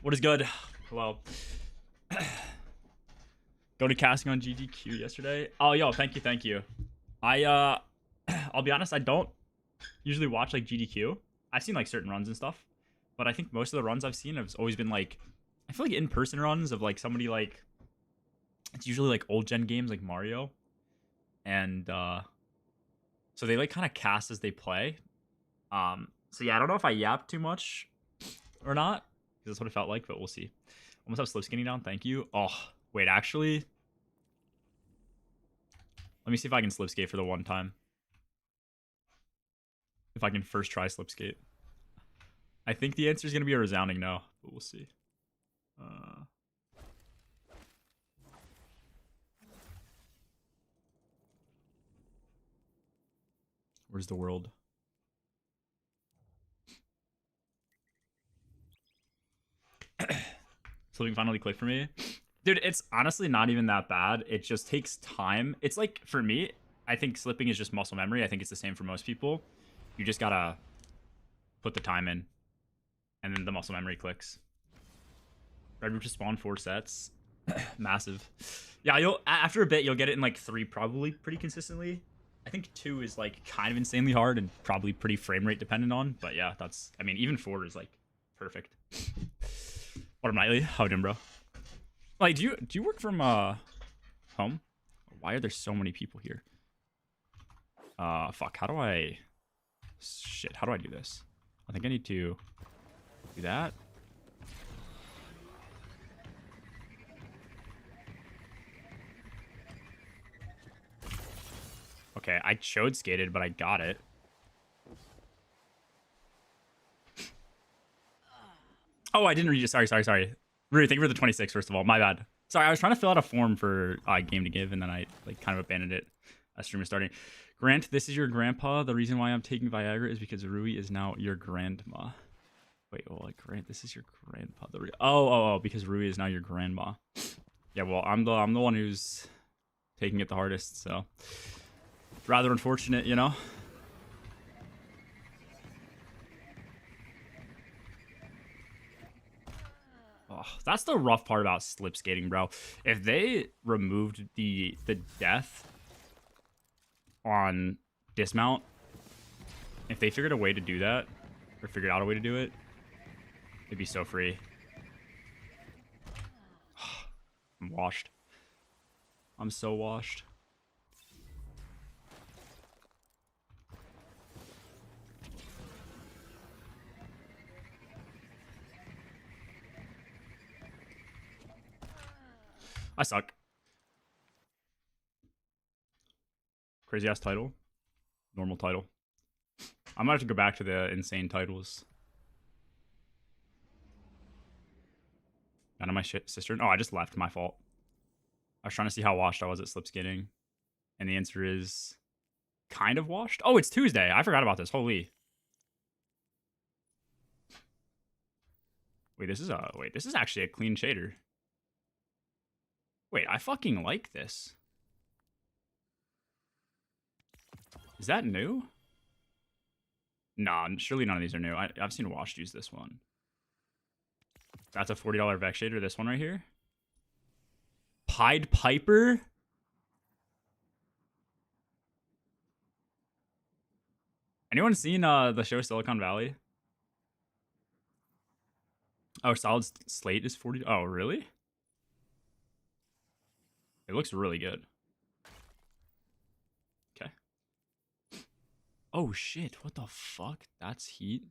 What is good? Hello. Go to casting on GDQ yesterday. Oh, yo, thank you. I I'll be honest, I don't usually watch like GDQ. I've seen like certain runs and stuff, but I think most of the runs I've seen have always been like, I feel like in-person runs of like somebody like, it's usually like old gen games like Mario, and so they like kind of cast as they play. So yeah, I don't know if I yap too much or not, because that's what it felt like, but we'll see. Almost have slip skinny down. Thank you. Oh, wait, actually, let me see if I can slip skate for the one time. If I can first try slip skate. I think the answer is going to be a resounding no, but we'll see. Where's the world? Slipping finally clicked for me. Dude, it's honestly not even that bad. It just takes time. It's like, for me, I think slipping is just muscle memory. I think it's the same for most people. You just gotta put the time in, and then the muscle memory clicks. Red Root to spawn 4 sets. Massive. Yeah, you'll after a bit, you'll get it in like 3 probably pretty consistently. I think 2 is like kind of insanely hard and probably pretty frame rate dependent on. But yeah, that's, I mean, even 4 is like perfect. What up, Nightly? How you doing, bro? Like, do you work from home? Why are there so many people here? Fuck. How do I? Shit. How do I do this? I think I need to do that. Okay, I showed skated, but I got it. Oh, I didn't read it. Sorry. Rudy, thank you for the 26, first of all. My bad. Sorry, I was trying to fill out a form for game to give, and then I like kind of abandoned it as stream was starting. Grant, this is your grandpa. The reason why I'm taking Viagra is because Rui is now your grandma. Wait, well, like, Grant, this is your grandpa. Because Rui is now your grandma. Yeah, well, I'm the one who's taking it the hardest, so rather unfortunate, you know. Oh, that's the rough part about slip skating, bro. If they removed the death on dismount, if they figured a way to do that, or figured out a way to do it, it'd be so free. I'm washed. I'm so washed. I suck. Crazy ass title. Normal title. I might have to go back to the insane titles. None of my shit, sister. Oh, I just left. My fault. I was trying to see how washed I was at slip skating. And the answer is kind of washed. Oh, it's Tuesday. I forgot about this. Holy. Wait, this is actually a clean shader. Wait, I fucking like this. Is that new? Nah, surely none of these are new. I've seen Washed use this one. That's a $40 Vex shader. This one right here. Pied Piper? Anyone seen the show Silicon Valley? Oh, Solid Slate is 40. Oh, really? It looks really good. Okay. Oh, shit. What the fuck? That's heat.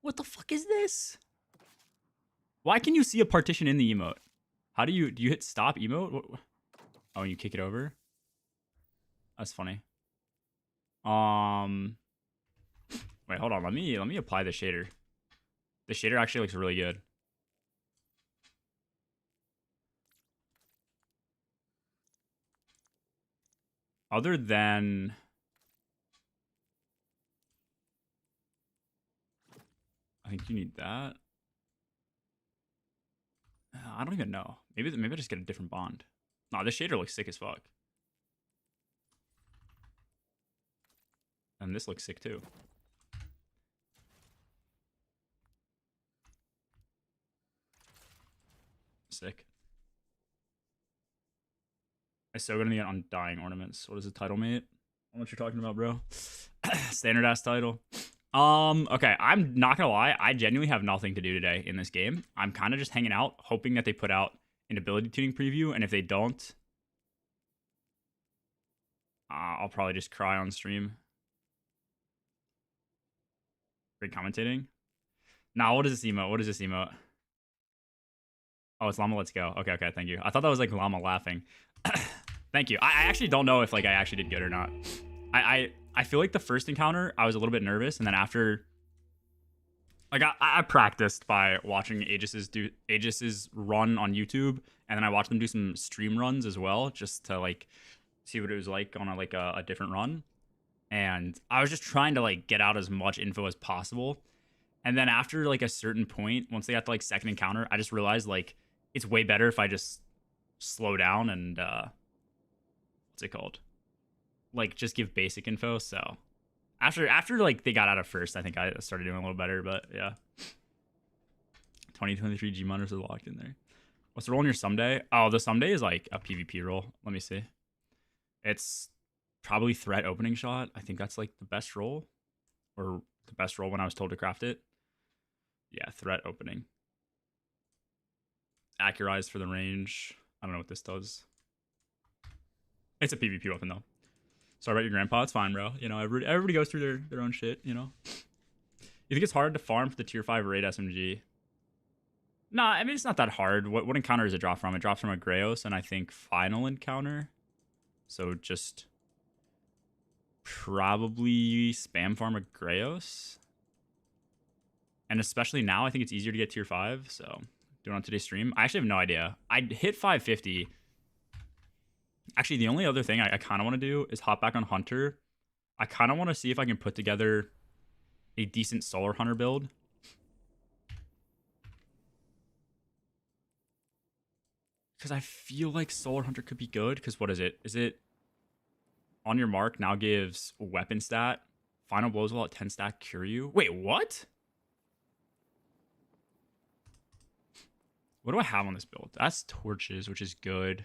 What the fuck is this? Why can you see a partition in the emote? How do you hit stop emote? Oh, and you kick it over? That's funny. Wait, hold on. Let me apply the shader. The shader actually looks really good. Other than I think you need that. I don't even know. Maybe I just get a different bond. No, this shader looks sick as fuck. and this looks sick too. Sick. I so gonna get Undying Ornaments. What is the title, mate? I don't know what you're talking about, bro. Standard ass title. Okay, I'm not gonna lie, I genuinely have nothing to do today in this game. I'm kind of just hanging out, hoping that they put out an ability tuning preview, and if they don't, I'll probably just cry on stream. Great commentating. Nah, what is this emote? What is this emote? Oh, it's llama. Let's go. Okay, okay. Thank you. I thought that was like llama laughing. Thank you. I actually don't know if like I actually did good or not. I feel like the first encounter I was a little bit nervous, and then after, like I practiced by watching Aegis's run on YouTube, and then I watched them do some stream runs as well, just to like see what it was like on a different run. And I was just trying to like get out as much info as possible. And then after like a certain point, once they got to like second encounter, I just realized like it's way better if I just slow down and what's it called? Like just give basic info. So after like they got out of first, I think I started doing a little better. But yeah, 2023 G Miners are locked in there. What's the roll on your someday? Oh, the someday is like a PvP roll. Let me see. It's probably threat opening shot. I think that's like the best roll, or the best roll when I was told to craft it. Yeah, threat opening. Accurized for the range. I don't know what this does. It's a PvP weapon though. Sorry about your grandpa. It's fine, bro. You know, everybody goes through their own shit, you know. You think it's hard to farm for the tier 5 raid SMG? Nah, I mean, it's not that hard. What encounter does it drop from? It drops from a Greos, and I think final encounter. So just probably spam farm a Greos. And especially now, I think it's easier to get tier 5. So doing on today's stream. I actually have no idea. I hit 550. Actually, the only other thing I kind of want to do is hop back on Hunter. I kind of want to see if I can put together a decent Solar Hunter build. Because I feel like Solar Hunter could be good. Because what is it? Is it on your mark now gives weapon stat, final blows will at 10 stack cure you? Wait, what? What do I have on this build? That's torches, which is good.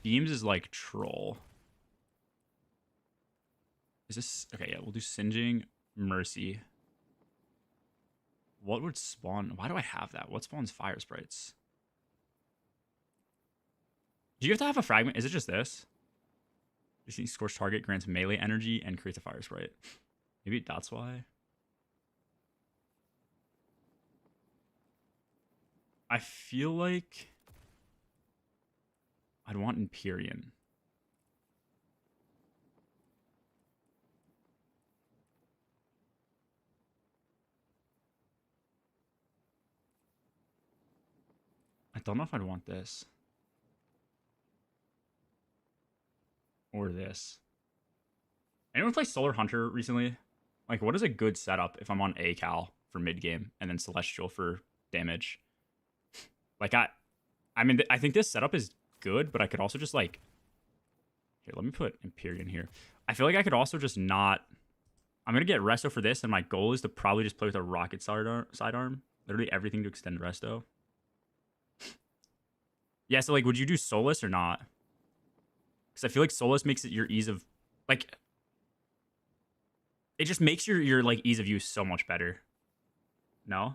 Beams is like troll. Is this okay? Yeah, we'll do singeing, mercy. What would spawn? Why do I have that? What spawns fire sprites? Do you have to have a fragment? Is it just this? This scorched target grants melee energy and creates a fire sprite. Maybe that's why. I feel like I'd want Empyrean. I don't know if I'd want this. Or this. Anyone play Solar Hunter recently? Like, what is a good setup if I'm on ACal for mid game and then Celestial for damage? Like, I mean, I think this setup is good, but I could also just like, here, let me put Empyrean here. I feel like I could also just not. I'm gonna get Resto for this, and my goal is to probably just play with a Rocket sidearm. Literally everything to extend Resto. Yeah, so like, would you do Solus or not? Because I feel like Solus makes it your ease of, like, it just makes your like ease of use so much better. No?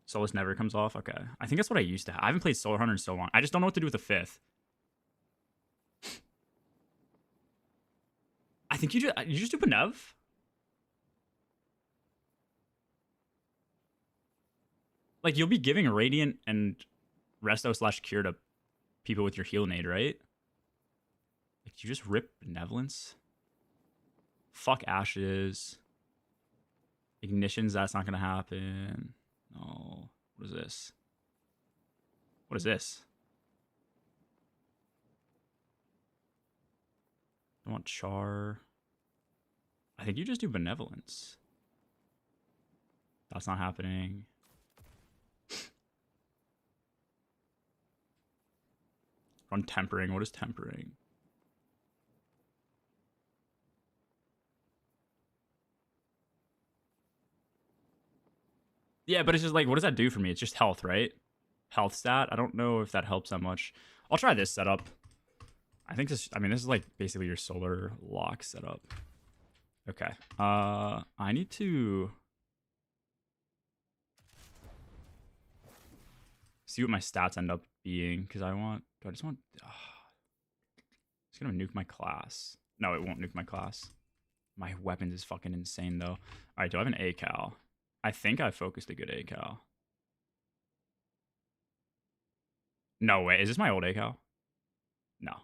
Solus never comes off? Okay. I think that's what I used to have. I haven't played Solar Hunter in so long. I just don't know what to do with the 5th. I think you just do Benev? Like, you'll be giving Radiant and Resto / Cure to people with your heal nade, right? Like, you just rip Benevolence? Fuck Ashes. Ignitions, that's not gonna happen. No. What is this? What is this? I want Char. I think you just do Benevolence. That's not happening. On tempering. What is tempering? Yeah, but it's just like, what does that do for me? It's just health, right? Health stat. I don't know if that helps that much. I'll try this setup. I think this, I mean, this is like basically your solar lock setup. Okay. I need to see what my stats end up being because I just want, it's gonna nuke my class. No, it won't nuke my class. My weapons is fucking insane though. All right, do I have an ACAL? I think I focused a good ACAL. No way. Is this my old ACAL? No.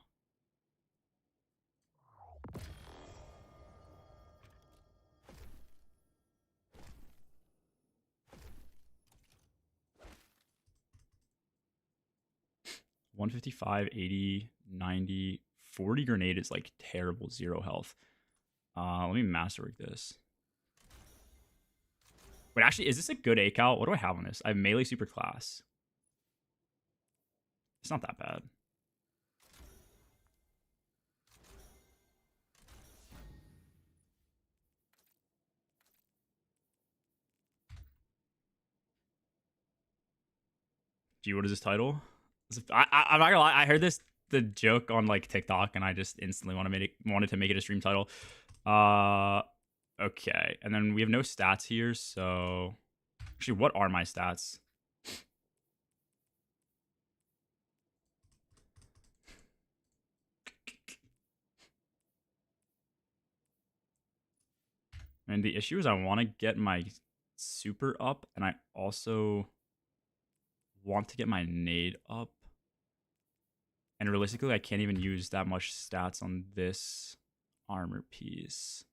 One 155, 80, 90, 40 grenade is like terrible 0 health. Let me masterwork this. Wait, actually, is this a good ACAL? What do I have on this? I have melee super class. It's not that bad. Gee, what is this title? I'm not gonna lie. I heard the joke on like TikTok, and I just instantly wanted to make it a stream title. Okay, and then we have no stats here. So, actually, what are my stats? And the issue is I want to get my super up, and I also want to get my nade up. And realistically, I can't even use that much stats on this armor piece.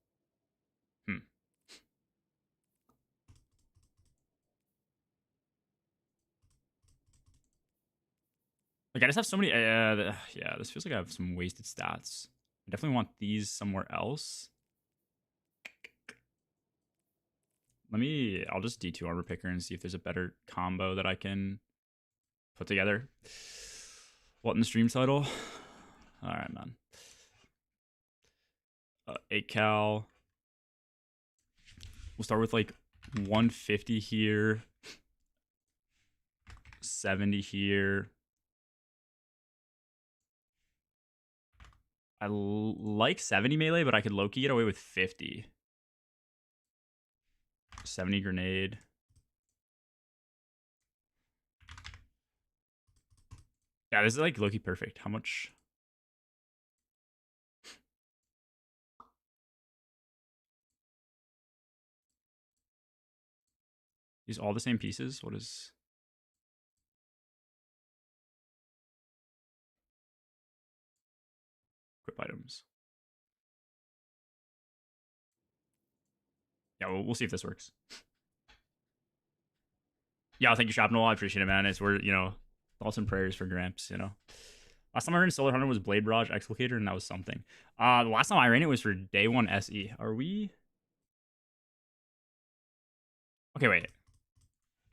Like, I just have so many... yeah, this feels like I have some wasted stats. I definitely want these somewhere else. I'll just D2 armor picker and see if there's a better combo that I can put together. What in the stream title? All right, man. 8 We'll start with like 150 here. 70 here. I like 70 melee, but I could low-key get away with 50. 70 grenade. Yeah, this is like low-key perfect. How much? These all the same pieces? What is... Equip items. Yeah, we'll see if this works. Yeah, thank you, Shrapnel. I appreciate it, man. Thoughts and prayers for Gramps, Last time I ran Solar Hunter was Blade Barrage Explicator, and that was something. The last time I ran it was for Day 1 SE. Are we... Okay, wait.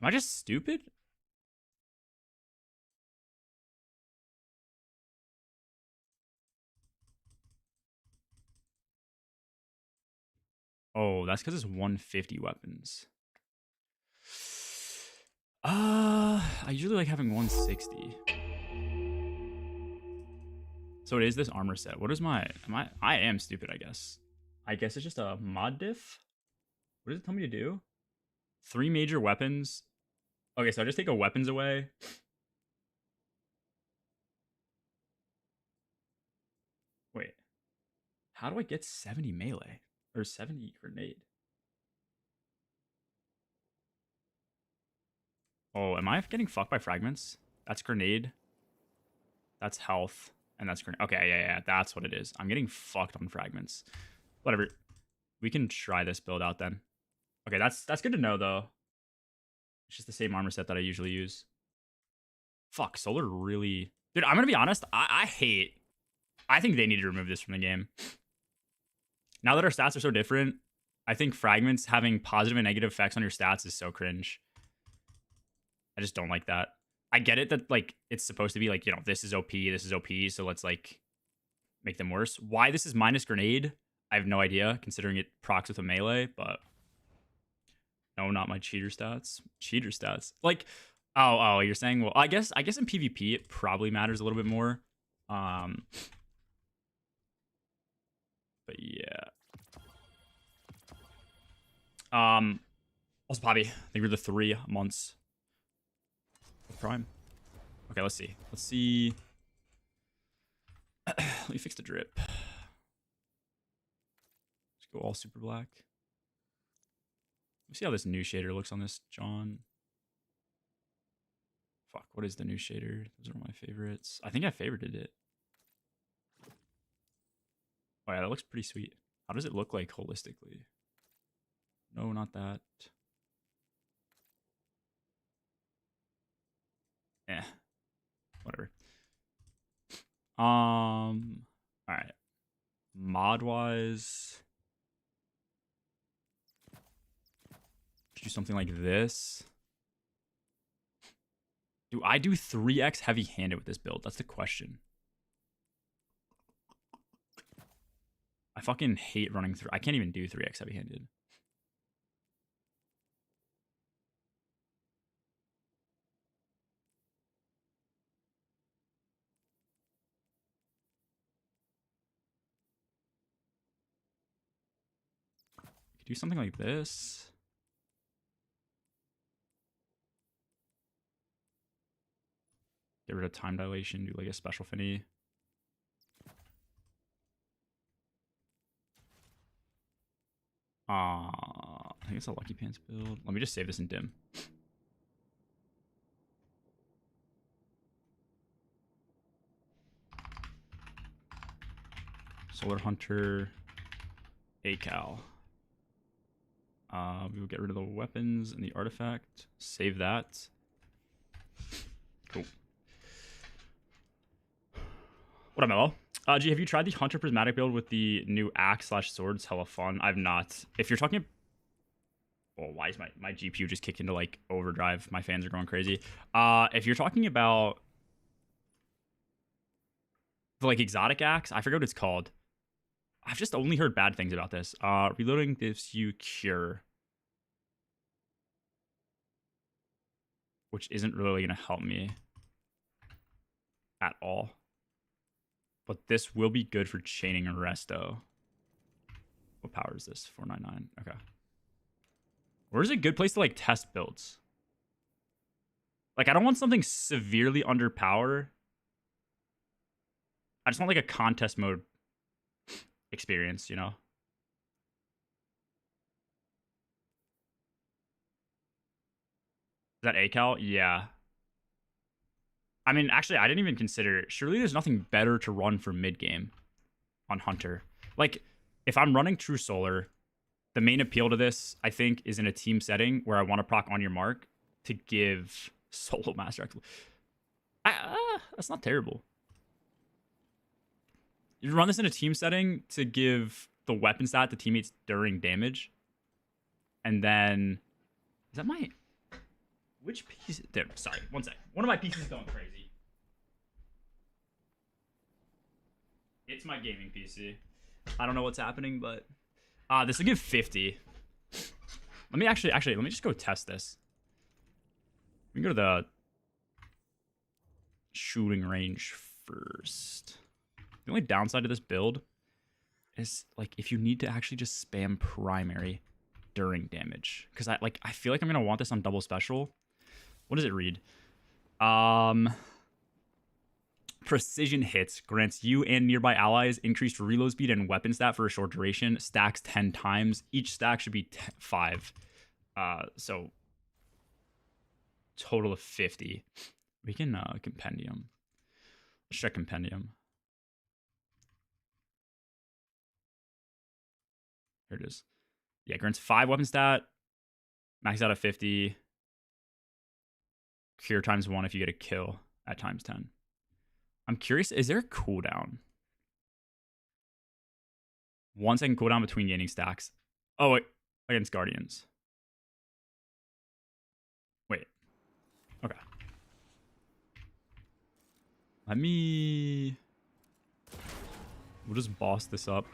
Am I just stupid? Oh, that's because it's 150 weapons. I usually like having 160. So it is this armor set. What is I am stupid, I guess. I guess it's just a mod diff. What does it tell me to do? 3 major weapons. Okay, so I just take a weapons away. Wait. How do I get 70 melee? Or 70 grenade? Oh, am I getting fucked by fragments? That's grenade. That's health. And that's grenade. Okay, yeah. That's what it is. I'm getting fucked on fragments. Whatever. We can try this build out then. Okay, that's good to know, though. It's just the same armor set that I usually use. Fuck, Solar really... Dude, I'm gonna be honest. I think they need to remove this from the game. Now that our stats are so different, I think fragments having positive and negative effects on your stats is so cringe. I just don't like that. I get it that like it's supposed to be like, you know, this is OP, this is OP, so let's like make them worse. Why this is minus grenade, I have no idea, considering it procs with a melee, but no, not my cheater stats. Cheater stats. Like, oh, you're saying, well, I guess in PvP it probably matters a little bit more. But yeah. Also, Bobby, I think we're the 3 months of Prime. Okay, let's see. Let's see. Let me fix the drip. Let's go all super black. Let's see how this new shader looks on this, John. Fuck, what is the new shader? Those are my favorites. I think I favorited it. Oh yeah, that looks pretty sweet. How does it look like holistically? No, not that. Eh. Whatever. Alright. Mod wise. Do something like this. Do I do 3x heavy-handed with this build? That's the question. I fucking hate running through. I can't even do 3x heavy-handed. Do something like this. Get rid of time dilation, do like a special finny. I think it's a Lucky Pants build. Let me just save this in dim. Solar Hunter, ACal. We will get rid of the weapons and the artifact. Save that. Cool. What up, Mello? G, have you tried the Hunter Prismatic build with the new axe / swords? Hella fun. I've not. If you're talking... Oh, why is my GPU just kicked into, like, overdrive? My fans are going crazy. If you're talking about the, like, exotic axe, I forget what it's called. I've just only heard bad things about this. Reloading gives you cure, which isn't really going to help me at all. But this will be good for chaining Resto. What power is this? 499. Okay. Where's a good place to like test builds? Like, I don't want something severely under power. I just want like a contest mode experience, you know? Is that ACal? Yeah. I mean, actually, I didn't even consider it. Surely there's nothing better to run for mid-game on Hunter. Like, if I'm running True Solar, the main appeal to this, I think, is in a team setting where I want to proc on your mark to give solo Master X. That's not terrible. You run this in a team setting to give the weapon stat to teammates during damage. And then... Is that my... Which piece? There, sorry, one sec. One of my pieces is going crazy. It's my gaming PC. I don't know what's happening, but this will give 50. Let me actually, let me just go test this. We can go to the shooting range first. The only downside to this build is like if you need to actually just spam primary during damage, because I feel like I'm gonna want this on double special. What does it read? Precision hits grants you and nearby allies increased reload speed and weapon stat for a short duration. Stacks 10 times. Each stack should be 5. So total of 50. We can compendium. Let's check compendium. Here it is. Yeah, grants 5 weapon stat. Max out of 50. Cure times 1 if you get a kill at times 10. I'm curious, is there a cooldown? 1 second cooldown between gaining stacks. Oh, wait. Against Guardians. Wait. Okay. Let me... We'll just boss this up.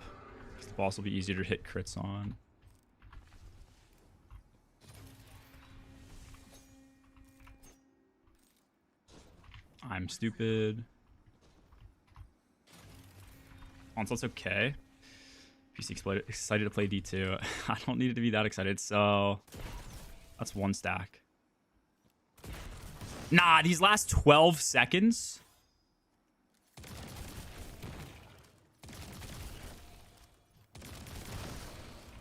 Because the boss will be easier to hit crits on. I'm stupid. Onslaught's okay. PC excited to play D2. I don't need it to be that excited, so... That's one stack. Nah, these last 12 seconds...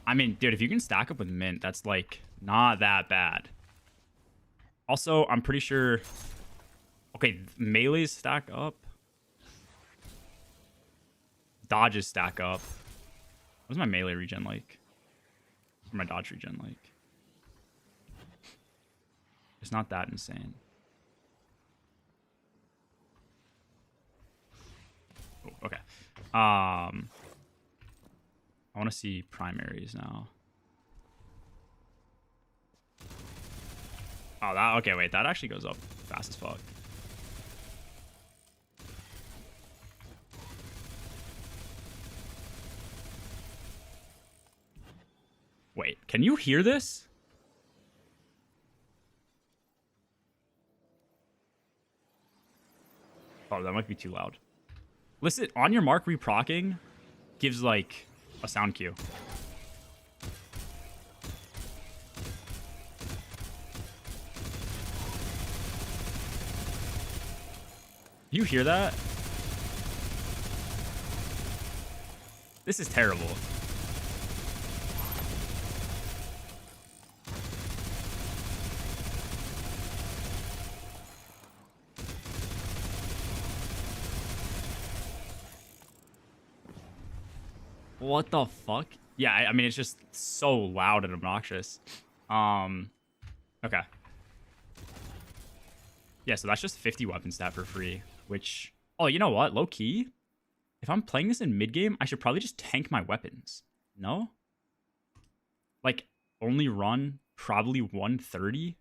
I mean, dude, if you can stack up with Mint, that's, like, not that bad. Also, I'm pretty sure... Okay, melees stack up. Dodges stack up. What's my melee regen like? Or my dodge regen like? It's not that insane. Oh, okay. I want to see primaries now. Oh, that... Okay, wait. That actually goes up fast as fuck. Wait, can you hear this? Oh, that might be too loud. Listen, on your mark, reprocking gives, like, a sound cue. You hear that? This is terrible. What the fuck? Yeah, I mean, it's just so loud and obnoxious. Okay. Yeah, so that's just 50 weapon stat for free, which... Oh, you know what? Low key, if I'm playing this in mid-game, I should probably just tank my weapons. No? Like, only run probably 130?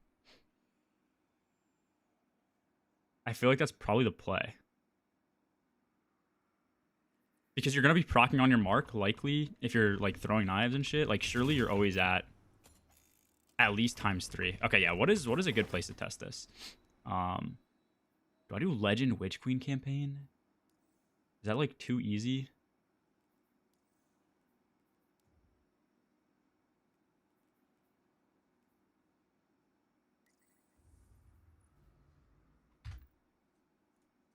I feel like that's probably the play. Because you're going to be proccing on your mark, likely, if you're, like, throwing knives and shit. Like, surely you're always at least ×3. Okay, yeah, what is a good place to test this? Do I do Legend Witch Queen campaign? Is that, like, too easy?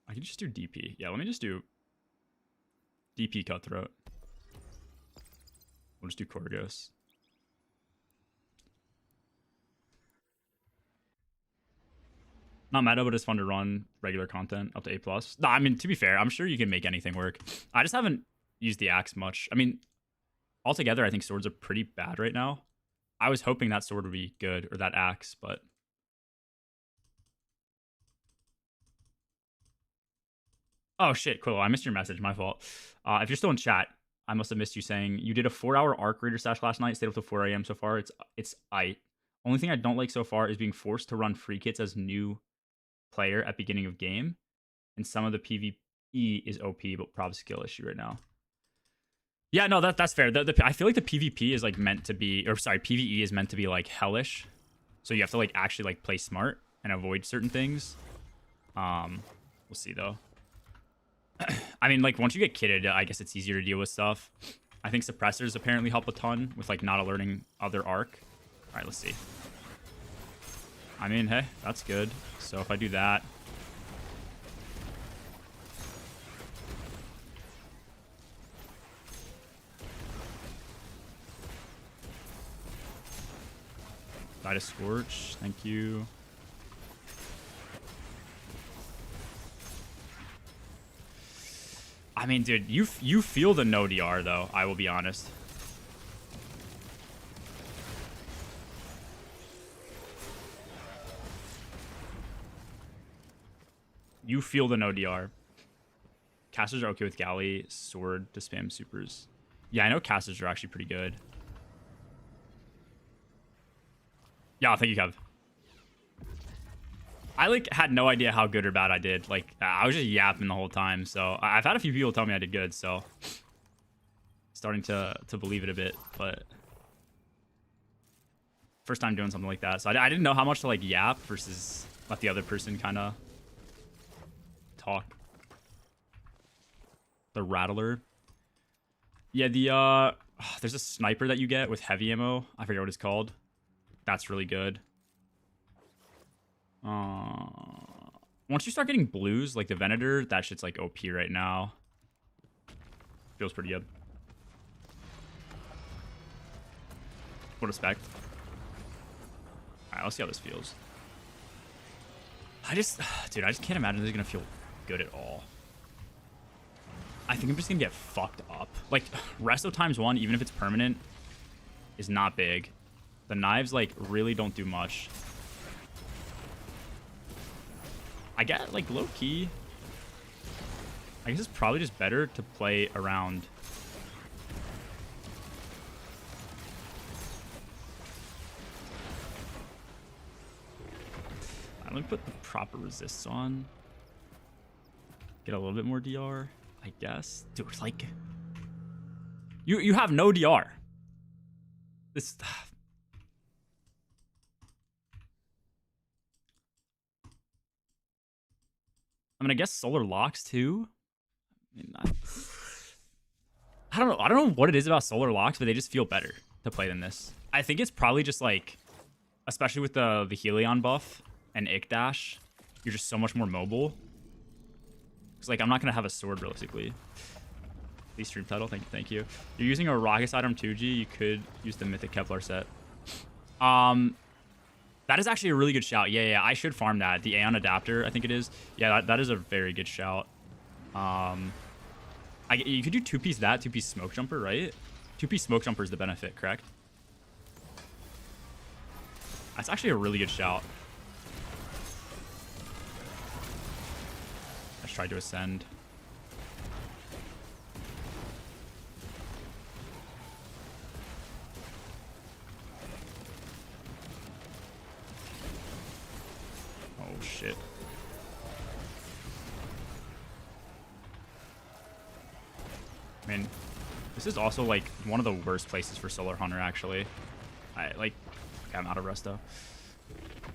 I can just do DP. Yeah, let me just do DP Cutthroat. We'll just do Korgos. Not meta, but it's fun to run regular content up to A+. No, I mean, to be fair, I'm sure you can make anything work. I just haven't used the axe much. I mean, altogether, I think swords are pretty bad right now. I was hoping that sword would be good, or that axe, but... Oh, shit, cool. I missed your message. My fault. If you're still in chat, I must have missed you saying you did a 4-hour Arc Raider stash last night, stayed up till 4 a.m. so far. It's I. Only thing I don't like so far is being forced to run free kits as new player at beginning of game, and some of the PvE is OP, but probably skill issue right now. Yeah, no, that's fair. I feel like the PvP is like meant to be, or sorry, PvE is meant to be like hellish, so you have to like actually like play smart and avoid certain things. We'll see though. I mean, like once you get kitted, I guess it's easier to deal with stuff. I think suppressors apparently help a ton with like not alerting other arc. All right, let's see. I mean, hey, that's good. So if I do that, die to Scorch, thank you. I mean, dude, you feel the no DR though. I will be honest. You feel the no DR. Casters are okay with Galley, sword to spam supers. Yeah, I know casters are actually pretty good. Yeah, thank you, Kev. I like had no idea how good or bad I did. Like I was just yapping the whole time. So I've had a few people tell me I did good. So starting to believe it a bit, but first time doing something like that. So I didn't know how much to like yap versus let the other person kind of talk. The Rattler. Yeah, there's a sniper that you get with heavy ammo. I forget what it's called. That's really good. Once you start getting blues, like the Venator, that shit's like OP right now. Feels pretty good. What a spec. Alright, let's see how this feels. Dude, I just can't imagine this is gonna feel good at all. I think I'm just gonna get fucked up. Like, resto ×1, even if it's permanent, is not big. The knives, like, really don't do much. I get, like, low-key. I guess it's probably just better to play around. Let me put the proper resists on. Get a little bit more DR, I guess. Dude, it's like... You have no DR. This... I mean, I guess solar locks too. I mean, I don't know. I don't know what it is about solar locks, but they just feel better to play than this. I think it's probably just like, especially with the Helion buff and Ick Dash, you're just so much more mobile. It's like I'm not gonna have a sword realistically. Please stream title. Thank you. You're using a Rocket Sidearm 2G. You could use the Mythic Kevlar set. That is actually a really good shout. Yeah, I should farm that. The Aeon adapter, I think it is. Yeah, that is a very good shout. You could do two-piece that, two-piece smoke jumper, right? Two-piece smoke jumper is the benefit, correct? That's actually a really good shout. Let's try to ascend. Oh, shit. I mean, this is also, like, one of the worst places for Solar Hunter, actually. Okay, I'm out of resto.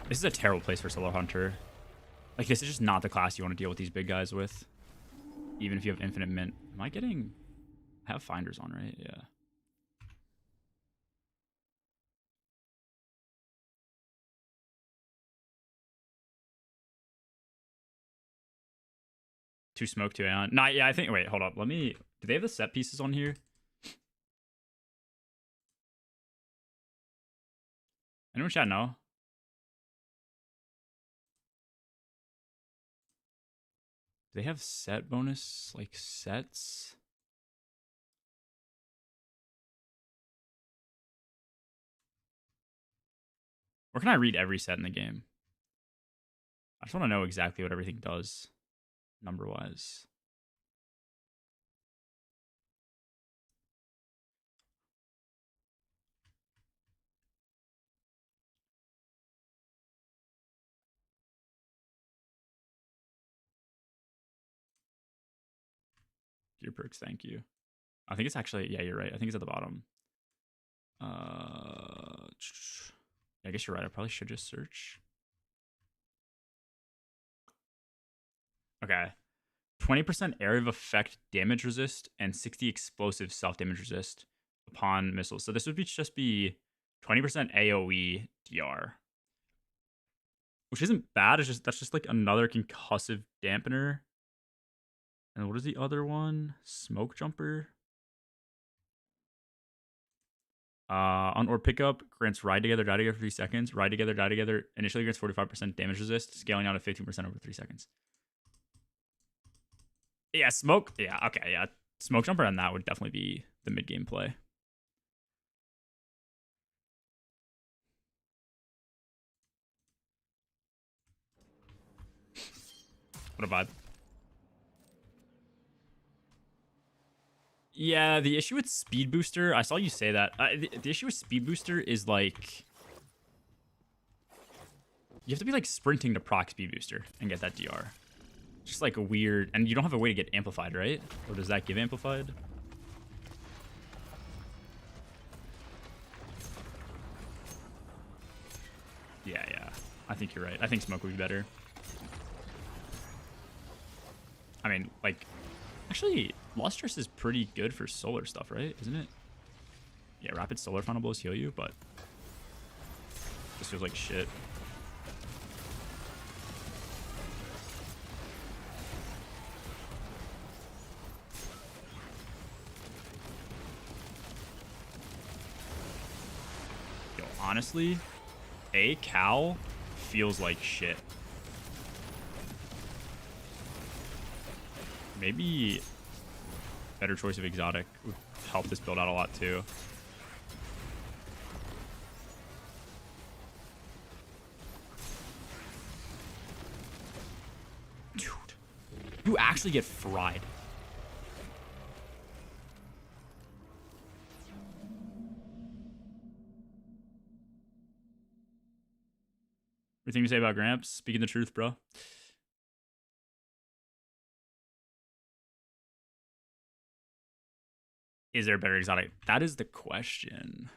This is a terrible place for Solar Hunter. Like, this is just not the class you want to deal with these big guys with. Even if you have infinite mint. Am I getting... I have finders on, right? Yeah. Two smoke, two Aeon. Nah, yeah, I think... Wait, hold up. Let me... Do they have the set pieces on here? Anyone chat know? Do they have set bonus, like, sets? Or can I read every set in the game? I just want to know exactly what everything does, number-wise. Gear perks, thank you. I think it's actually... Yeah, you're right. I think it's at the bottom. I guess you're right. I probably should just search. Okay. 20% area of effect damage resist and 60 explosive self-damage resist upon missiles. So this would just be 20% AoE DR. Which isn't bad. That's just like another concussive dampener. And what is the other one? Smoke jumper. On or pickup grants ride together, die together for 3 seconds. Ride together, die together. Initially grants 45% damage resist, scaling out to 15% over 3 seconds. Yeah, smoke. Yeah, okay, yeah. Smoke jumper on that would definitely be the mid-game play. What a vibe. Yeah, the issue with Speed Booster, I saw you say that. The issue with Speed Booster is like... You have to be like sprinting to proc speed booster and get that DR. Just like a weird, and you don't have a way to get amplified, right? Or does that give amplified? Yeah, yeah. I think you're right. I think smoke would be better. I mean, like, actually, Lustrous is pretty good for solar stuff, right? Isn't it? Yeah, rapid solar final blows heal you, but this feels like shit. Yo, honestly, a cow feels like shit. Maybe better choice of exotic would help this build out a lot too. Dude, you actually get fried. Everything you say about Gramps, speaking the truth, bro. Is there a better exotic? That is the question.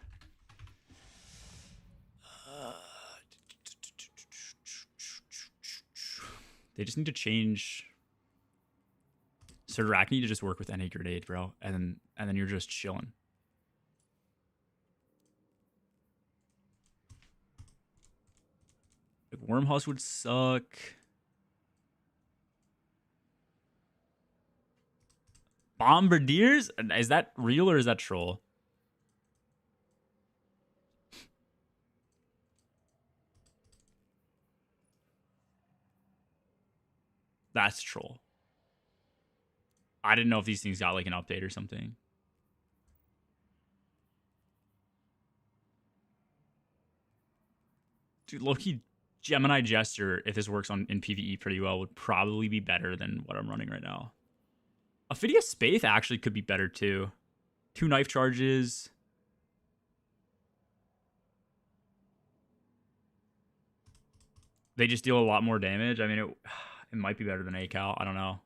They just need to change Siraki to just work with NA grenade, bro, and then you're just chilling. Like Wormhusk would suck. Bombardiers? Is that real or is that troll? That's troll. I didn't know if these things got like an update or something. Dude, low-key Gemini Jester, if this works in PvE pretty well, would probably be better than what I'm running right now. Ophidia Spaith actually could be better too. 2 knife charges. They just deal a lot more damage. I mean, it might be better than ACAL. I don't know.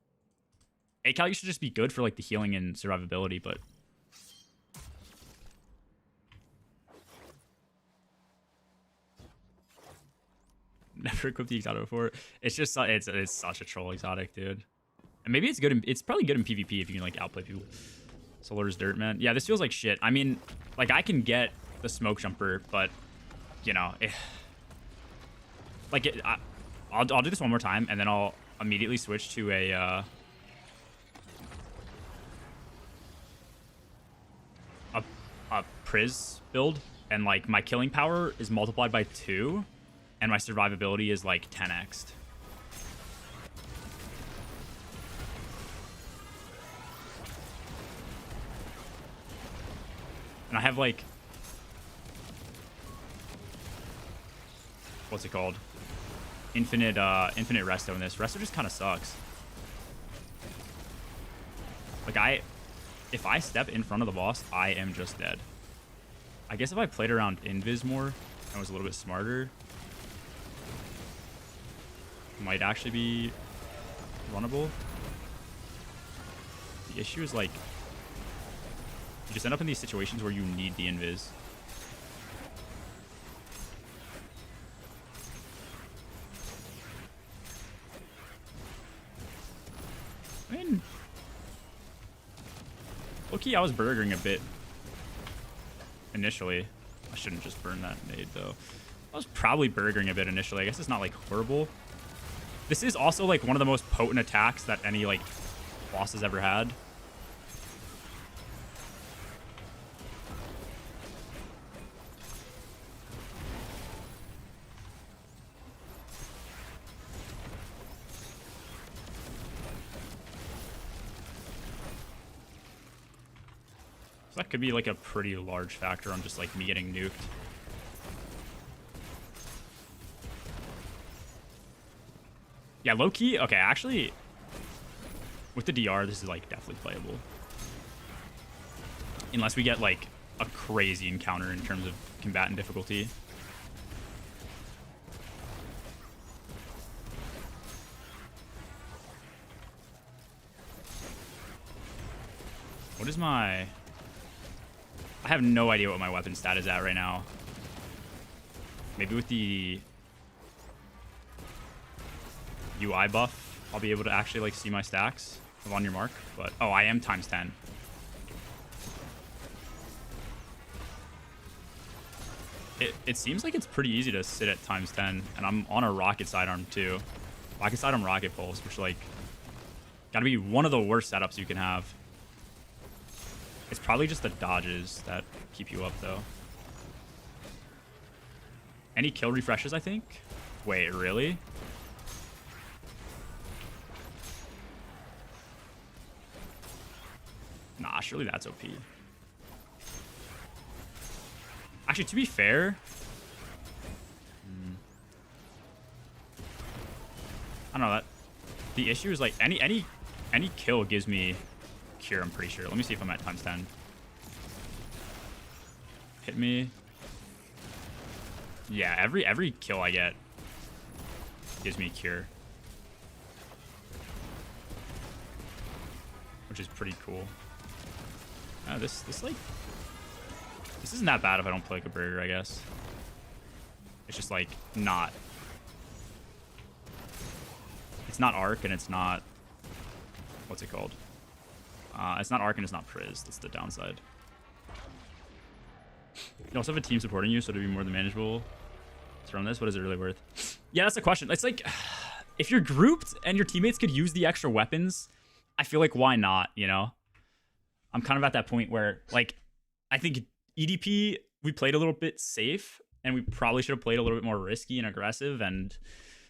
ACAL used to just be good for like the healing and survivability, but never equipped the exotic before. It's just it's such a troll exotic, dude. And maybe it's good. It's probably good in PvP if you can like outplay people. Solar's dirt, man. Yeah, this feels like shit. I mean, like I can get the smoke jumper, but you know, I'll do this one more time, and then I'll immediately switch to a Priz build, and like my killing power is multiplied by 2, and my survivability is like 10x'd. And I have like, what's it called? Infinite resto in this. Resto just kind of sucks. Like if I step in front of the boss, I am just dead. I guess if I played around Invis more and was a little bit smarter, might actually be runnable. The issue is like, you just end up in these situations where you need the invis. I mean, low-key, I was burgering a bit initially. I shouldn't just burn that nade, though. I was probably burgering a bit initially. I guess it's not, like, horrible. This is also, like, one of the most potent attacks that any, like, boss has ever had. That could be like a pretty large factor on just like me getting nuked. Yeah, low key. Okay, actually, with the DR, this is like definitely playable. Unless we get like a crazy encounter in terms of combatant difficulty. What is my... I have no idea what my weapon stat is at right now. Maybe with the UI buff, I'll be able to actually like see my stacks of on your mark. But oh, I am times 10. It seems like it's pretty easy to sit at times 10, and I'm on a rocket sidearm too. Rocket sidearm rocket pulse, which like gotta be one of the worst setups you can have. It's probably just the dodges that keep you up though. Any kill refreshes, I think. Wait, really? Nah, surely that's OP. Actually, to be fair, I don't know that. The issue is like any kill gives me cure. I'm pretty sure. Let me see if I'm at times 10. Hit me. Yeah, every kill I get gives me cure, which is pretty cool. This isn't that bad if I don't play like a burger, I guess. It's just like not. It's not arc and it's not. What's it called? It's not arc and it's not Priz. That's the downside. You also have a team supporting you, so to be more than manageable. From this, what is it really worth? Yeah, that's the question. It's like, if you're grouped and your teammates could use the extra weapons, I feel like why not, you know? I'm kind of at that point where, like, I think EDP, we played a little bit safe, and we probably should have played a little bit more risky and aggressive, and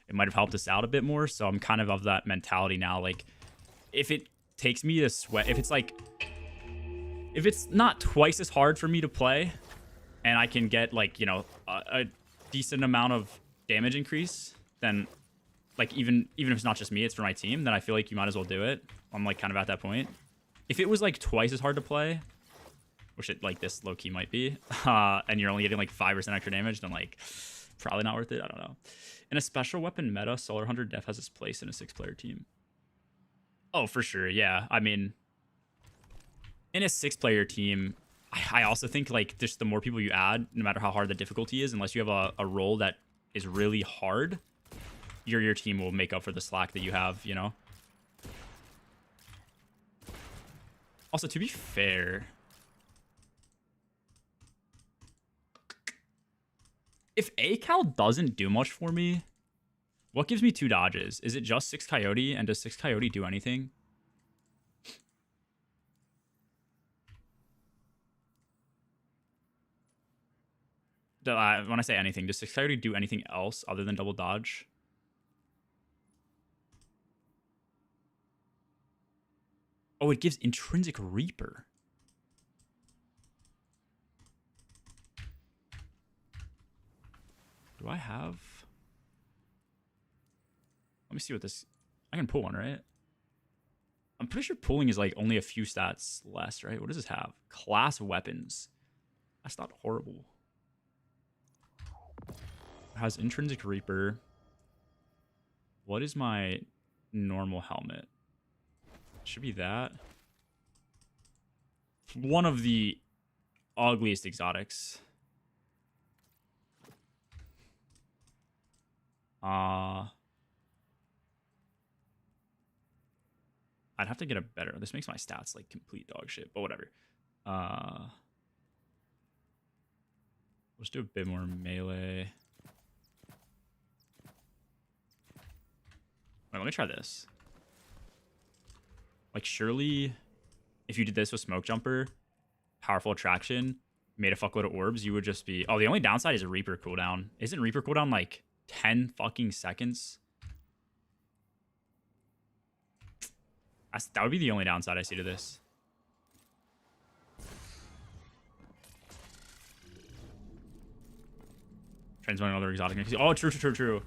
it might have helped us out a bit more, so I'm kind of that mentality now. Like, if it takes me to sweat, if it's not twice as hard for me to play, and I can get, like, you know, a decent amount of damage increase, then like even if it's not just me, it's for my team, then I feel like you might as well do it. I'm like kind of at that point. If it was like twice as hard to play, which it like this low-key might be, and you're only getting like 5% extra damage, then like probably not worth it. I don't know. In a special weapon meta, Solar Hunter Def has its place in a 6-player team. Oh, for sure. Yeah, I mean, in a 6-player team, I also think like just the more people you add, no matter how hard the difficulty is, unless you have a role that is really hard, your team will make up for the slack that you have, you know? Also, to be fair, if ACal doesn't do much for me, what gives me 2 dodges? Is it just 6 Coyote, and does 6 Coyote do anything? When I say anything, does 6 Coyote do anything else other than double dodge? Oh, it gives Intrinsic Reaper. Do I have... Let me see what this... I can pull one, right? I'm pretty sure pulling is like only a few stats less, right? What does this have? Class weapons. That's not horrible. It has Intrinsic Reaper. What is my normal helmet? Should be that. One of the ugliest exotics. I'd have to get a better. This makes my stats like complete dog shit, but whatever. Let's do a bit more melee. Wait, let me try this. Like, surely, if you did this with Smoke Jumper, Powerful Attraction, made a fuckload of orbs, you would just be... Oh, the only downside is a Reaper cooldown. Isn't Reaper cooldown like 10 fucking seconds? That would be the only downside I see to this. Transmitting another exotic. Oh, true.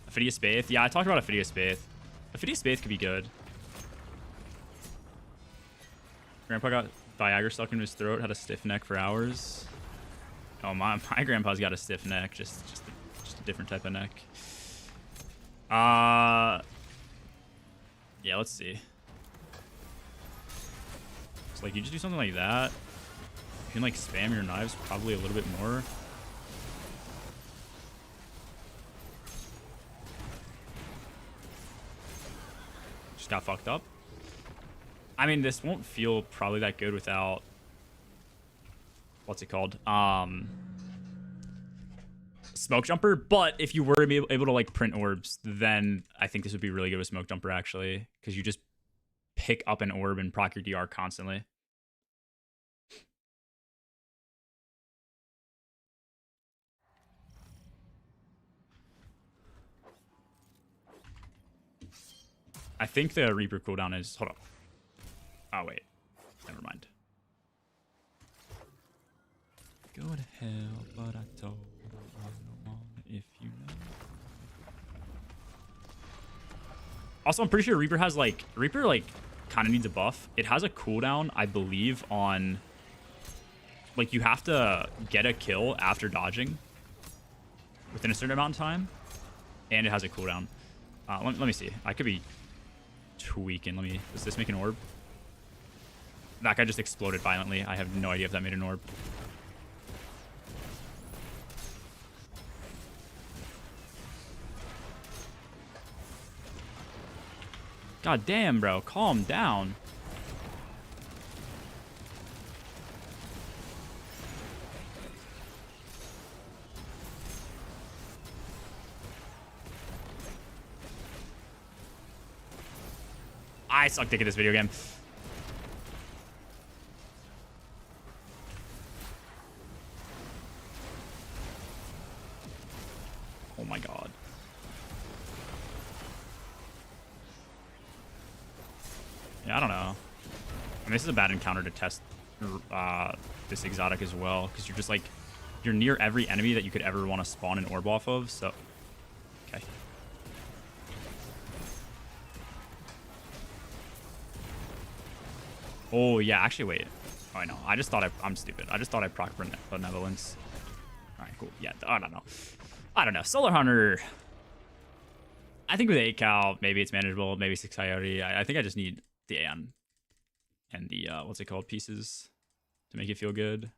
Ophidia Spath. Yeah, I talked about Ophidia Spath. Ophidia Spath could be good. Grandpa got Viagra stuck in his throat, had a stiff neck for hours. Oh, my grandpa's got a stiff neck, just a different type of neck. Yeah, let's see. So like you just do something like that. You can like spam your knives probably a little bit more. Just got fucked up. I mean, this won't feel probably that good without, what's it called? Smoke Jumper. But if you were able to like print orbs, then I think this would be really good with Smoke Jumper actually, because you just pick up an orb and proc your DR constantly. I think the Reaper cooldown is, hold on. Oh wait, never mind. Go to hell, but I told you if you know. Also, I'm pretty sure Reaper has like kind of needs a buff. It has a cooldown, I believe, on like you have to get a kill after dodging within a certain amount of time, and it has a cooldown. Let me see. I could be tweaking. Does this make an orb? That guy just exploded violently. I have no idea if that made an orb. God damn, bro. Calm down. I suck dick at this video game. Oh my god. Yeah, I don't know. I mean, this is a bad encounter to test this exotic as well, because you're just like, you're near every enemy that you could ever want to spawn an orb off of, so... Okay. Oh, yeah, actually, wait. Oh, I know. I just thought I'm stupid. I just thought I proc Benevolence. Alright, cool. Yeah, I don't know. I don't know. Solar Hunter... I think with 8 cal, maybe it's manageable. Maybe 6 coyote. I think I just need the Aeon and the, what's it called, pieces to make it feel good.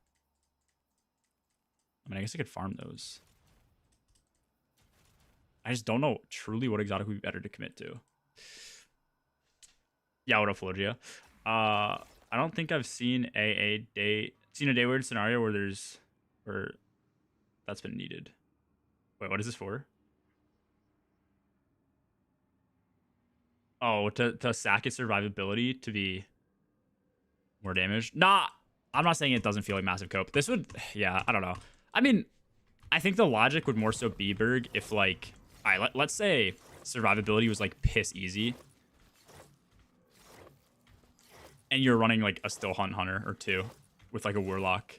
I mean, I guess I could farm those. I just don't know truly what exotic would be better to commit to. Yeah, what up, Phlogia? I don't think I've seen a day weird scenario where that's been needed. Wait, what is this for? Oh, to sack its survivability to be more damaged. Nah, I'm not saying it doesn't feel like massive cope. This would, yeah, I don't know. I mean, I think the logic would more so be, Berg, if like, all right, let's say survivability was like piss easy, and you're running like a still hunter or two with like a warlock.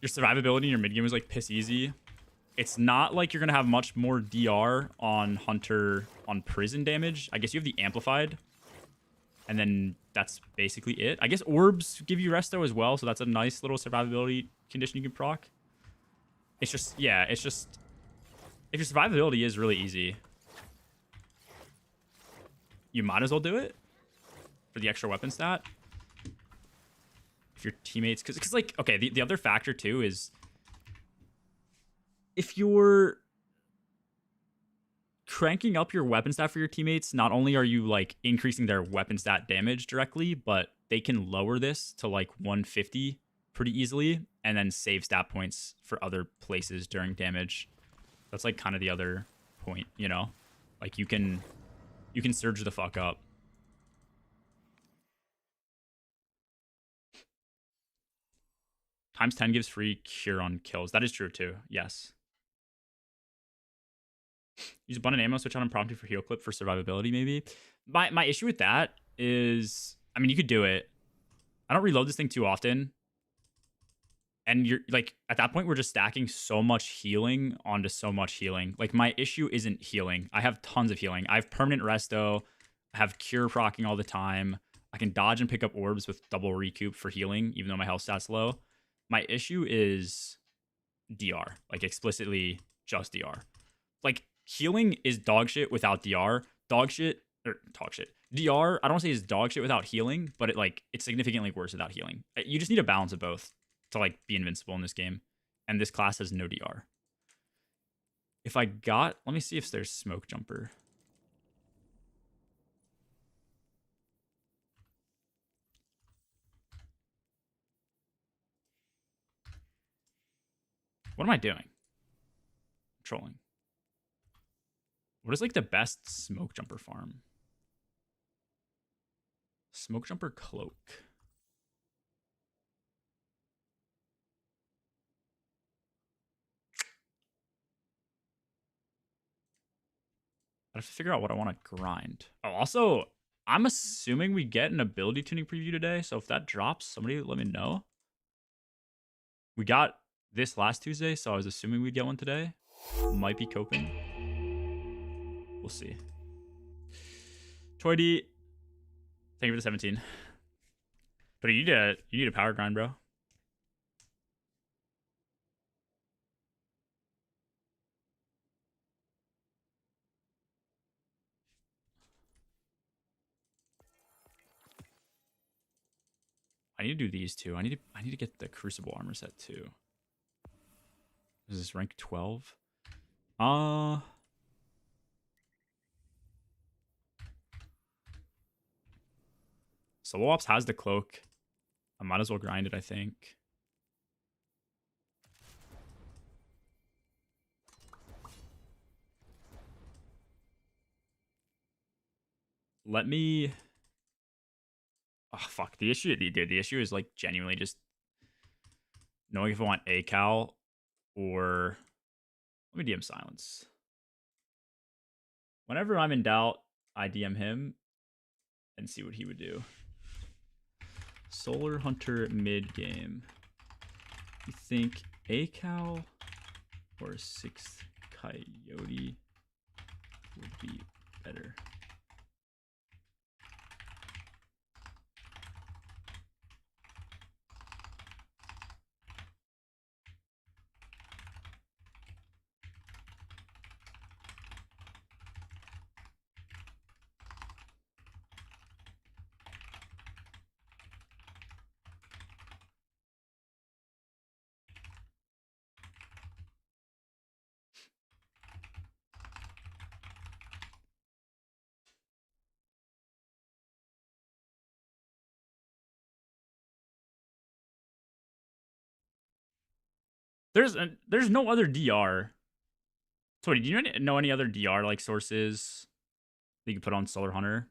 Your survivability in your mid game is like piss easy. It's not like you're gonna have much more DR on hunter on prison damage. I guess you have the amplified, and then that's basically it. I guess orbs give you resto as well, so that's a nice little survivability condition you can proc. It's just, yeah, it's just, if your survivability is really easy, you might as well do it for the extra weapon stat. If your teammates, because like, okay, the other factor too is if you're cranking up your weapon stat for your teammates, not only are you like increasing their weapon stat damage directly, but they can lower this to like 150 pretty easily and then save stat points for other places during damage. That's like kind of the other point, you know? Like you can surge the fuck up. Times 10 gives free cure on kills. That is true too. Yes. Use abundant ammo, switch on impromptu for heal clip for survivability, maybe. My issue with that is, I mean, you could do it. I don't reload this thing too often. And you're like, at that point, we're just stacking so much healing onto so much healing. Like, my issue isn't healing. I have tons of healing. I have permanent resto. I have cure procking all the time. I can dodge and pick up orbs with double recoup for healing, even though my health stat's low. My issue is DR, like explicitly just DR. Like, healing is dog shit without DR. Dog shit. DR, I don't say it's dog shit without healing, but it's significantly worse without healing. You just need a balance of both to like be invincible in this game. And this class has no DR. If I got, let me see if there's smoke jumper. What am I doing? I'm trolling. What is like the best smoke jumper farm? Smoke jumper cloak. I have to figure out what I want to grind. Oh, also, I'm assuming we get an ability tuning preview today. So if that drops, somebody let me know. We got this last Tuesday, so I was assuming we'd get one today. Might be coping. We'll see. Toity, thank you for the 17. But you need a power grind, bro. I need to do these two. I need to get the Crucible armor set too. Is this rank 12? Solo Ops has the cloak. I might as well grind it, I think. Let me. Oh fuck! The issue, dude. The issue is like genuinely just knowing if I want a cal or let me DM silence. Whenever I'm in doubt, I DM him and see what he would do. Solar Hunter mid game. You think a cal or 6th Coyote would be better? There's no other DR. So do you know any other DR like sources that you can put on Solar Hunter?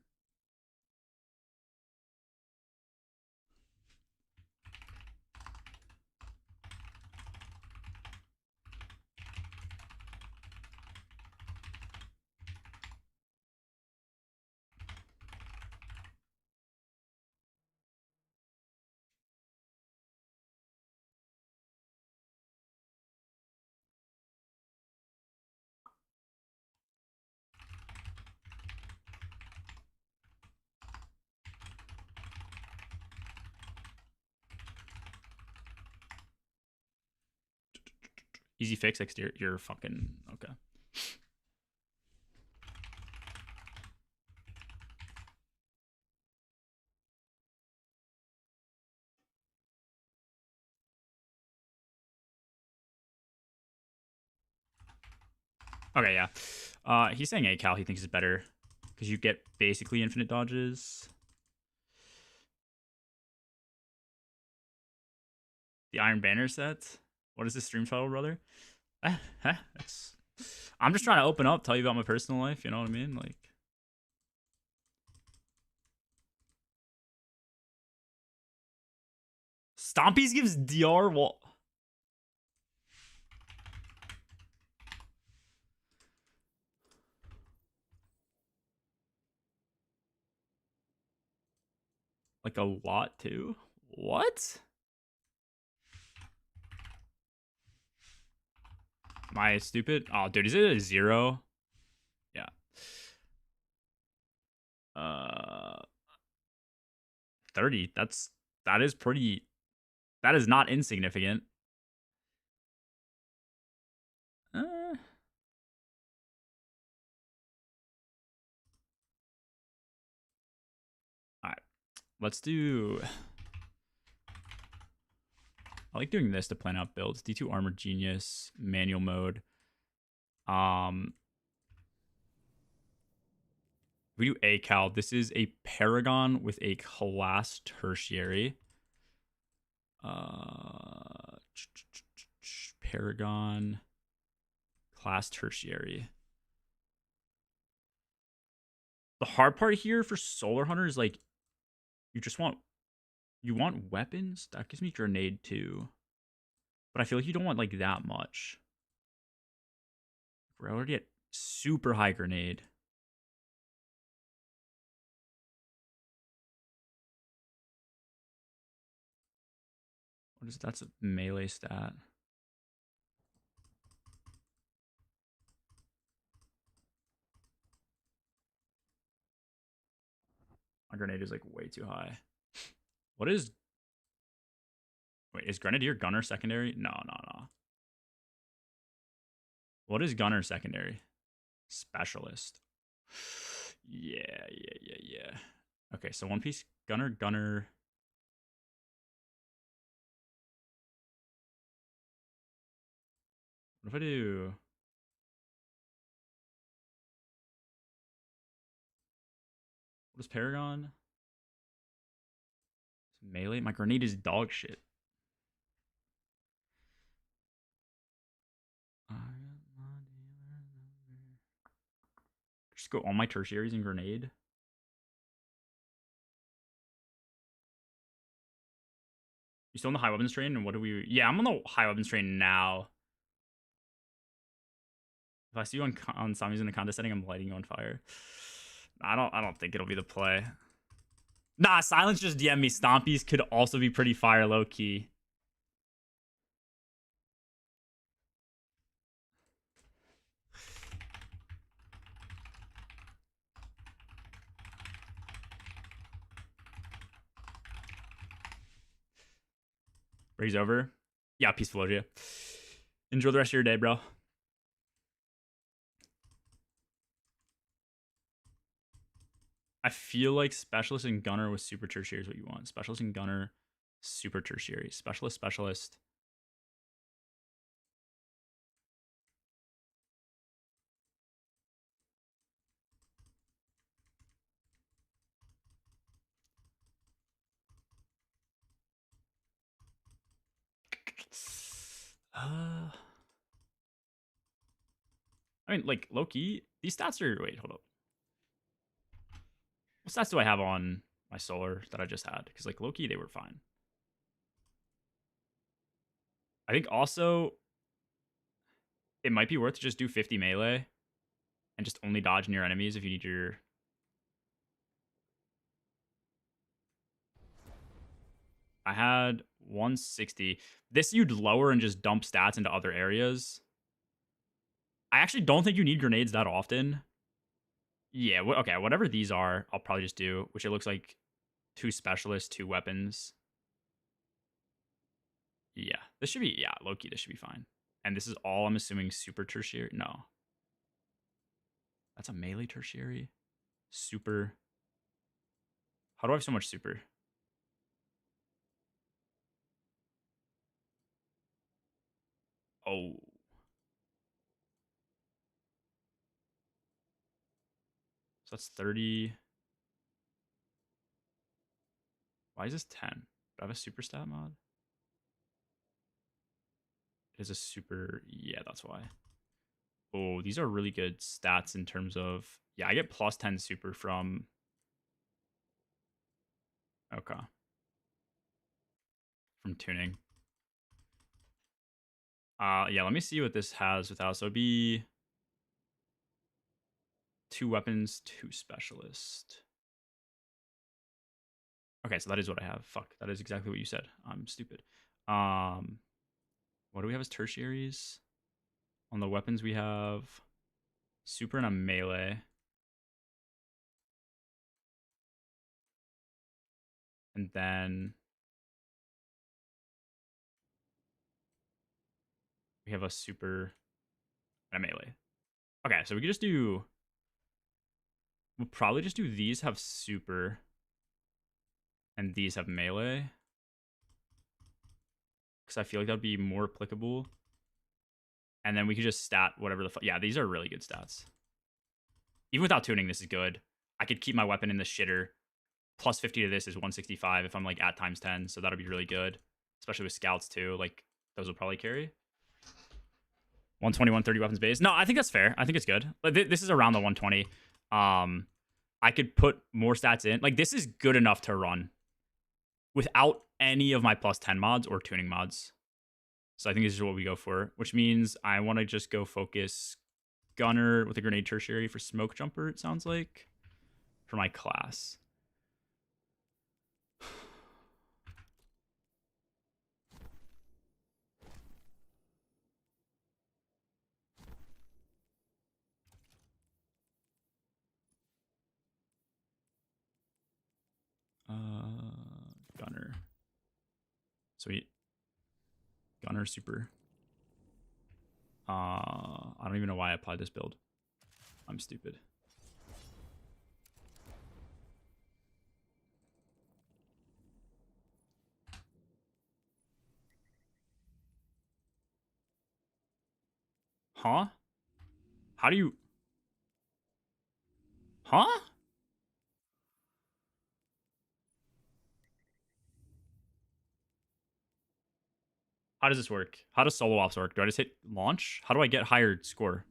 Easy fix, exterior. You're fucking okay. Okay, yeah. He's saying A cal he thinks is better because you get basically infinite dodges. The Iron Banner set. What is this stream title, brother? That's. I'm just trying to open up, tell you about my personal life. You know what I mean? Like. Stompies gives DR wall. Like a lot too. What? Am I stupid? Oh, dude, is it a 0? Yeah. 30. That is pretty. That is not insignificant. Uh, Let's do... I like doing this to plan out builds. D2 Armor Genius, manual mode. We do A Cal. This is a Paragon with a class tertiary. Paragon class tertiary. The hard part here for Solar Hunter is like you want weapons. That gives me grenade too, but I feel like you don't want like that much. We're already at super high grenade. What is that's a melee stat? My grenade is like way too high. What is... Wait, is Grenadier Gunner secondary? No, no, no. What is Gunner secondary? Specialist. Yeah, yeah, yeah, yeah. Okay, so one piece Gunner, Gunner. What if I do... What is Paragon? Melee? My grenade is dog shit. Just go all my tertiaries in grenade. You still on the high weapons train? And what do we... Yeah, I'm on the high weapons train now. If I see you on Sami's in the contest setting, I'm lighting you on fire. I don't think it'll be the play. Nah, Silence just DM me. Stompies could also be pretty fire low key. Breeze over. Yeah, peaceful Logia. Enjoy the rest of your day, bro. I feel like Specialist and Gunner with Super Tertiary is what you want. Specialist and Gunner, Super Tertiary. Specialist, Specialist. I mean, like, low-key, these stats are... Wait, hold up. What stats do I have on my Solar that I just had? Because, like, low-key, they were fine. I think also it might be worth to just do 50 melee and just only dodge near enemies if you need your... I had 160. This you'd lower and just dump stats into other areas. I actually don't think you need grenades that often. Yeah, okay, whatever these are, I'll probably just do, which it looks like 2 specialists, 2 weapons. Yeah, this should be, yeah, low-key, this should be fine. And this is all, I'm assuming, super tertiary. No. That's a melee tertiary. Super. How do I have so much super? Oh. So that's 30. Why is this 10? Do I have a super stat mod? It is a super... Yeah, that's why. Oh, these are really good stats in terms of... Yeah, I get plus 10 super from... Okay. From tuning. Yeah, let me see what this has without. So it'd be 2 weapons, 2 specialist. Okay, so that is what I have. Fuck, that is exactly what you said. I'm stupid. What do we have as tertiaries? On the weapons, we have super and a melee. And then we have a super and a melee. Okay, so we could just do... We'll probably just do these have super. and these have melee. Because I feel like that would be more applicable. And then we could just stat whatever the fuck. Yeah, these are really good stats. Even without tuning, this is good. I could keep my weapon in the shitter. Plus 50 to this is 165 if I'm like at times 10. So that'll be really good. Especially with scouts too. Like those will probably carry. 120, 130 weapons base. No, I think that's fair. I think it's good. But this is around the 120. I could put more stats in. Like this is good enough to run without any of my plus 10 mods or tuning mods. So I think this is what we go for, which means I want to just go focus gunner with a grenade tertiary for smoke jumper, it sounds like, for my class. Gunner. Sweet. Gunner super. I don't even know why I applied this build. I'm stupid. Huh? How do you... Huh? How does this work? How does solo ops work? Do I just hit launch? How do I get higher score?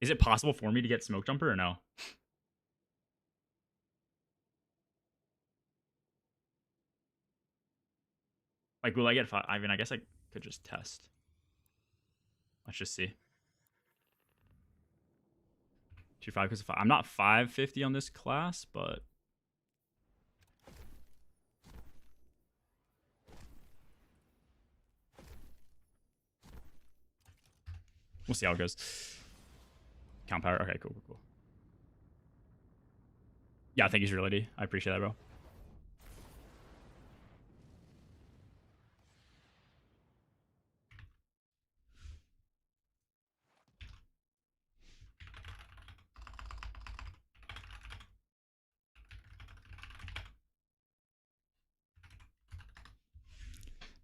Is it possible for me to get smoke jumper or no? Like, will I get 5? I mean, I guess I could just test. Let's just see. 2-5 because of 5. I'm not 550 on this class, but... We'll see how it goes. Count power. Okay, cool, cool, cool. Yeah, thank you, Sterility. I appreciate that, bro.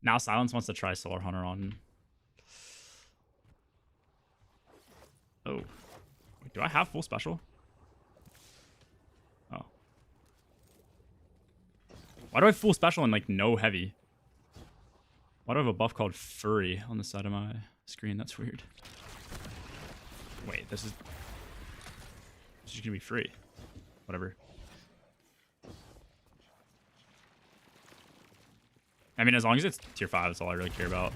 Now Silence wants to try Solar Hunter on... Oh. Wait, do I have full special? Oh. Why do I have full special and, like, no heavy? Why do I have a buff called Furry on the side of my screen? That's weird. Wait, this is just gonna be free. Whatever. I mean, as long as it's tier 5, that's all I really care about.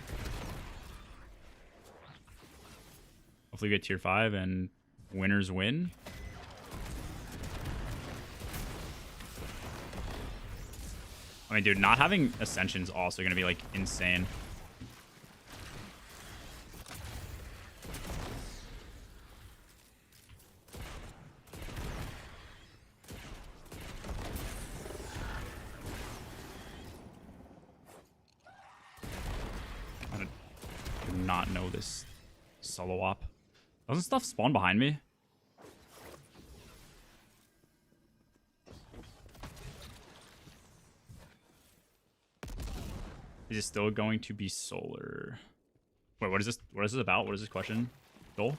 Hopefully we get tier 5 and winners win. I mean, dude, not having Ascension is also going to be, like, insane. I did not know this solo op. Doesn't stuff spawn behind me? Is it still going to be solar? Wait, what is this? What is this about? What is this question? Goal?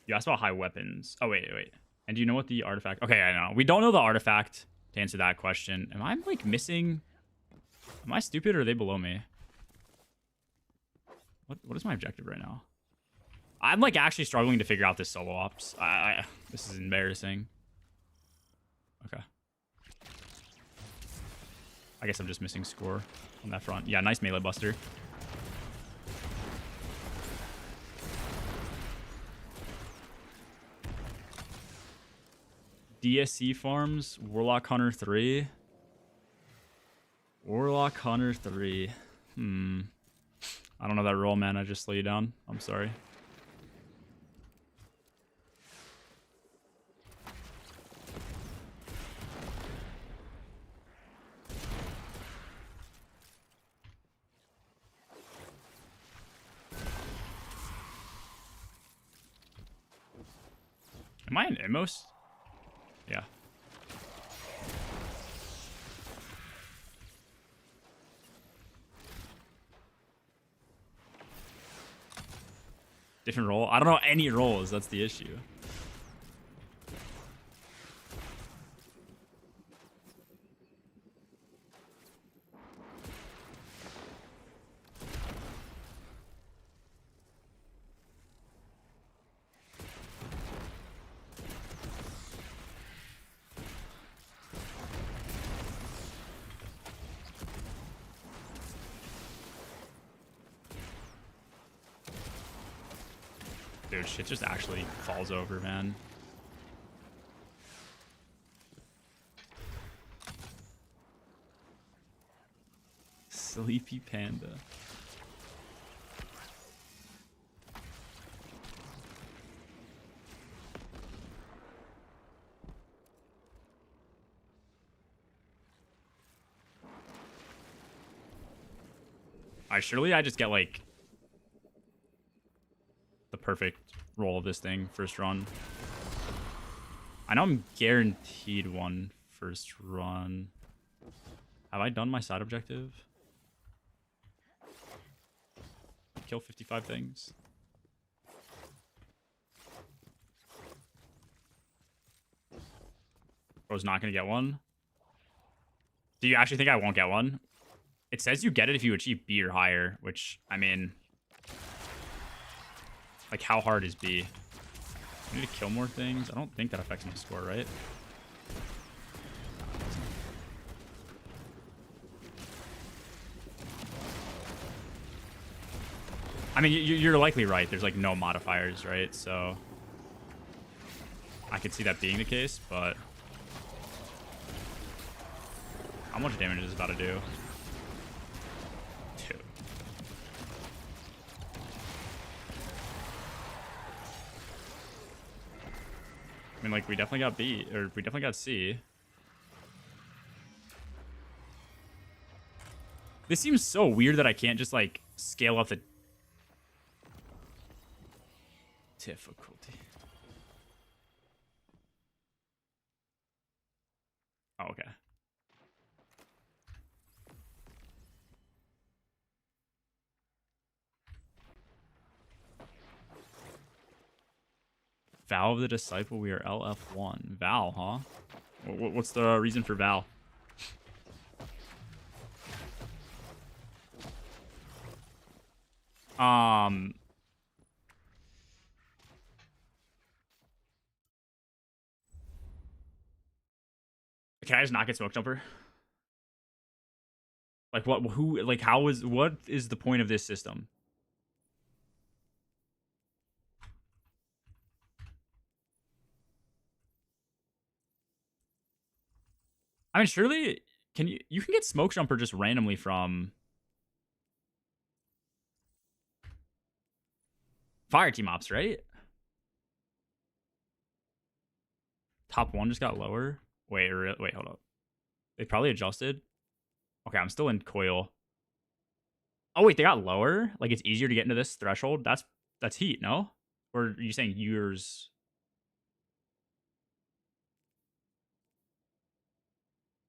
You asked about high weapons. Oh, wait. And do you know what the artifact... Okay, I know. We don't know the artifact to answer that question. Am I, like, missing... Am I stupid or are they below me? What is my objective right now? I'm, like, actually struggling to figure out this solo ops. This is embarrassing. Okay. I guess I'm just missing score on that front. Yeah, nice melee buster. DSC farms, Warlock Hunter 3. Warlock Hunter 3. I don't know that roll, man. I just slow you down. I'm sorry. Am I in Inmost? Yeah. Different role? I don't know any roles. That's the issue. Dude, shit just actually falls over, man. Sleepy Panda. Alright, surely I just get, like, the perfect roll of this thing first run. I know I'm guaranteed one first run. Have I done my side objective? Kill 55 things. Bro's not gonna get one. Do you actually think I won't get one? It says you get it if you achieve B or higher, which, I mean... Like, how hard is B? I need to kill more things? I don't think that affects my score, right? I mean, you're likely right. There's, like, no modifiers, right? So... I could see that being the case, but... How much damage is this about to do? 2. I mean, like, we definitely got B, or we definitely got C. This seems so weird that I can't just, like, scale up the difficulty. Oh, okay. Val of the Disciple, we are LF1. Val, huh? What's the reason for Val? Can I just not get Smoke Jumper? Like, what, who, like, how is, what is the point of this system? I mean, surely, you can get Smoke Jumper just randomly from Fire Team Ops, right? Top 1 just got lower. Wait, hold up. They probably adjusted. Okay, I'm still in Coil. Oh, wait, they got lower? Like, it's easier to get into this threshold? That's heat, no? Or are you saying yours?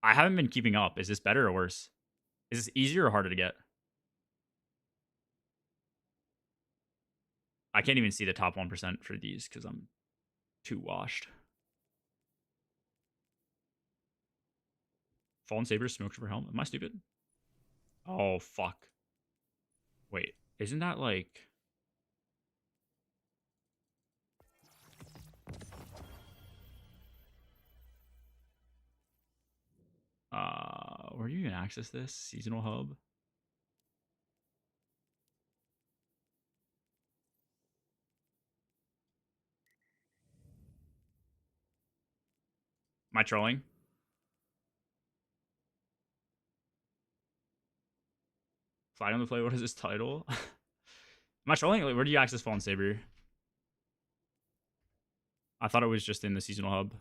I haven't been keeping up. Is this better or worse? Is this easier or harder to get? I can't even see the top 1% for these because I'm too washed. Fallen Saber, Smoke Trooper Helm. Am I stupid? Oh, fuck. Wait, isn't that like... Where do you even access this? Seasonal Hub? Am I trolling? Flag on the play, what is this title? Am I trolling? Where do you access Fallen Saber? I thought it was just in the Seasonal Hub.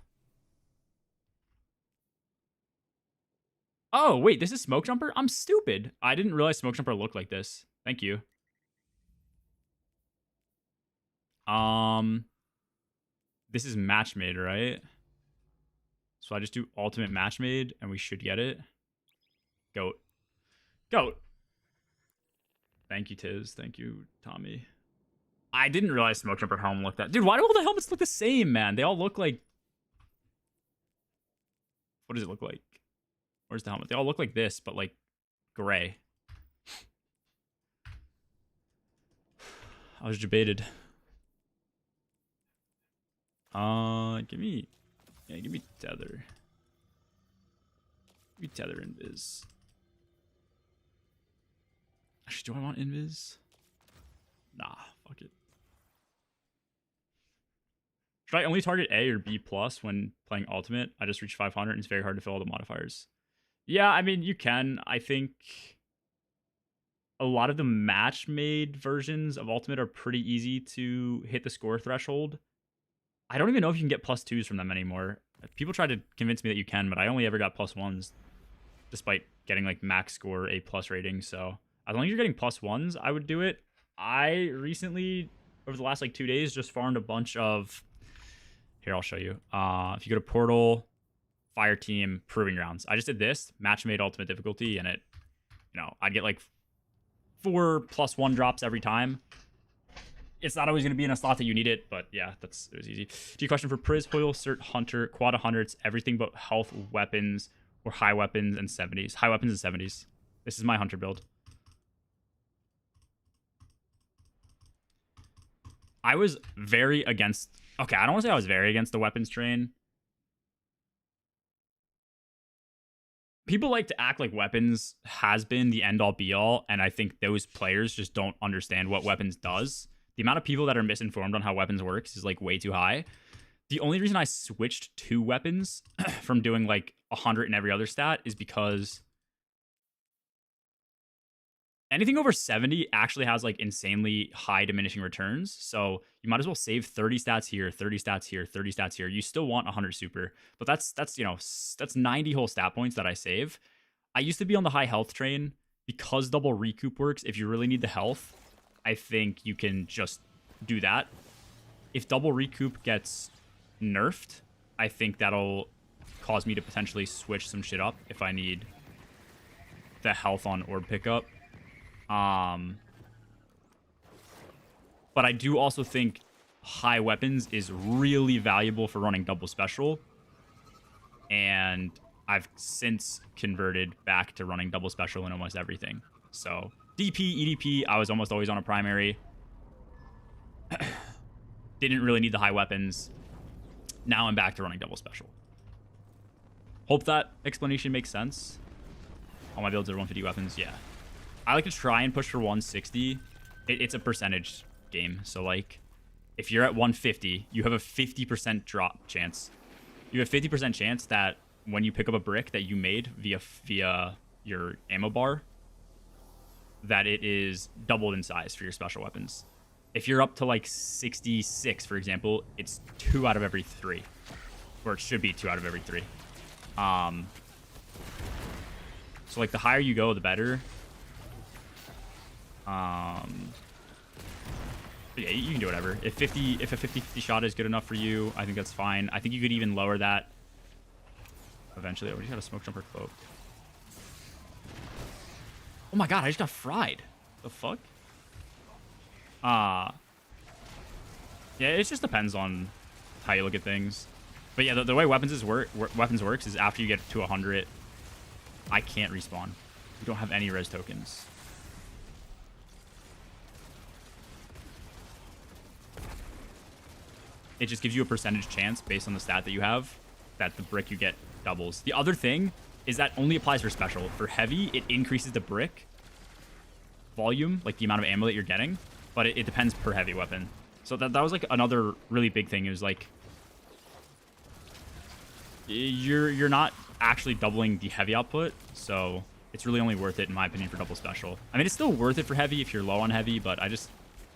Oh, wait, this is Smoke Jumper? I'm stupid. I didn't realize Smoke Jumper looked like this. Thank you. This is match made, right? So I just do ultimate match made and we should get it. Goat. Goat. Thank you, Tiz. Thank you, Tommy. I didn't realize Smoke Jumper helmet looked that. Dude, why do all the helmets look the same, man? They all look like... What does it look like? Where's the helmet? They all look like this, but like gray. I was debated. Give me tether. Give me tether invis. Actually, do I want invis? Nah, fuck it. Should I only target A or B plus when playing ultimate? I just reached 500 and it's very hard to fill all the modifiers. Yeah, I mean, you can. I think a lot of the match-made versions of ultimate are pretty easy to hit the score threshold. I don't even know if you can get +2s from them anymore. People try to convince me that you can, but I only ever got +1s, despite getting like max score A+ rating. So as long as you're getting +1s, I would do it. I recently, over the last like 2 days, just farmed a bunch of... Here, I'll show you. If you go to Portal, Fire Team, Proving Grounds. I just did this, match-made ultimate difficulty, and it, you know, I'd get like 4 +1 drops every time. It's not always going to be in a slot that you need it, but yeah, it was easy. Do you question for Priz, Hoyle, Cert, Hunter, Quad 100s, everything but health, weapons, or high weapons and 70s? High weapons and 70s. This is my Hunter build. I was very against... Okay, I don't want to say I was very against the weapons train. People like to act like weapons has been the end-all be-all, and I think those players just don't understand what weapons does. The amount of people that are misinformed on how weapons works is like way too high. The only reason I switched to weapons from doing like 100 in every other stat is because anything over 70 actually has like insanely high diminishing returns. So you might as well save 30 stats here, 30 stats here, 30 stats here. You still want 100 super, but that's you know, that's 90 whole stat points that I save. I used to be on the high health train because double recoup works. If you really need the health, I think you can just do that. If double recoup gets nerfed, I think that'll cause me to potentially switch some shit up if I need the health on orb pickup. But I do also think high weapons is really valuable for running double special. And I've since converted back to running double special in almost everything. So DP, EDP, I was almost always on a primary. Didn't really need the high weapons. Now I'm back to running double special. Hope that explanation makes sense. All my builds are 150 weapons, yeah. I like to try and push for 160. It's a percentage game. So, like, if you're at 150, you have a 50% drop chance. You have a 50% chance that when you pick up a brick that you made via your ammo bar, that it is doubled in size for your special weapons. If you're up to, like, 66, for example, it's 2 out of every 3. Or it should be 2 out of every 3. So, like, the higher you go, the better. But yeah, you can do whatever. If a 50-50 shot is good enough for you, I think that's fine. I think you could even lower that eventually. Oh, we just got a smoke jumper cloak. Oh my god, I just got fried. The fuck? Yeah, it just depends on how you look at things. But yeah, the way weapons works is after you get to 100, I can't respawn. You don't have any res tokens. It just gives you a percentage chance based on the stat that you have that the brick you get doubles. The other thing is that only applies for special. For heavy, it increases the brick volume, like the amount of ammo that you're getting, but it depends per heavy weapon. So that was like another really big thing. It was like you're not actually doubling the heavy output, so it's really only worth it in my opinion for double special. I mean, it's still worth it for heavy if you're low on heavy, but I've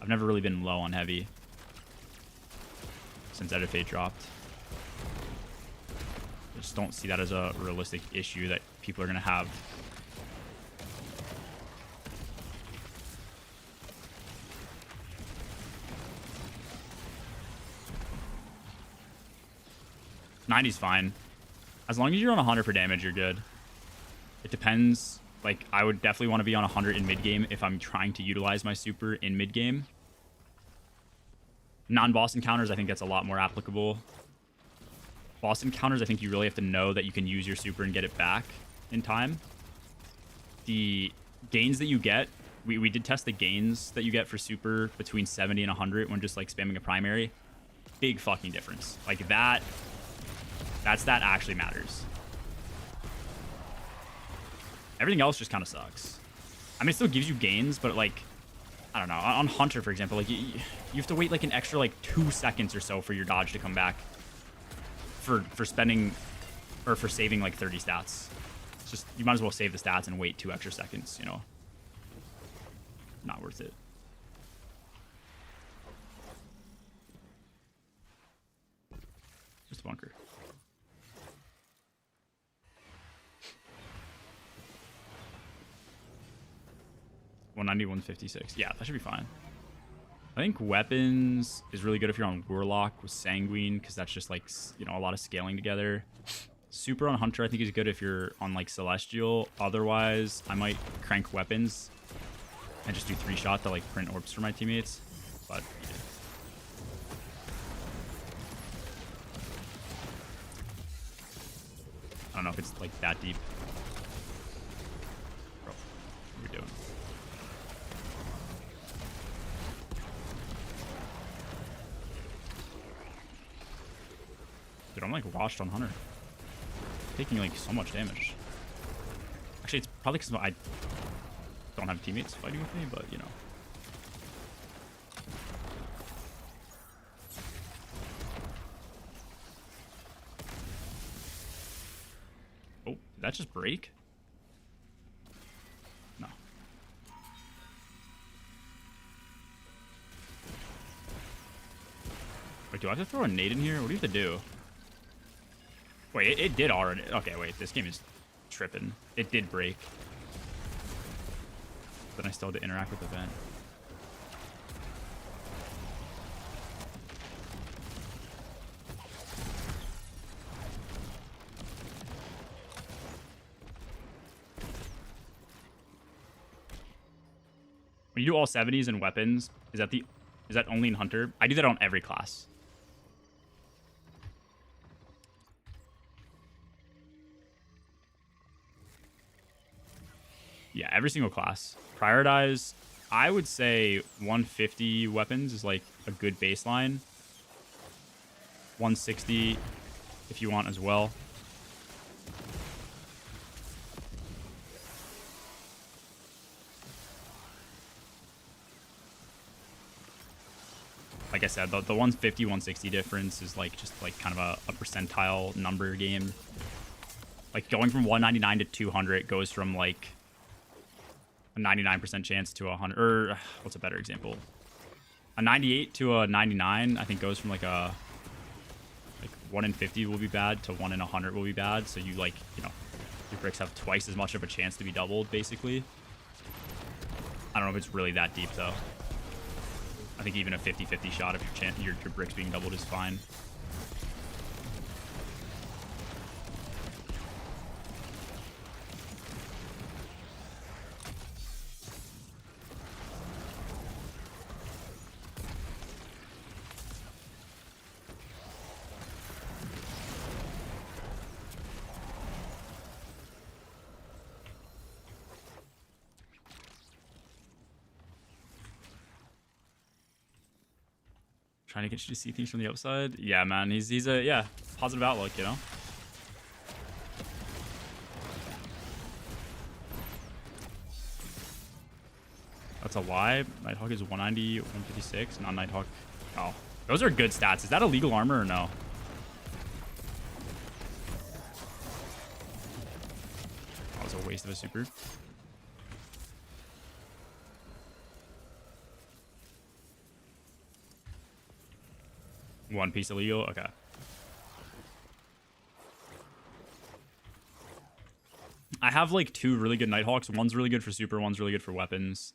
never really been low on heavy since Edit Fate dropped. I just don't see that as a realistic issue that people are going to have. 90's fine. As long as you're on 100 for damage, you're good. It depends. Like, I would definitely want to be on 100 in mid-game if I'm trying to utilize my super in mid-game. Non-boss encounters, I think that's a lot more applicable. Boss encounters, I think you really have to know that you can use your super and get it back in time. The gains that you get, we did test the gains that you get for super between 70 and 100 when just, like, spamming a primary. Big fucking difference. Like, that actually matters. Everything else just kind of sucks. I mean, it still gives you gains, but, like, I don't know. On Hunter, for example, like, you have to wait, like, an extra, like, 2 seconds or so for your dodge to come back for spending, or for saving, like, 30 stats. It's just, you might as well save the stats and wait 2 extra seconds, you know? Not worth it. Just a bunker. 190, 156. Yeah, that should be fine. I think weapons is really good if you're on Warlock with Sanguine, because that's just, like, you know, a lot of scaling together. Super on Hunter, I think, is good if you're on, like, Celestial. Otherwise, I might crank weapons and just do 3-shot to, like, print orbs for my teammates. But yeah. I don't know if it's, like, that deep. Bro, what are you doing? Dude, I'm, like, washed on Hunter. Taking, like, so much damage. Actually, it's probably because I don't have teammates fighting with me, but, you know. Oh, did that just break? No. Wait, do I have to throw a nade in here? What do you have to do? Wait, it did already. Okay, wait. This game is tripping. It did break. Then I still had to interact with the vent. When you do all 70s and weapons, is that only in Hunter? I do that on every class. Yeah, every single class. Prioritize, I would say 150 weapons is, like, a good baseline. 160 if you want as well. Like I said, the 150, 160 difference is, like, just, like, kind of a percentile number game. Like, going from 199 to 200 goes from, like, a 99% chance to 100, or what's a better example? A 98 to a 99, I think, goes from, like, 1 in 50 will be bad to 1 in 100 will be bad. So you, like, you know, your bricks have twice as much of a chance to be doubled, basically. I don't know if it's really that deep, though. I think even a 50-50 shot of your bricks being doubled is fine. Trying to get you to see things from the outside. Yeah, man, he's a, yeah, positive outlook, you know. That's a lie. Nighthawk is 190, 156, not Nighthawk. Oh, those are good stats. Is that illegal armor or no? That was a waste of a super. One piece illegal? Okay. I have, like, 2 really good Nighthawks. One's really good for super, one's really good for weapons.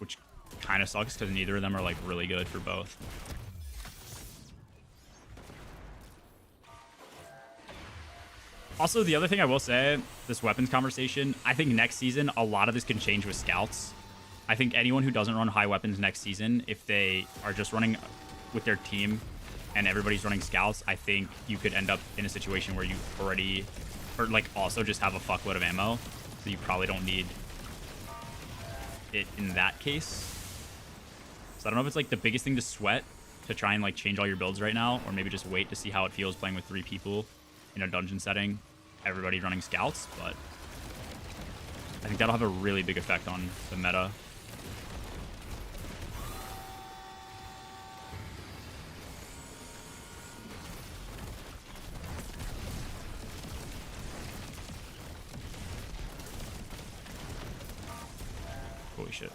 Which kind of sucks because neither of them are, like, really good for both. Also, the other thing I will say, this weapons conversation, I think next season, a lot of this can change with scouts. I think anyone who doesn't run high weapons next season, if they are just running with their team and everybody's running scouts, I think you could end up in a situation where you already, or like also just have a fuckload of ammo. So you probably don't need it in that case. So I don't know if it's like the biggest thing to sweat to try and like change all your builds right now, or maybe just wait to see how it feels playing with 3 people in a dungeon setting, everybody running scouts, but I think that'll have a really big effect on the meta. Holy shit.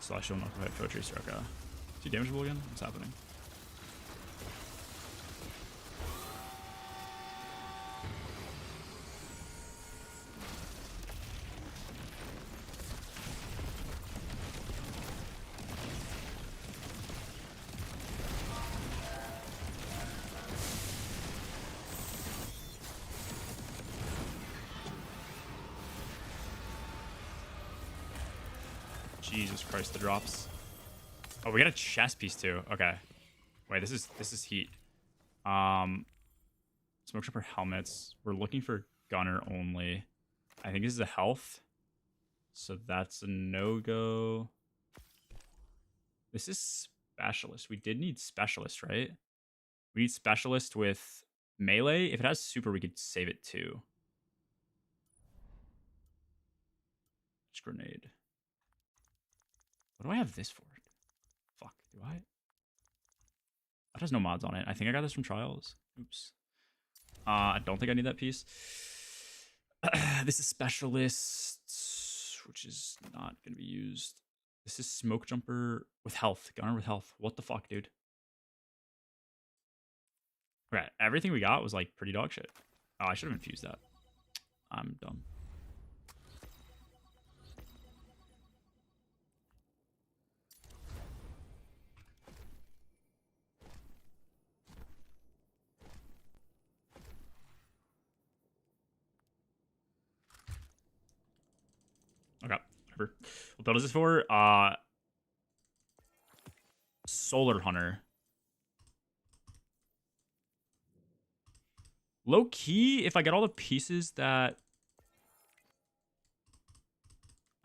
Slash will not provide poetry Stroka. Is he damageable again? What's happening? Jesus Christ, the drops. Oh, we got a chest piece too. Okay. Wait, this is heat. Smoke shopper helmets. We're looking for gunner only. I think this is a health. So that's a no-go. This is specialist. We did need specialist, right? We need specialist with melee. If it has super, we could save it too. Just grenade. What do I have this for? Fuck, do I? That has no mods on it. I think I got this from trials. Oops. I don't think I need that piece. This is specialist, which is not going to be used. This is smoke jumper with health. Gunner with health. What the fuck, dude? Okay, everything we got was like pretty dog shit. Oh, I should have infused that. I'm dumb. Okay, whatever. What build is this for? Solar Hunter. Low key, if I get all the pieces that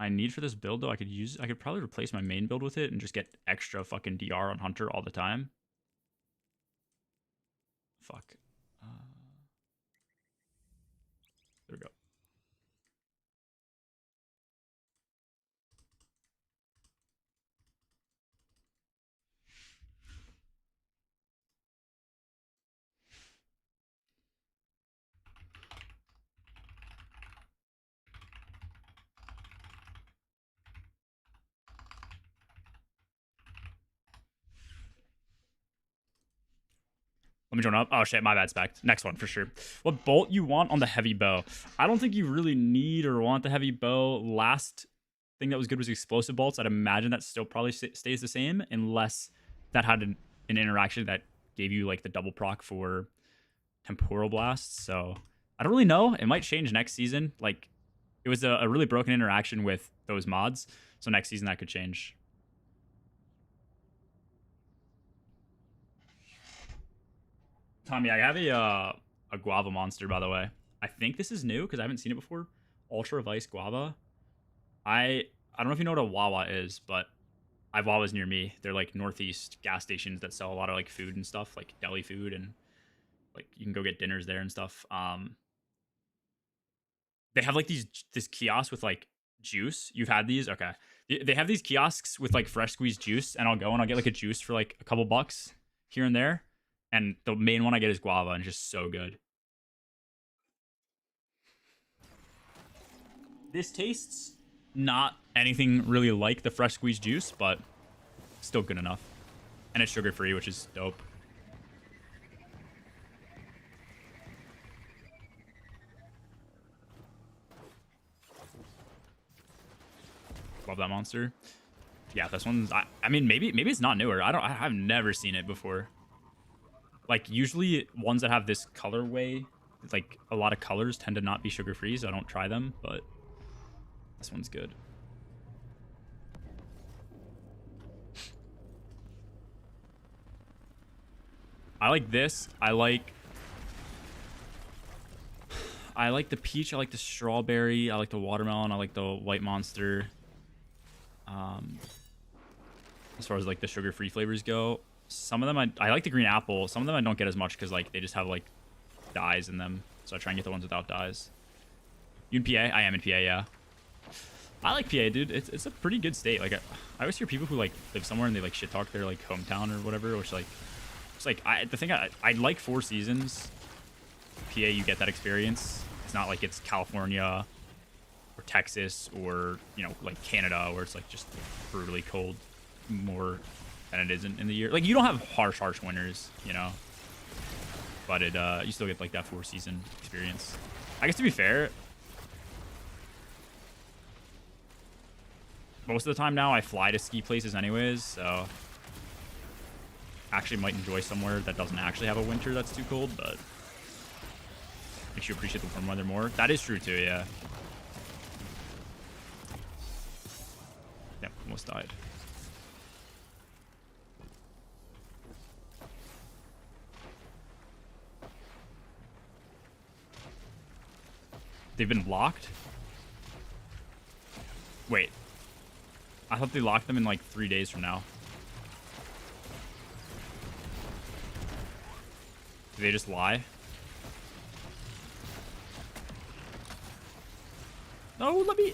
I need for this build, though, I could probably replace my main build with it and just get extra fucking DR on Hunter all the time. Fuck. There we go. Let me join up. Oh shit, my bad, Spec. Next one for sure. What bolt you want on the heavy bow? I don't think you really need or want the heavy bow. Last thing that was good was explosive bolts. I'd imagine that still probably stays the same unless that had an interaction that gave you like the double proc for temporal blasts. So I don't really know. It might change next season. Like it was a really broken interaction with those mods. So next season that could change. Tommy, I have a guava monster, by the way. I think this is new because I haven't seen it before. Ultra Vice Guava. I don't know if you know what a Wawa is, but I have Wawas near me. They're like northeast gas stations that sell a lot of like food and stuff, like deli food, and like you can go get dinners there and stuff. They have like this kiosk with like juice. You've had these? Okay. They have these kiosks with like fresh squeezed juice, and I'll go and I'll get like a juice for like a couple bucks here and there. And the main one I get is guava, and it's just so good. This tastes not anything really like the fresh squeezed juice, but still good enough. And it's sugar-free, which is dope. Love that monster. Yeah, this one's. I mean, maybe it's not newer. I've never seen it before. Like usually ones that have this colorway, like a lot of colors, tend to not be sugar free, so I don't try them. But this one's good. I like this. I like the peach. I like the strawberry. I like the watermelon. I like the white monster. As far as like the sugar-free flavors go, some of them I like the green apple. Some of them I don't get as much because like they just have like dyes in them. So I try and get the ones without dyes. You in PA? I am in PA. Yeah. I like PA, dude. It's a pretty good state. Like I always hear people who like live somewhere and they like shit talk their like hometown or whatever, which like it's like I like Four Seasons. PA, you get that experience. It's not like it's California or Texas or, you know, like Canada where it's like just brutally cold more than it is in the year. Like you don't have harsh winters, you know, but it you still get like that 4-season experience. I guess to be fair, most of the time now I fly to ski places anyways, so actually might enjoy somewhere that doesn't actually have a winter that's too cold, but makes you appreciate the warm weather more. That is true too, yeah. Yep, almost died. They've been locked? Wait. I thought they locked them in like 3 days from now. Did they just lie? No, let me...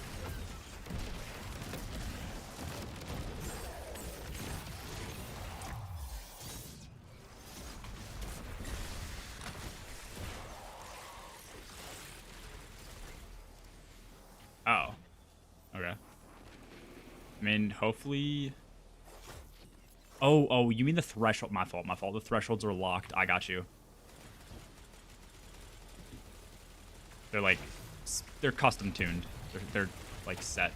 Oh. Okay. I mean, hopefully... Oh, you mean the threshold? My fault. The thresholds are locked. I got you. They're like... They're custom tuned. They're like set.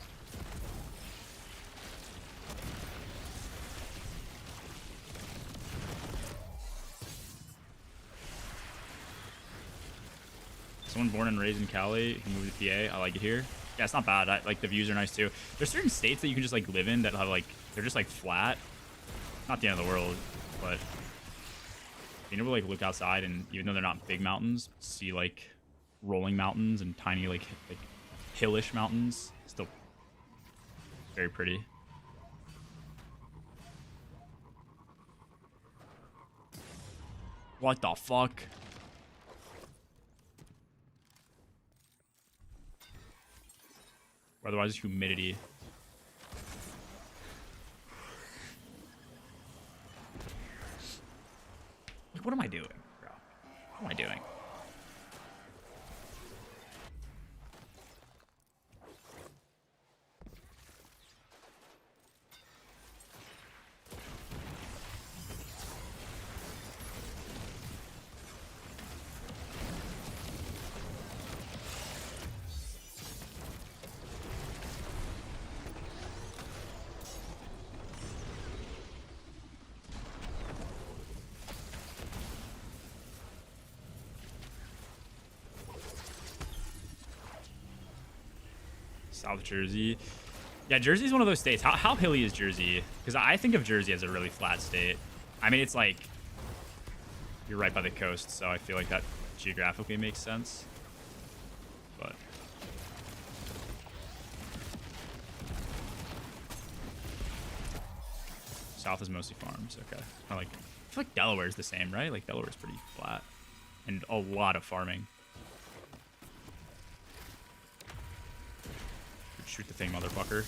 Someone born and raised in Cali can move to PA. I like it here. Yeah, it's not bad. Like the views are nice too. There's certain states that you can just like live in that have like they're just like flat. Not the end of the world, but being able to like look outside and even though they're not big mountains, see like rolling mountains and tiny like hillish mountains. Still very pretty. What the fuck? Otherwise, humidity. Like, what am I doing, bro? What am I doing? South Jersey. Yeah, Jersey is one of those states. How hilly is Jersey? Because I think of Jersey as a really flat state. I mean, it's like you're right by the coast, so I feel like that geographically makes sense. But South is mostly farms. Okay. I feel like Delaware's the same, right? Like Delaware's pretty flat and a lot of farming. Shoot the thing, motherfucker.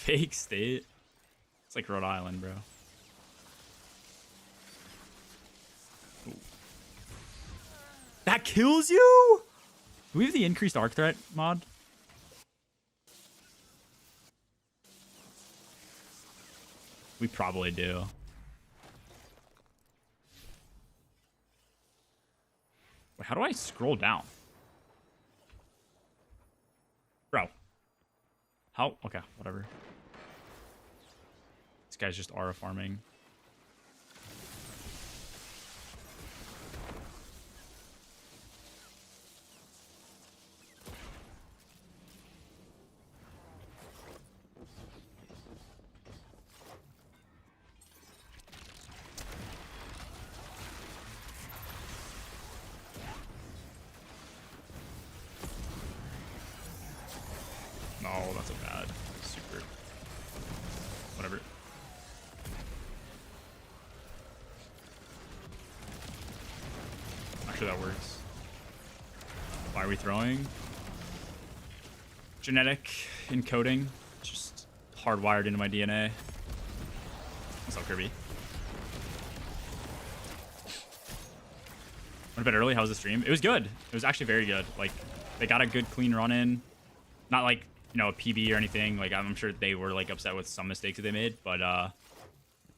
Fake state. It's like Rhode Island, bro. Ooh. That kills you? Do we have the increased arc threat mod? We probably do. Wait, how do I scroll down? Bro. How? Okay, whatever. This guy's just aura farming. No, that's a bad. Super. Whatever. Actually, that works. Why are we throwing? Genetic encoding. Just hardwired into my DNA. What's up, Kirby? Went a bit early. How was the stream? It was good. It was actually very good. Like, they got a good, clean run in. Not like, you know, a PB or anything. Like, I'm sure they were, like, upset with some mistakes that they made. But,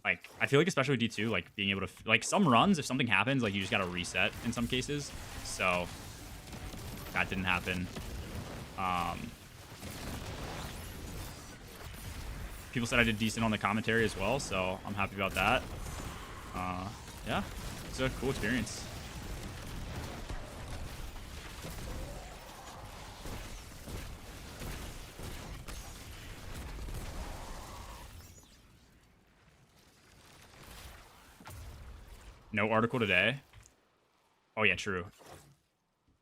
like, I feel like especially with D2, like, being able to... Like, some runs, if something happens, like, you just got to reset in some cases. So, that didn't happen. People said I did decent on the commentary as well, so I'm happy about that. Yeah, it's a cool experience. No article today. Oh yeah, true.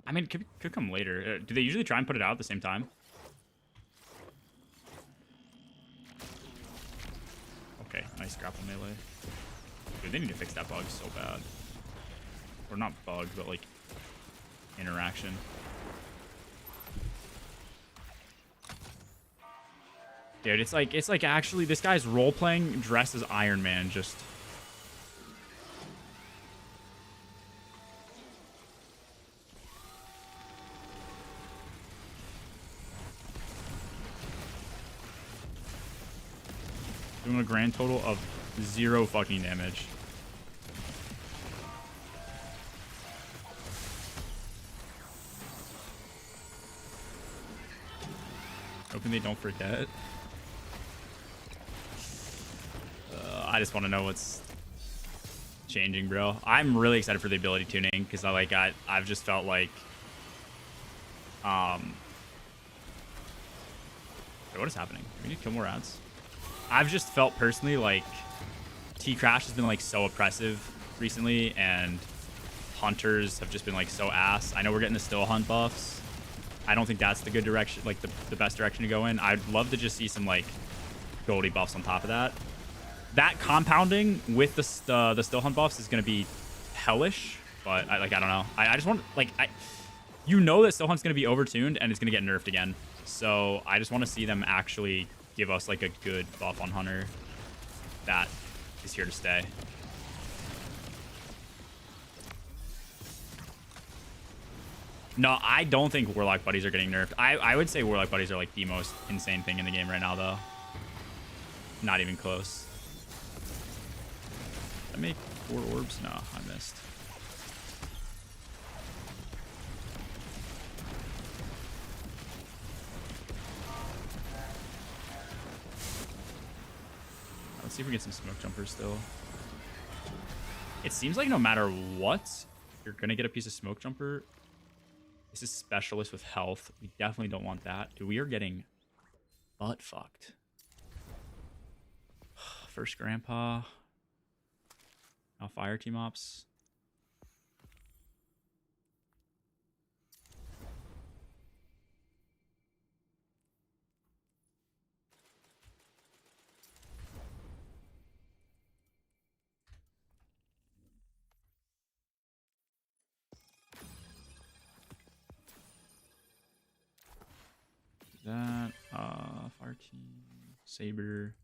I mean, could come later. Do they usually try and put it out at the same time? Okay, nice grapple melee. Dude, they need to fix that bug so bad. Or not bug, but like interaction. Dude, it's like actually this guy's role playing dressed as Iron Man. Just doing a grand total of 0 fucking damage. Hoping they don't forget. I just want to know what's changing, bro. I'm really excited for the ability tuning because I've just felt like wait, what is happening? We need to kill more ads. I've just felt personally like T-Crash has been like so oppressive recently, and hunters have just been like so ass. I know we're getting the still hunt buffs. I don't think that's the good direction, like the best direction to go in. I'd love to just see some like Goldie buffs on top of that. That compounding with the still hunt buffs is going to be hellish, but I don't know. I just want you know that still hunt's going to be overtuned and it's going to get nerfed again. So I just want to see them actually give us like a good buff on hunter that is here to stay. No, I don't think Warlock Buddies are getting nerfed. I would say Warlock Buddies are like the most insane thing in the game right now, though. Not even close. Did I make 4 orbs? No, I missed. Let's see if we get some smoke jumpers still. It seems like no matter what, you're going to get a piece of smoke jumper. This is specialist with health. We definitely don't want that. Dude, we are getting butt fucked. First grandpa. Now fire team ops. That fire team. Saber.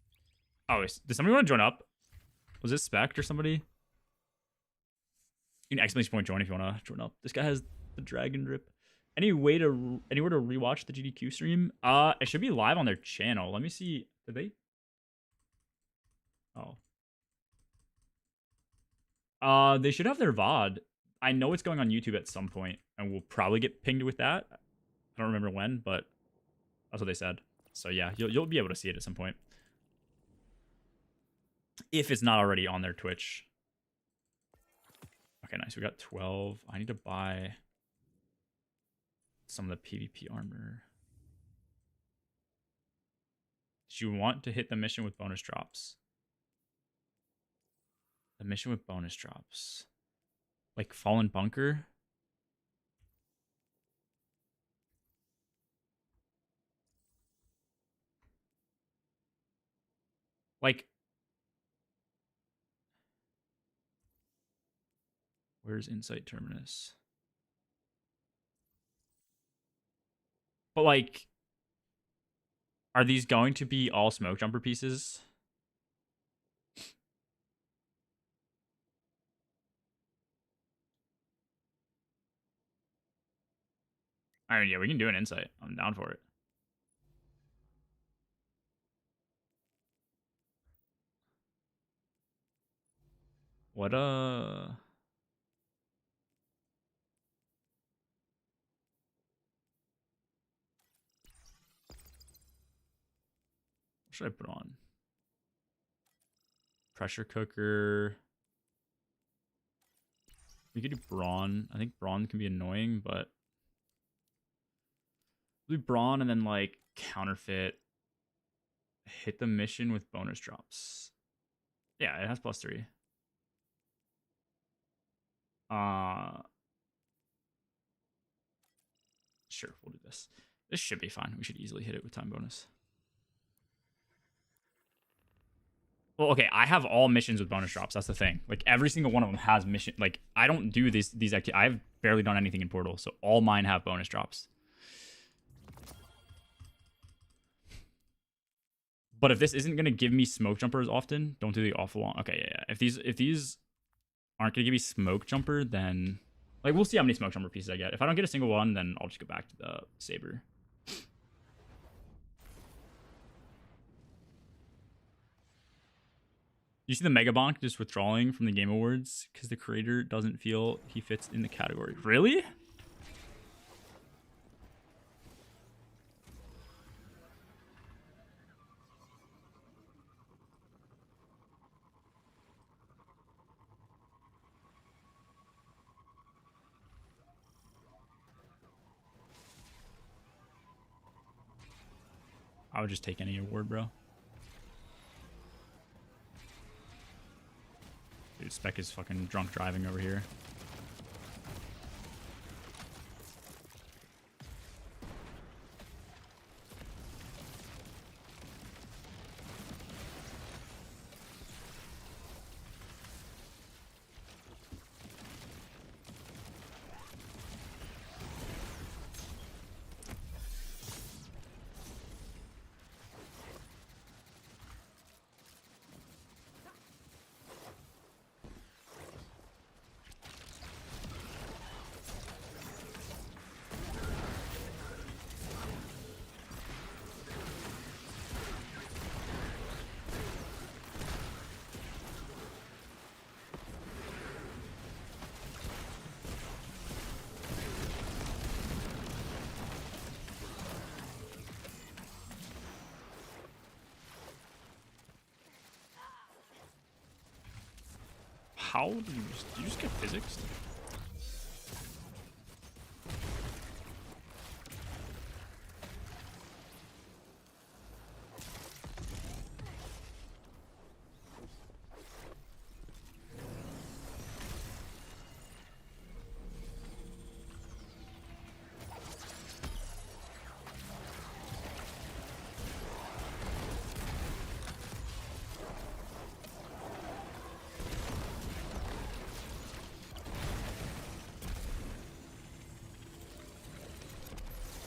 Oh, did somebody want to join up? Was this Spect or somebody? You can exclamation point join if you want to join up. This guy has the dragon drip. Anywhere to rewatch the GDQ stream? It should be live on their channel. Let me see. Did they? Oh. They should have their VOD. I know it's going on YouTube at some point, and we'll probably get pinged with that. I don't remember when, but that's what they said. So yeah, you'll be able to see it at some point. If it's not already on their Twitch. Okay, nice. We got 12. I need to buy some of the PvP armor. Do you want to hit the mission with bonus drops? The mission with bonus drops. Like Fallen Bunker? Like, where's Insight Terminus? But like, are these going to be all smoke jumper pieces? I mean, yeah, we can do an Insight. I'm down for it. What what should I put on? Pressure cooker. We could do brawn. I think brawn can be annoying, but do brawn and then like counterfeit. Hit the mission with bonus drops. Yeah, it has +3. Sure, we'll do this. This should be fine. We should easily hit it with time bonus. Well, okay, I have all missions with bonus drops. That's the thing. Like every single one of them has mission. Like I don't do these activities. I've barely done anything in Portal, so all mine have bonus drops. But if this isn't gonna give me smoke jumpers often, don't do the awful long. Okay, yeah. If these aren't gonna give me smoke jumper, then like we'll see how many smoke jumper pieces I get. If I don't get a single one, then I'll just go back to the saber. You see the Mega Bonk just withdrawing from the Game Awards because the creator doesn't feel he fits in the category. Really? I would just take any award, bro. Dude, Spec is fucking drunk driving over here. How do you just get physics?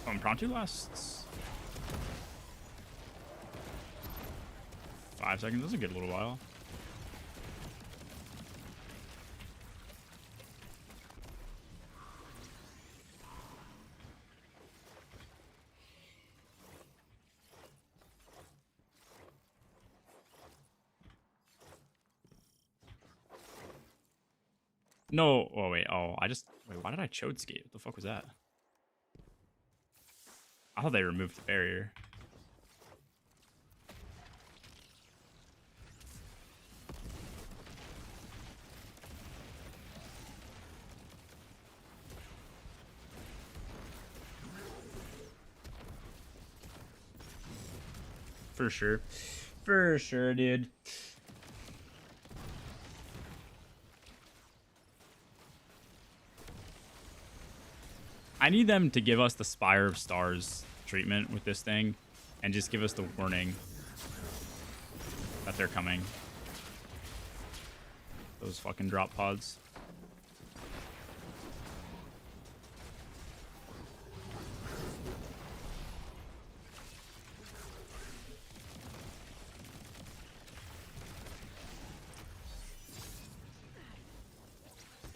Oh, impromptu lasts. 5 seconds. That's a good little while. No. Oh, wait. Oh, wait, why did I chode skate? What the fuck was that? I thought they removed the barrier. For sure. For sure, dude. I need them to give us the Spire of Stars treatment with this thing and just give us the warning that they're coming. Those fucking drop pods.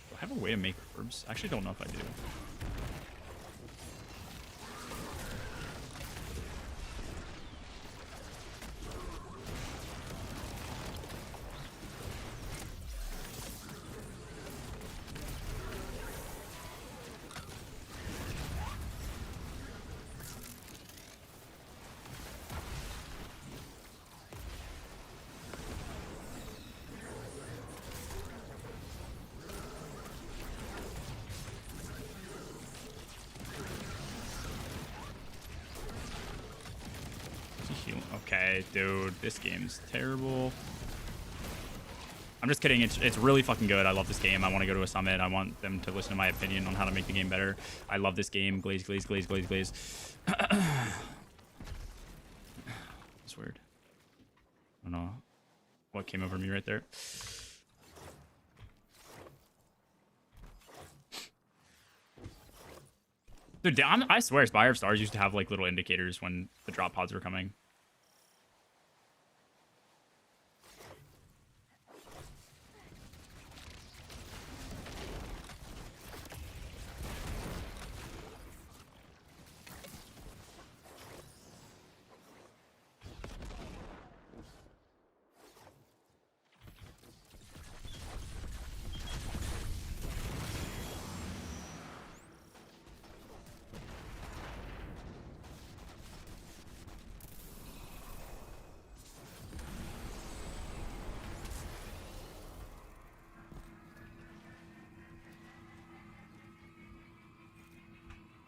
Do I have a way to make orbs? I actually don't know if I do. Okay, dude, this game's terrible. I'm just kidding. It's really fucking good. I love this game. I want to go to a summit. I want them to listen to my opinion on how to make the game better. I love this game. Glaze, glaze, glaze, glaze, glaze. It's weird. I don't know what came over me right there. Dude, I swear Spire of Stars used to have like little indicators when the drop pods were coming.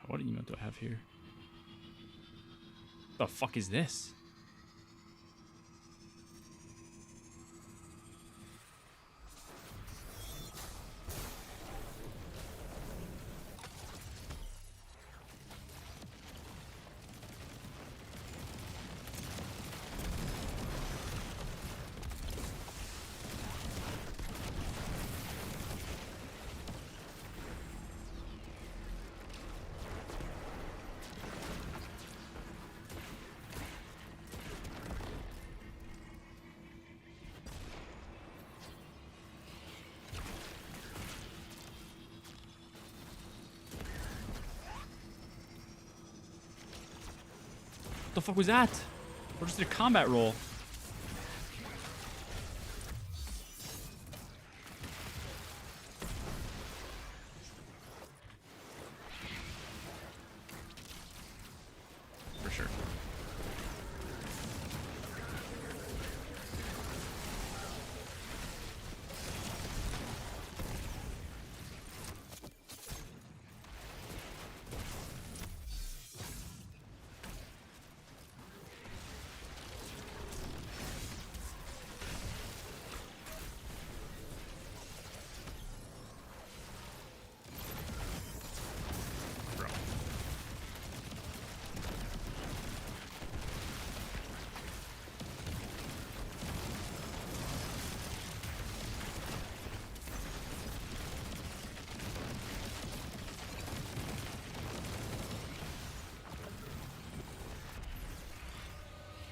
What emote do I have here? What the fuck is this? What the fuck was that? Or just did a combat roll? For sure.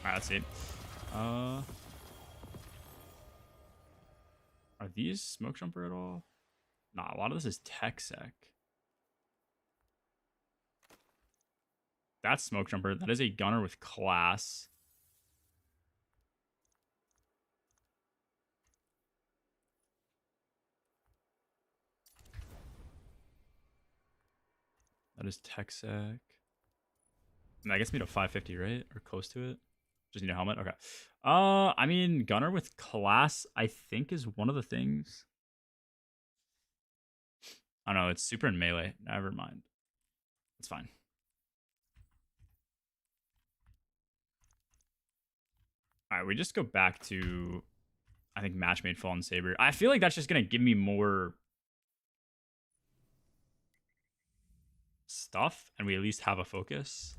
Alright, let's see. these smoke jumper at all? Nah, a lot of this is tech sec. That's smoke jumper. That is a gunner with class. That is tech sec. And that gets me to 550, right? Or close to it. Just need a helmet. Okay. I mean, gunner with class, I think, is one of the things. Oh no, it's super in melee. Never mind. It's fine. All right, we just go back to, I think, match made fallen saber. I feel like that's just gonna give me more stuff, and we at least have a focus.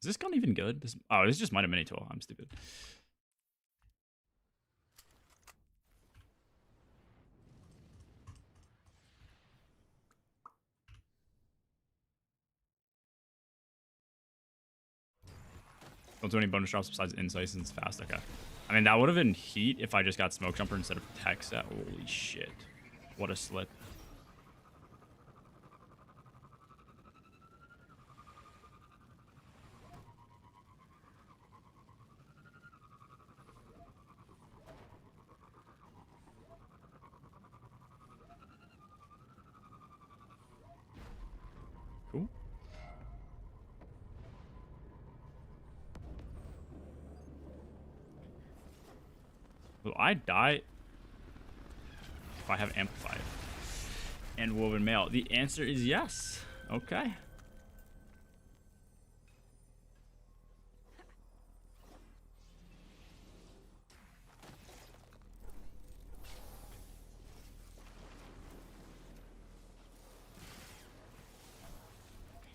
Is this gun even good? This is just might a mini tool. I'm stupid. Don't do any bonus drops besides insight since it's fast. Okay. I mean, that would have been heat if I just got smoke jumper instead of tech set. Holy shit. What a slip. Cool. Will I die if I have amplified and woven mail? The answer is yes. Okay.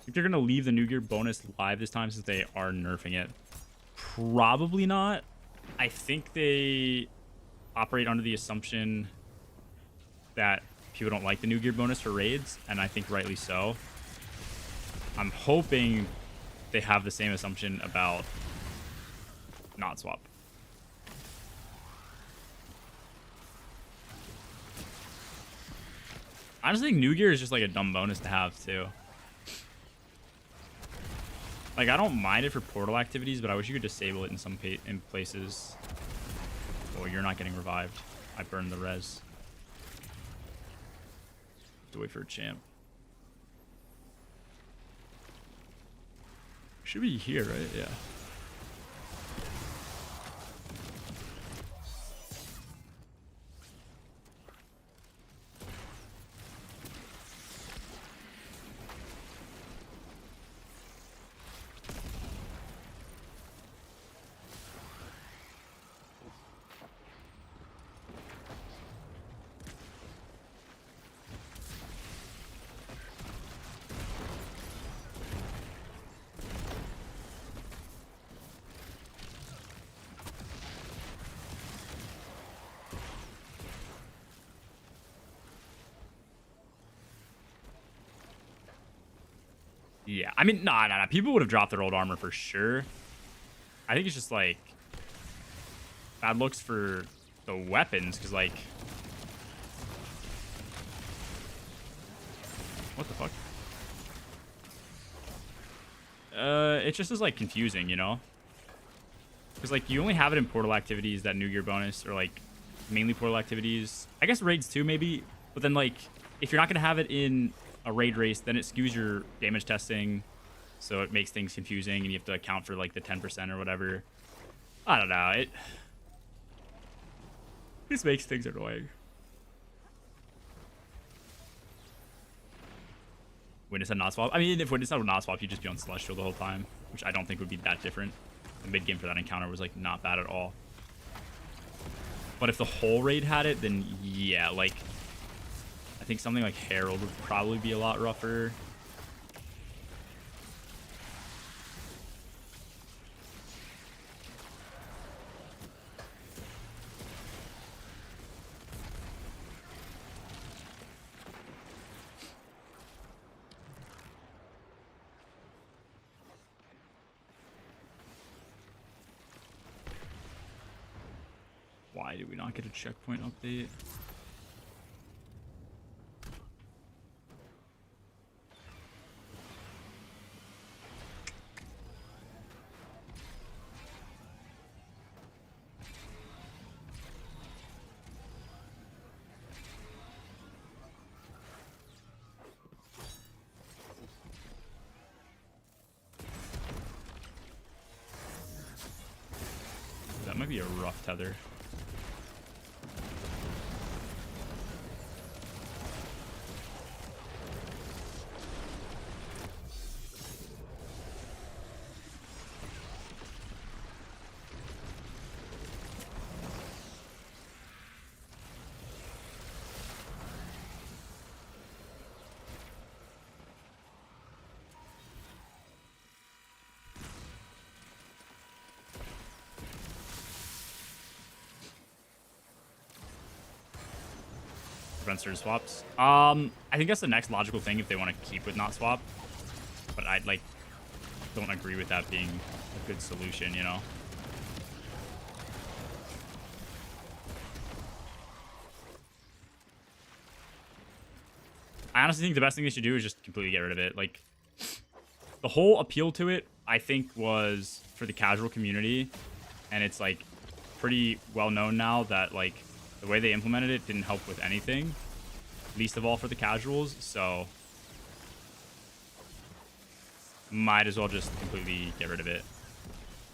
If they're going to leave the new gear bonus live this time since they are nerfing it, probably not. I think they operate under the assumption that people don't like the new gear bonus for raids, and I think rightly so. I'm hoping they have the same assumption about not swap. I just think new gear is just like a dumb bonus to have too. Like, I don't mind it for portal activities, but I wish you could disable it in some places. Oh, you're not getting revived. I burned the res. Have to wait for a champ. Should be here, right? Yeah. Yeah, I mean, nah. People would have dropped their old armor for sure. I think it's just, like, bad looks for the weapons, because, like... What the fuck? It just is, like, confusing, you know? Because, like, you only have it in portal activities, that new gear bonus, or, like, mainly portal activities. I guess raids, too, maybe. But then, like, if you're not gonna have it in a raid race, then it skews your damage testing, so it makes things confusing, and you have to account for like the 10% or whatever. I don't know. It just makes things annoying. Witness had not swap. I mean, if Witness had not swap, you'd just be on Celestial the whole time, which I don't think would be that different. The mid game for that encounter was like not bad at all. But if the whole raid had it, then yeah, like I think something like Herald would probably be a lot rougher. Why did we not get a checkpoint update? That might be a rough tether. Swaps. I think that's the next logical thing if they want to keep with not swap. But I like don't agree with that being a good solution, you know. I honestly think the best thing they should do is just completely get rid of it. Like the whole appeal to it, I think, was for the casual community, and it's like pretty well known now that like the way they implemented it didn't help with anything, least of all for the casuals, so might as well just completely get rid of it.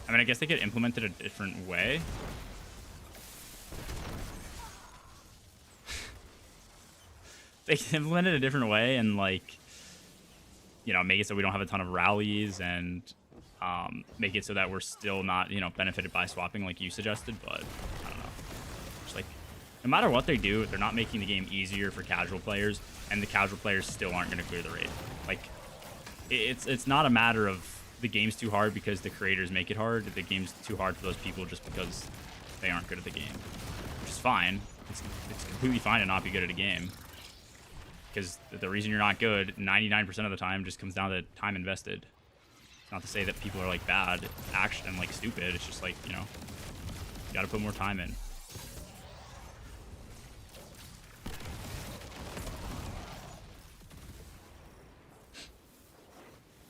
I mean, I guess they could implement it a different way. They can implement it a different way and, like, you know, make it so we don't have a ton of rallies and make it so that we're still not, you know, benefited by swapping like you suggested, but I don't know. Just like, no matter what they do, they're not making the game easier for casual players, and the casual players still aren't going to clear the raid. Like, it's not a matter of the game's too hard because the creators make it hard. The game's too hard for those people just because they aren't good at the game, which is fine. It's completely fine to not be good at a game, because the reason you're not good 99% of the time just comes down to time invested. It's not to say that people are like bad action and like stupid. It's just like, you know, you got to put more time in.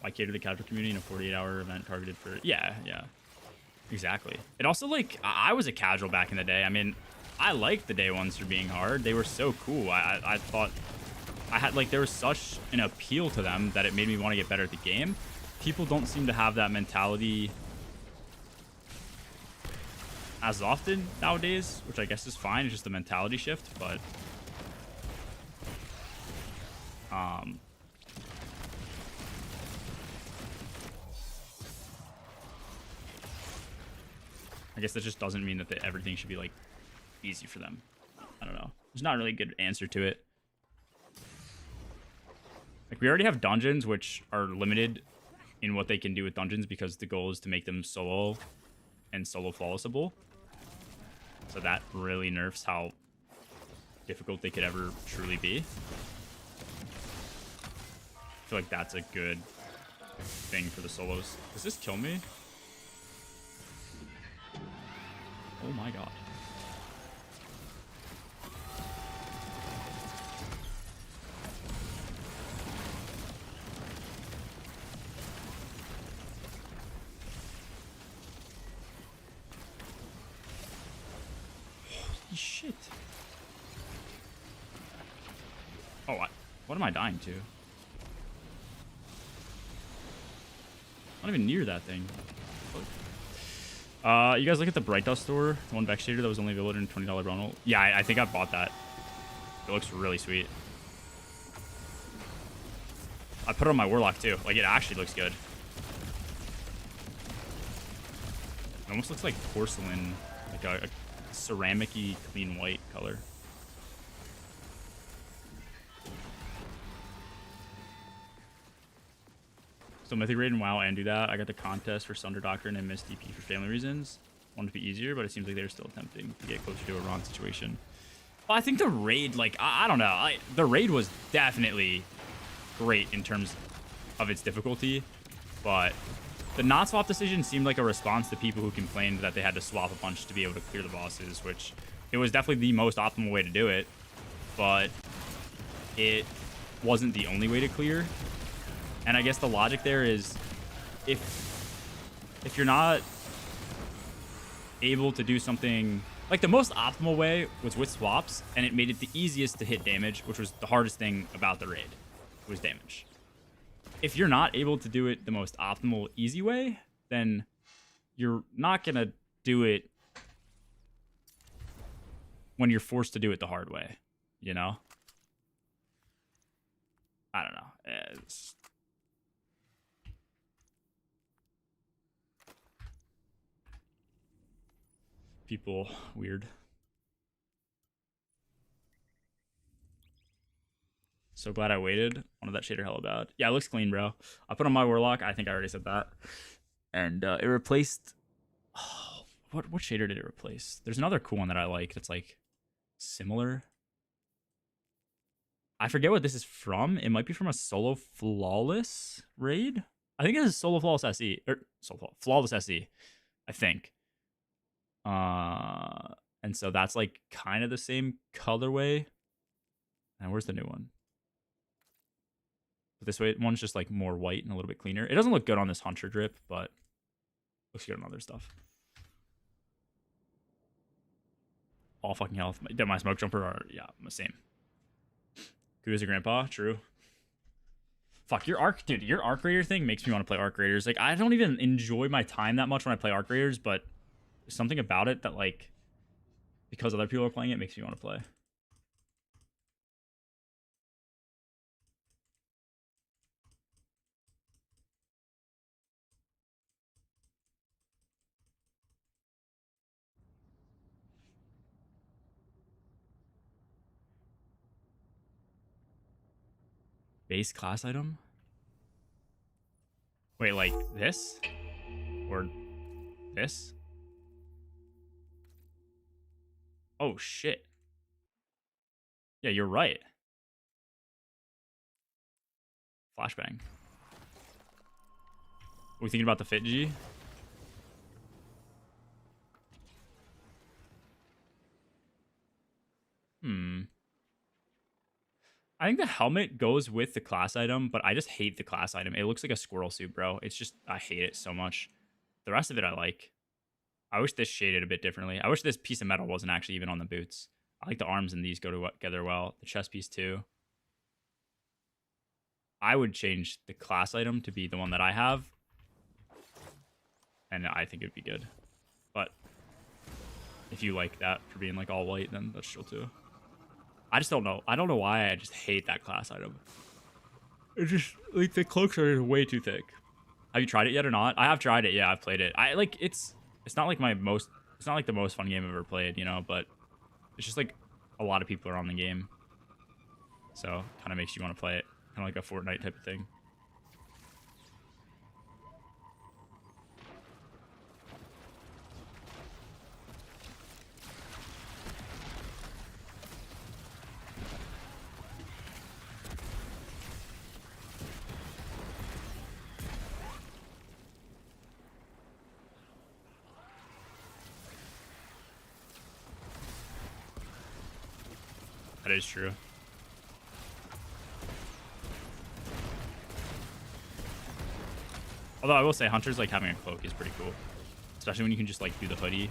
Why cater to the casual community in a 48-hour event targeted for... Yeah, exactly. It also, like, I was a casual back in the day. I mean, I liked the day ones for being hard. They were so cool. I thought I had, like, there was such an appeal to them that it made me want to get better at the game. People don't seem to have that mentality as often nowadays, which I guess is fine. It's just a mentality shift, but I guess that just doesn't mean that everything should be, like, easy for them. I don't know. There's not really a good answer to it. Like, we already have dungeons, which are limited in what they can do with dungeons because the goal is to make them solo and solo flawlessable. So that really nerfs how difficult they could ever truly be. I feel like that's a good thing for the solos. Does this kill me? Oh my god. Holy shit. Oh, What am I dying to? Not even near that thing. You guys look at the Bright Dust store, the one Vex shader that was only available in a $20 bundle. Yeah, I think I bought that. It looks really sweet. I put it on my Warlock too. Like, it actually looks good. It almost looks like porcelain, like a ceramic-y clean white color. So Mythic Raid and WoW and do that. I got the contest for Sunder Doctrine and missed DP for family reasons. Wanted to be easier, but it seems like they're still attempting to get closer to a Ron situation. Well, I think the raid, like, I don't know. The raid was definitely great in terms of its difficulty, but the not swap decision seemed like a response to people who complained that they had to swap a bunch to be able to clear the bosses, which it was definitely the most optimal way to do it, but it wasn't the only way to clear. And I guess the logic there is if you're not able to do something, like, the most optimal way was with swaps, and it made it the easiest to hit damage, which was the hardest thing about the raid, was damage. If you're not able to do it the most optimal, easy way, then you're not going to do it when you're forced to do it the hard way, you know? I don't know. People weird. So glad I waited. Wanted that shader hella bad. Yeah, it looks clean, bro. I put on my Warlock. I think I already said that. And it replaced... Oh, what shader did it replace? There's another cool one that I like that's, like, similar. I forget what this is from. It might be from a Solo Flawless raid. I think it is Solo Flawless SE. Or Flawless SE, I think. And so that's, like, kind of the same colorway. And where's the new one? But this way, one's just, like, more white and a little bit cleaner. It doesn't look good on this Hunter drip, but looks good on other stuff. All fucking health. My smoke jumper are, yeah, the same. Kudos to grandpa. True. Fuck, your arc, dude, your arc raider thing makes me want to play arc raiders. Like, I don't even enjoy my time that much when I play arc raiders, but there's something about it that, like, because other people are playing it, makes me want to play. Base class item? Wait, like this? Or this? Oh, shit. Yeah, you're right. Flashbang. Are we thinking about the Fit G? I think the helmet goes with the class item, but I just hate the class item. It looks like a squirrel suit, bro. It's just, I hate it so much. The rest of it I like. I wish this shaded a bit differently. I wish this piece of metal wasn't actually even on the boots. I like the arms and these go together well. The chest piece too. I would change the class item to be the one that I have. And I think it'd be good. But if you like that for being, like, all white, then that's chill too. I just don't know. I don't know why I just hate that class item. It's just, like, the cloaks are way too thick. Have you tried it yet or not? I have tried it. Yeah, I've played it. It's not like it's not like the most fun game I've ever played, you know, but it's just, like, a lot of people are on the game. So, kind of makes you want to play it. Kind of like a Fortnite type of thing. That is true. Although I will say, Hunter's, like, having a cloak is pretty cool. Especially when you can just, like, do the hoodie.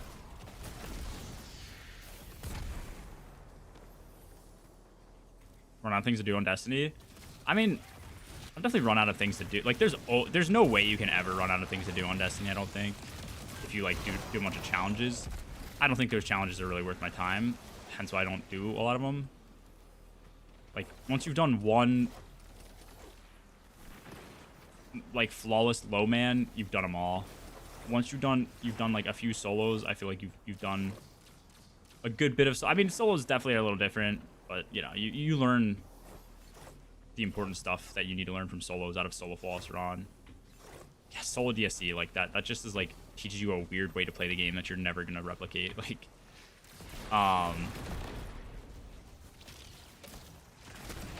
Run out things to do on Destiny. I mean, I've definitely run out of things to do. Like, there's no way you can ever run out of things to do on Destiny, I don't think. If you, like, do a bunch of challenges. I don't think those challenges are really worth my time. Hence why I don't do a lot of them. Like, once you've done one, like, flawless low man, you've done them all. Once you've done like a few solos, I feel like you've done a good bit of. I mean, solos definitely are a little different, but you know, you learn the important stuff that you need to learn from solos out of solo flawless run. Yeah, solo DSC like that. That just is like teaches you a weird way to play the game that you're never gonna replicate. Like,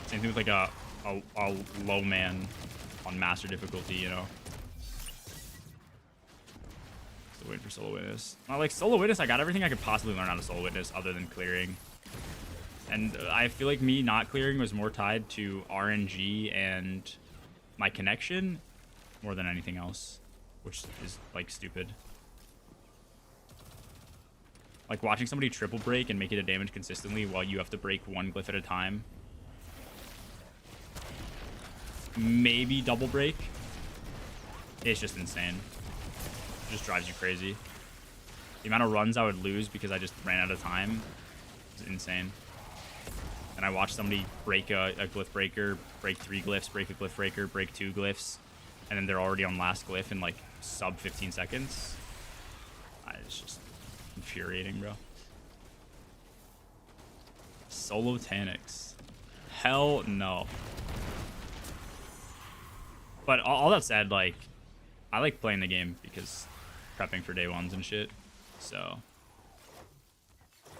same thing with like a low man on master difficulty, you know. Still waiting for solo witness. Like solo witness, I got everything I could possibly learn out of solo witness other than clearing. And I feel like me not clearing was more tied to RNG and my connection more than anything else, which is like stupid. Like watching somebody triple break and make it a damage consistently while you have to break one glyph at a time. Maybe double break. It's just insane. It just drives you crazy. The amount of runs I would lose because I just ran out of time is insane. And I watched somebody break a glyph breaker, break 3 glyphs, break a glyph breaker, break 2 glyphs, and then they're already on last glyph in like sub 15 seconds. It's just infuriating, bro. Solo Tanics. Hell no. But all that said, like, I like playing the game because prepping for day ones and shit. So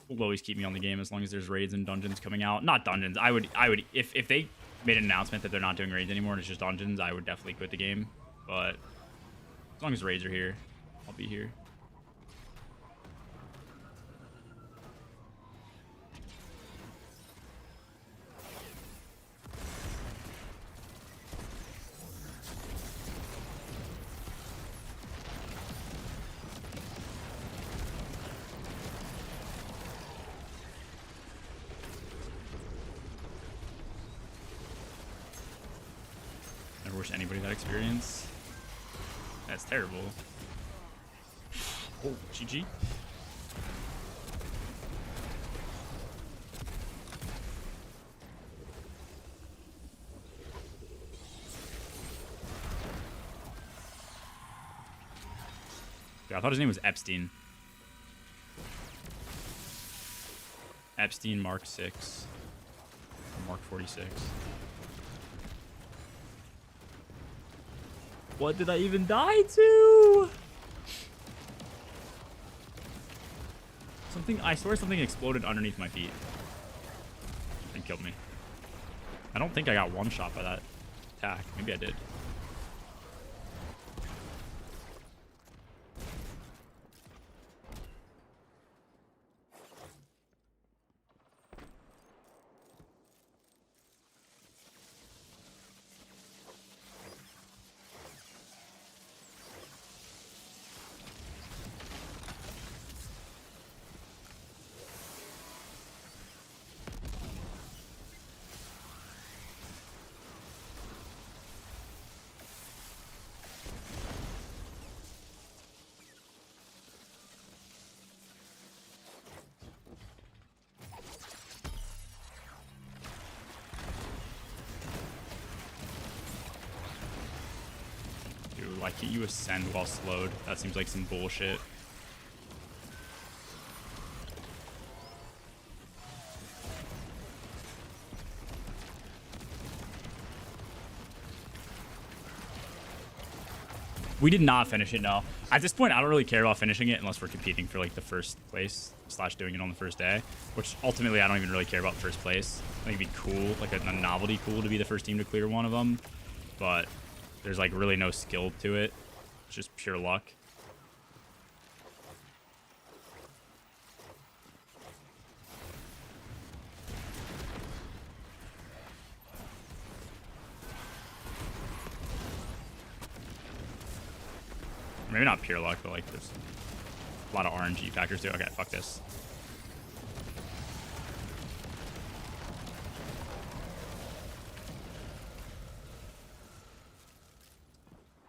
will always keep me on the game as long as there's raids and dungeons coming out. Not dungeons. I would if they made an announcement that they're not doing raids anymore and it's just dungeons, I would definitely quit the game. But as long as raids are here, I'll be here. Never wish anybody that experience. That's terrible. Oh, GG. Yeah, I thought his name was Epstein. Epstein Mark 6. Or Mark 46. What did I even die to? Something, I swear something exploded underneath my feet and killed me. I don't think I got one shot by that attack. Maybe I did. Why can't you ascend while slowed? That seems like some bullshit. We did not finish it, no. At this point, I don't really care about finishing it unless we're competing for like the first place / doing it on the first day, which ultimately I don't even really care about first place. I think it'd be cool, like a novelty cool to be the first team to clear one of them, but there's like really no skill to it. It's just pure luck. Maybe not pure luck, but like there's a lot of RNG factors too. Okay, fuck this.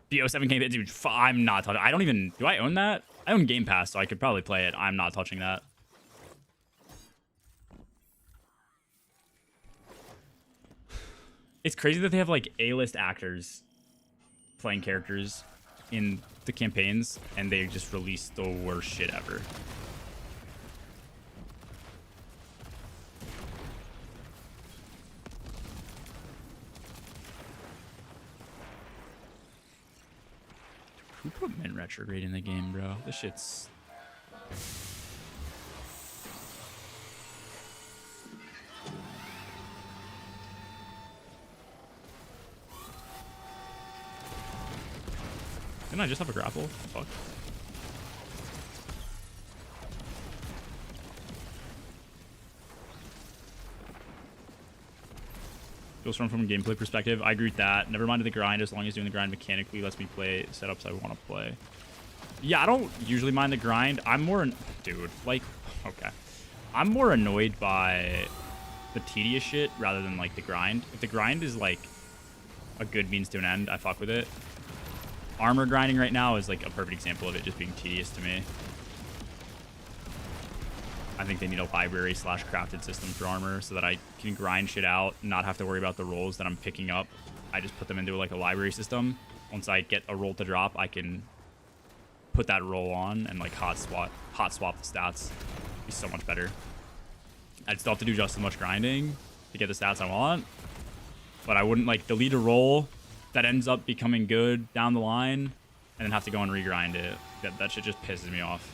BO7 campaign, dude. I'm not touching. I don't even. Do I own that? I own Game Pass, so I could probably play it. I'm not touching that. It's crazy that they have like A-list actors playing characters in the campaigns, and they just release the worst shit ever. Who put Mint Retrograde in the game, bro? This shit's... Didn't I just have a grapple? Fuck. Feels from a gameplay perspective. I agree with that. Never mind the grind, as long as doing the grind mechanically lets me play setups I want to play. Yeah, I don't usually mind the grind. I'm more... Dude, like... Okay. I'm more annoyed by the tedious shit rather than, like, the grind. If the grind is, like, a good means to an end, I fuck with it. Armor grinding right now is like a perfect example of it just being tedious to me. I think they need a library / crafted system for armor so that I can grind shit out, not have to worry about the rolls that I'm picking up. I just put them into like a library system. Once I get a roll to drop, I can put that roll on and like hot swap the stats. Be so much better. I'd still have to do just as much grinding to get the stats I want, but I wouldn't like delete a roll that ends up becoming good down the line and then have to go and regrind it. That shit just pisses me off.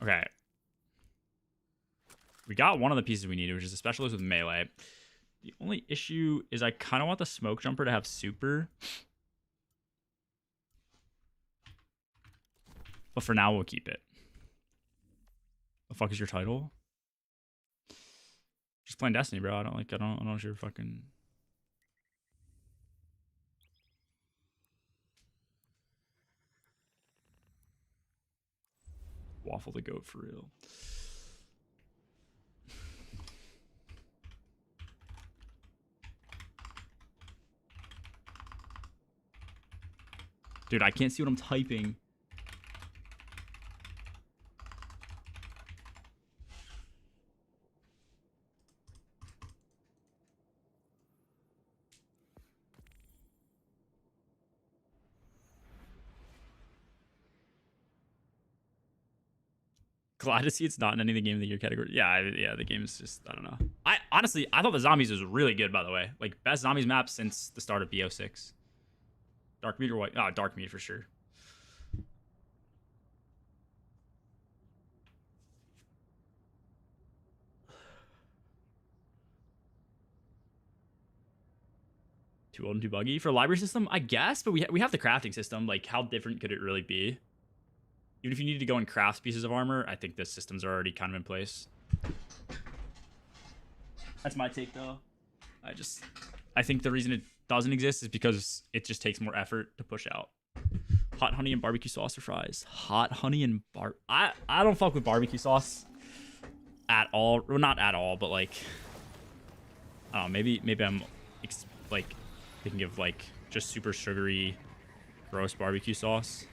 Okay. We got one of the pieces we needed, which is a specialist with melee. The only issue is I kind of want the smoke jumper to have super. But for now, we'll keep it. The fuck is your title? Just playing Destiny, bro. I don't know if you're fucking... Waffle the goat for real. Dude, I can't see what I'm typing. Glad to see it's not in any of the game of the year category. Yeah, the game is just, I don't know. I honestly, I thought the zombies was really good, by the way. Like, best zombies map since the start of BO6. Dark meat or white? Oh, dark meat for sure. Too old and too buggy for a library system, I guess. But we have the crafting system. Like, how different could it really be? Even if you needed to go and craft pieces of armor, I think the systems are already kind of in place. That's my take, though. I think the reason it doesn't exist is because it just takes more effort to push out. Hot honey and barbecue sauce or fries? Hot honey and I don't fuck with barbecue sauce at all. Well, not at all, but like, I don't know. Maybe I'm like thinking of like just super sugary, gross barbecue sauce.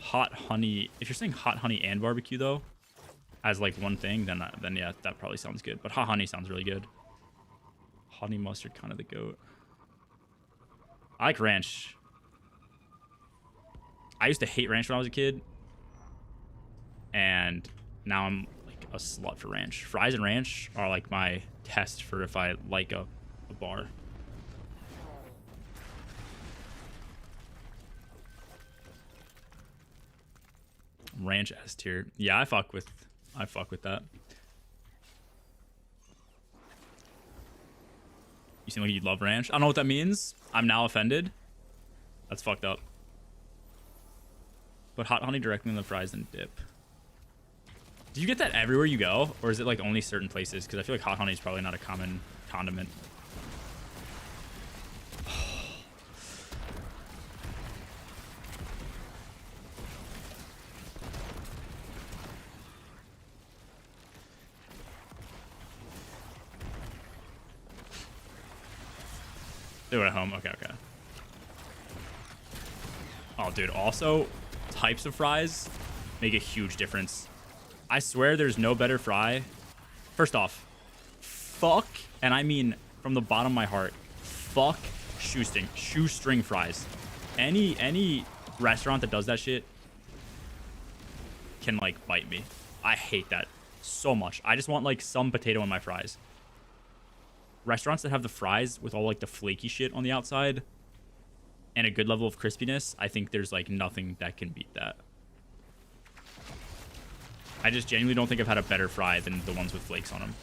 Hot honey. If you're saying hot honey and barbecue though, as like one thing, then yeah, that probably sounds good. But hot honey sounds really good. Honey mustard, kind of the goat. I like ranch. I used to hate ranch when I was a kid, and now I'm like a slut for ranch. Fries and ranch are like my test for if I like a bar. Ranch S tier. Yeah, I fuck with that. You seem like you love ranch. I don't know what that means. I'm now offended. That's fucked up. Put hot honey directly in the fries and dip. Do you get that everywhere you go? Or is it like only certain places? Because I feel like hot honey is probably not a common condiment. Do it at home. Okay, okay. Oh, dude. Also, types of fries make a huge difference. I swear there's no better fry. First off, fuck, and I mean from the bottom of my heart, fuck shoestring fries. Any restaurant that does that shit can, like, bite me. I hate that so much. I just want, like, some potato in my fries. Restaurants that have the fries with all, like, the flaky shit on the outside and a good level of crispiness, I think there's, like, nothing that can beat that. I just genuinely don't think I've had a better fry than the ones with flakes on them.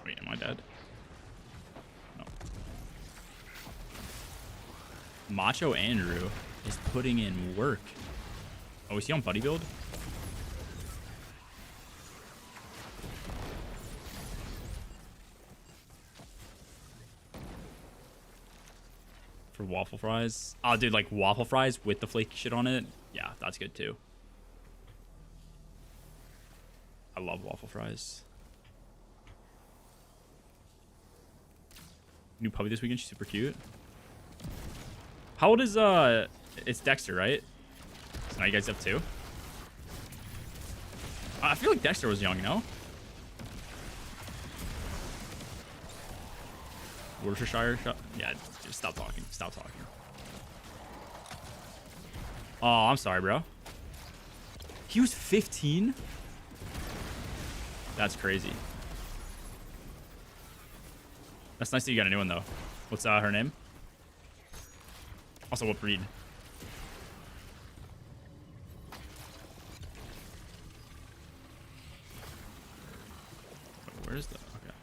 Wait, am I dead? No. Macho Andrew is putting in work. Oh, is he on Buddy Build? For waffle fries? Oh, dude, like waffle fries with the flaky shit on it? Yeah, that's good too. I love waffle fries. New puppy this weekend. She's super cute. How old is, it's Dexter, right? So now you guys up too? I feel like Dexter was young, you know? Worcestershire shot? Yeah, just stop talking. Stop talking. Oh, I'm sorry, bro. He was 15? That's crazy. That's nice that you got a new one, though. What's her name? Also, what breed? Where is the... Okay.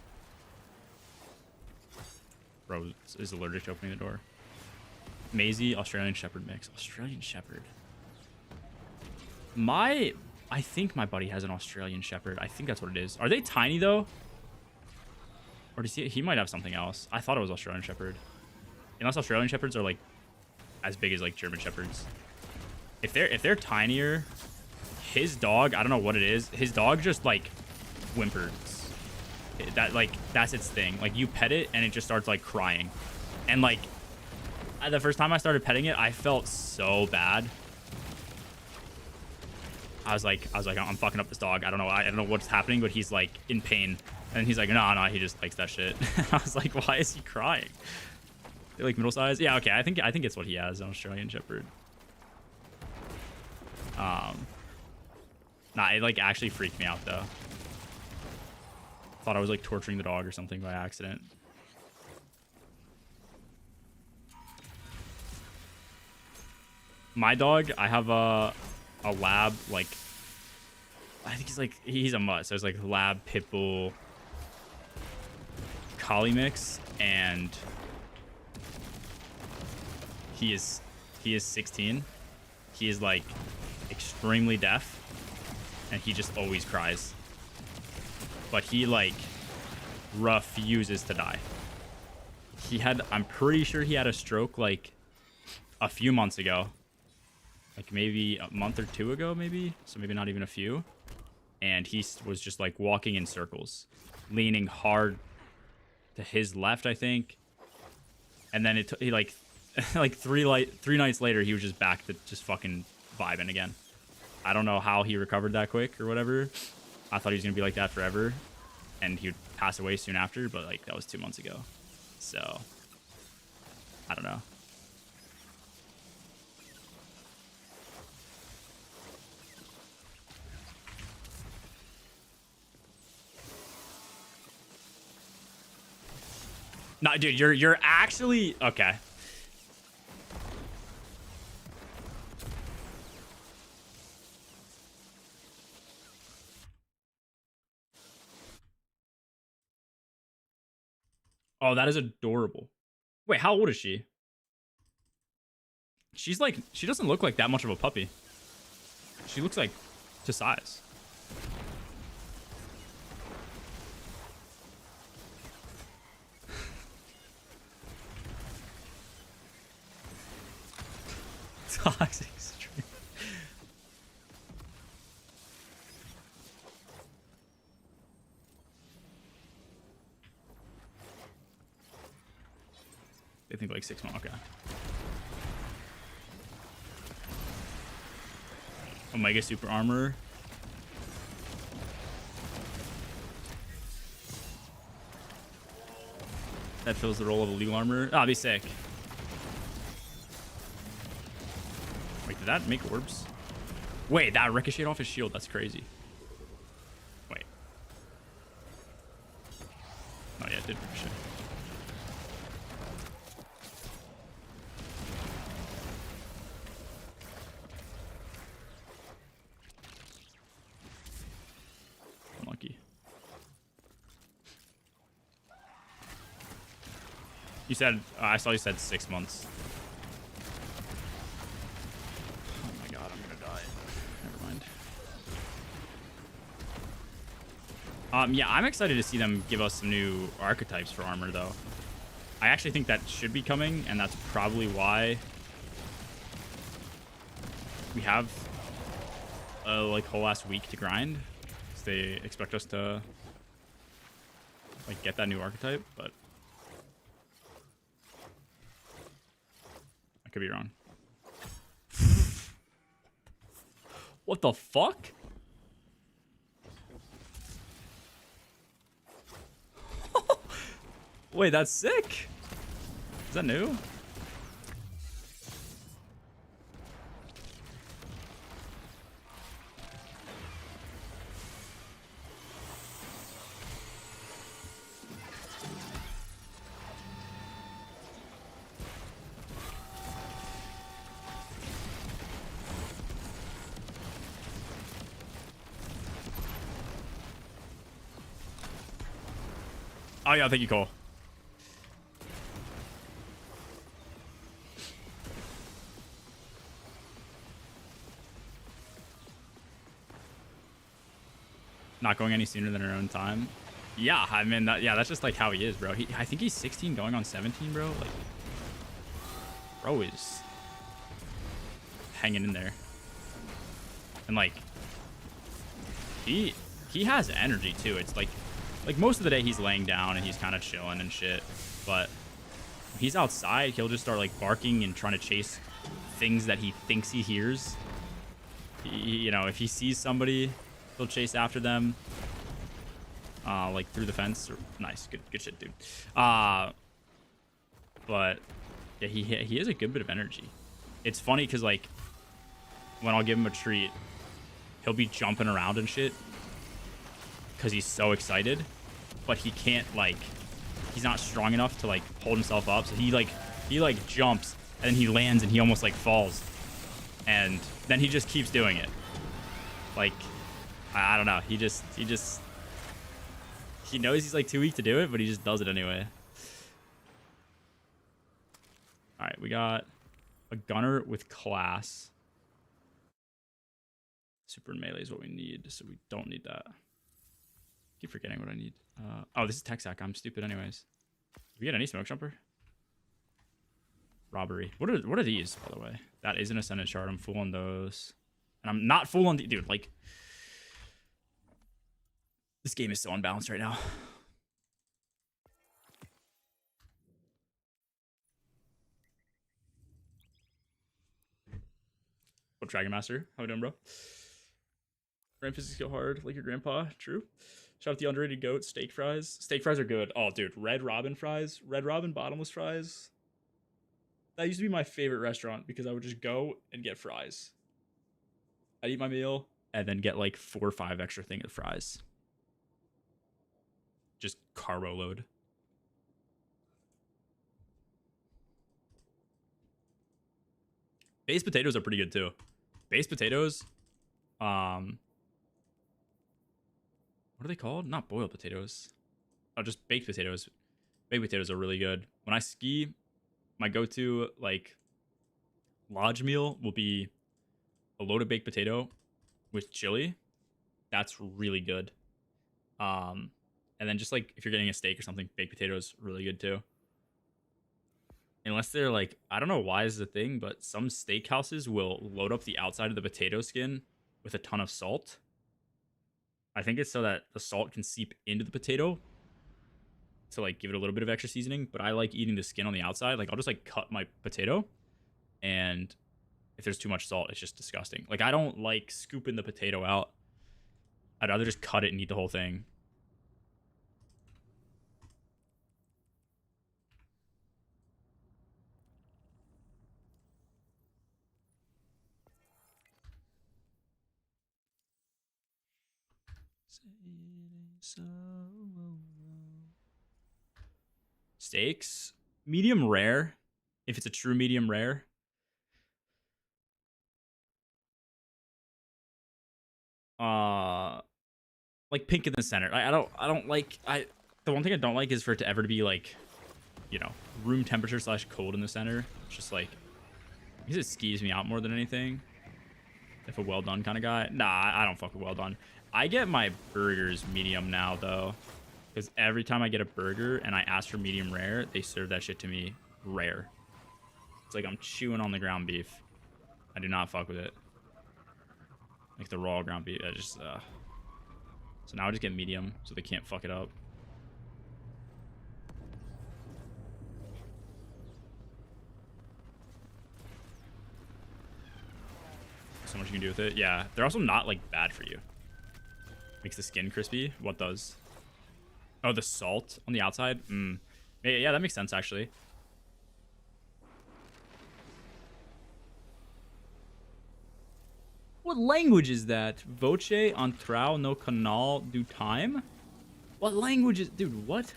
Bro is allergic to opening the door. Maisie, Australian Shepherd mix. Australian Shepherd. I think my buddy has an Australian Shepherd. I think that's what it is. Are they tiny, though? Or does he might have something else. I thought it was Australian Shepherd. Unless Australian Shepherds are, like, as big as, like, German Shepherds. If they're tinier, his dog, I don't know what it is. His dog just, like, whimpers. That's its thing. Like, you pet it and it just starts, like, crying. And, like, the first time I started petting it, I felt so bad. I was like, I'm fucking up this dog. I don't know what's happening, but he's, like, in pain. And he's like, no, he just likes that shit. I was like, why is he crying? They're, like, middle size. Yeah, okay. I think it's what he has, an Australian Shepherd. Nah, it, like, actually freaked me out, though. Thought I was, like, torturing the dog or something by accident. My dog, I have a lab, like, I think he's a mutt, so it's like lab pit bull collie mix, and he is 16. He is, like, extremely deaf, and he just always cries. But he, like, refuses to die. I'm pretty sure he had a stroke, like, a few months ago. Like, maybe a month or two ago, maybe. So maybe not even a few. And he was just, like, walking in circles. Leaning hard to his left, I think. And then he, like, like, three nights later, he was just back to just fucking vibing again. I don't know how he recovered that quick or whatever. I thought he was going to be like that forever. And he would pass away soon after. But, like, that was 2 months ago. So, I don't know. No, dude, you're actually okay. Oh, that is adorable. Wait, how old is she? She's like, she doesn't look like that much of a puppy. She looks like to size. Toxic stream. They think like 6 months. Okay. Omega Super Armor. That fills the role of illegal armor. Ah, be sick. Wait, did that make orbs? Wait, that ricocheted off his shield. That's crazy. Wait. Oh yeah, it did ricochet. Unlucky. You said, I saw you said 6 months. Oh my god, I'm gonna die. Never mind. Yeah, I'm excited to see them give us some new archetypes for armor, though. I actually think that should be coming, and that's probably why we have like whole last week to grind. So they expect us to like get that new archetype, but I could be wrong. What the fuck? Wait, that's sick. Is that new? Oh yeah, thank you, Cole. Not going any sooner than her own time. Yeah, I mean, that's just like how he is, bro. I think he's 16 going on 17, bro. Like, bro is hanging in there. And like, he has energy too. It's like most of the day he's laying down and he's kind of chilling and shit. But when he's outside, he'll just start like barking and trying to chase things that he thinks he hears. You know, if he sees somebody, he'll chase after them. Like through the fence. Nice, good shit, dude. But yeah, he has a good bit of energy. It's funny because like when I'll give him a treat, he'll be jumping around and shit because he's so excited, but he can't like, he's not strong enough to like hold himself up. So he jumps and then he lands and he almost like falls, and then he just keeps doing it. Like, I don't know. He knows he's like too weak to do it, but he just does it anyway. All right, we got a gunner with class. Super melee is what we need, so we don't need that. Keep forgetting what I need. Oh, this is Texac. I'm stupid anyways. Did we get any smoke jumper? Robbery. What are these, by the way? That is an ascendant shard. I'm full on those. And I'm not full on the... Dude, like... This game is so unbalanced right now. What, Dragon Master? How we doing, bro? Grandpas go hard like your grandpa. True. Shout out the underrated goat. Steak fries. Steak fries are good. Oh, dude. Red Robin fries. Red Robin bottomless fries. That used to be my favorite restaurant because I would just go and get fries. I'd eat my meal and then get like 4 or 5 extra things of fries. Just carbo load. Baked potatoes are pretty good too. Baked potatoes, what are they called? Not boiled potatoes. Oh, just baked potatoes. Baked potatoes are really good. When I ski, my go-to like lodge meal will be a loaded baked potato with chili. That's really good. Um, and then just like if you're getting a steak or something, baked potatoes really good too. Unless they're like, I don't know why this is a thing, but some steakhouses will load up the outside of the potato skin with a ton of salt. I think it's so that the salt can seep into the potato to like give it a little bit of extra seasoning. But I like eating the skin on the outside. Like I'll just like cut my potato, and if there's too much salt, it's just disgusting. Like I don't like scooping the potato out. I'd rather just cut it and eat the whole thing. Steaks, medium rare. If it's a true medium rare, uh, like pink in the center. I don't like. The one thing I don't like is for it to ever to be like, you know, room temperature slash cold in the center. It's just like, because it skews me out more than anything. If a well done kind of guy, nah, I don't fuck with well done. I get my burgers medium now though, because every time I get a burger and I ask for medium rare, they serve that shit to me rare. It's like I'm chewing on the ground beef. I do not fuck with it. Like the raw ground beef. I just, So now I just get medium so they can't fuck it up. So much you can do with it. Yeah, they're also not like bad for you. Makes the skin crispy. What does? Oh, the salt on the outside. Yeah, that makes sense actually. What language is that? Voce entrao no canal du time? What language is... Dude, what?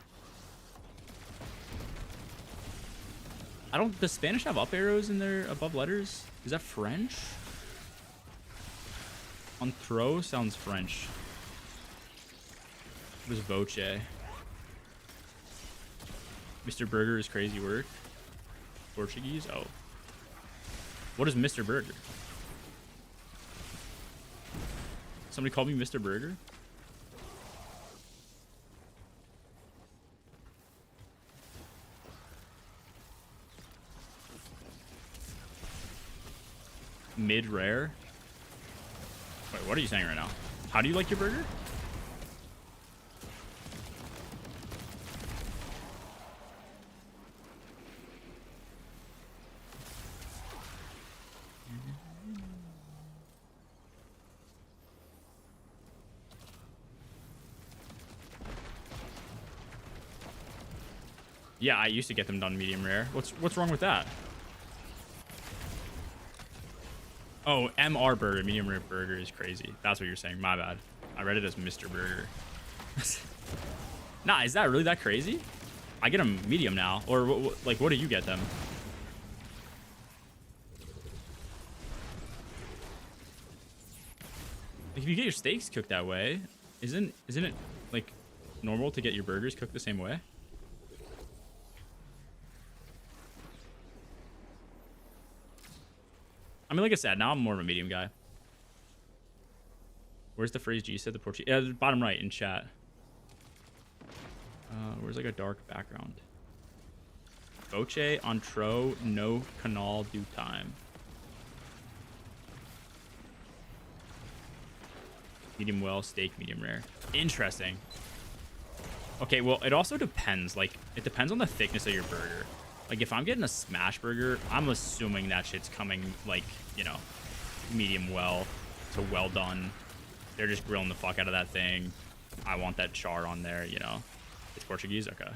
I don't... Does Spanish have up arrows in their above letters? Is that French? Entro sounds French. What is Voce? Mr. Burger is crazy work. Portuguese? Oh. What is Mr. Burger? Somebody called me Mr. Burger? Mid-rare? Wait, what are you saying right now? How do you like your burger? Yeah, I used to get them done medium rare. What's wrong with that? Oh, MR burger, medium rare burger is crazy. That's what you're saying. My bad. I read it as Mr. Burger. Nah, is that really that crazy? I get them medium now. Or like, what do you get them? Like, if you get your steaks cooked that way, isn't it like normal to get your burgers cooked the same way? I mean, like I said, now I'm more of a medium guy. Where's the phrase G said? The Portuguese? Yeah, bottom right in chat. Where's like a dark background? Voce entro no canal du time. Medium well, steak, medium rare. Interesting. Okay, well, it also depends. Like, it depends on the thickness of your burger. Like, if I'm getting a smash burger, I'm assuming that shit's coming, like, you know, medium well to well done. They're just grilling the fuck out of that thing. I want that char on there, you know. It's Portuguese? Okay.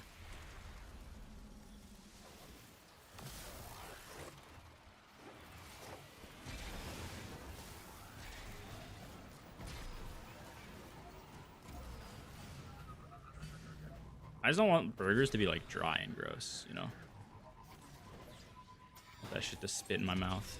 I just don't want burgers to be, like, dry and gross, you know. That shit to spit in my mouth.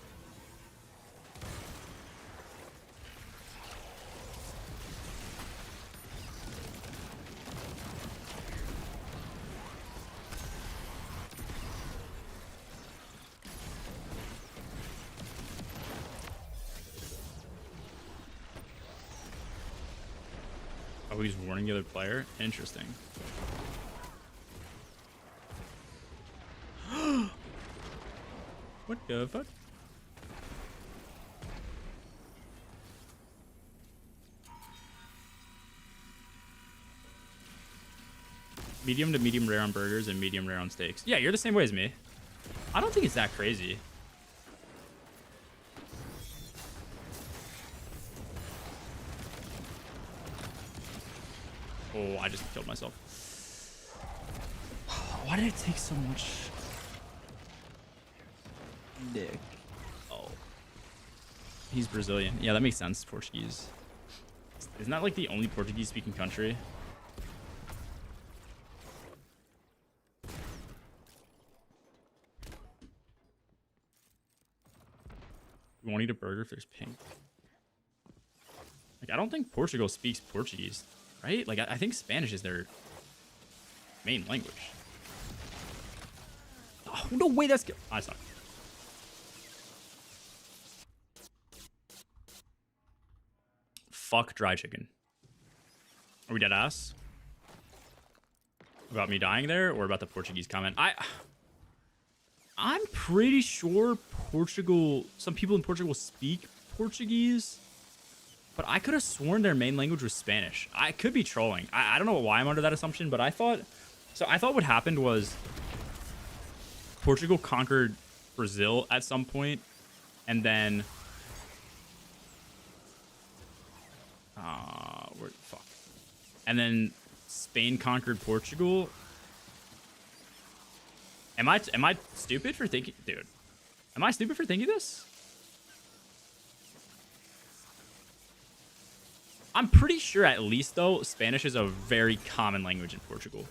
Oh, he's warning the other player? Interesting. What the fuck? Medium to medium rare on burgers and medium rare on steaks. Yeah, you're the same way as me. I don't think it's that crazy. Oh, I just killed myself. Why did it take so much? Dick. Oh. He's Brazilian. Yeah, that makes sense. Portuguese. Isn't that like the only Portuguese speaking country? You won't eat a burger if there's pink. Like, I don't think Portugal speaks Portuguese, right? Like, I think Spanish is their main language. Oh, no way, that's good. I suck. Fuck dry chicken. Are we dead ass? About me dying there or about the Portuguese comment? I'm pretty sure Portugal, some people in Portugal speak Portuguese, but I could have sworn their main language was Spanish. I could be trolling. I don't know why I'm under that assumption, but I thought what happened was Portugal conquered Brazil at some point, and then fuck. And then Spain conquered Portugal. Am I stupid for thinking, dude? Am I stupid for thinking this? I'm pretty sure at least though Spanish is a very common language in Portugal.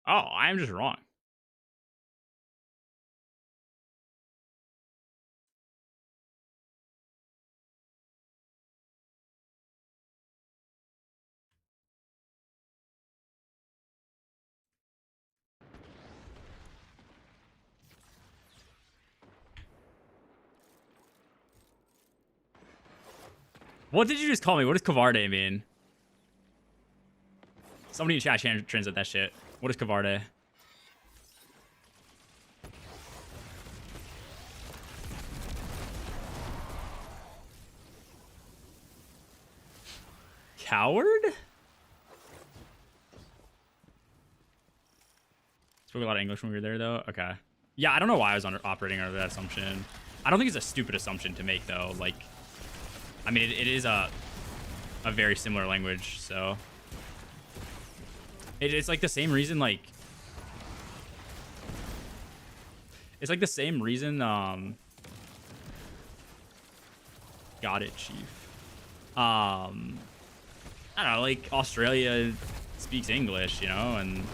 Oh, I am just wrong. What did you just call me? What does covarde mean? Somebody in chat translate that shit. What is covarde? Coward? Spoke a lot of English when we were there, though. Okay. Yeah, I don't know why I was operating under that assumption. I don't think it's a stupid assumption to make, though. Like, I mean, it is a very similar language, so it's like the same reason. Like, it's like the same reason. Got it, Chief. I don't know. Like Australia speaks English, you know, and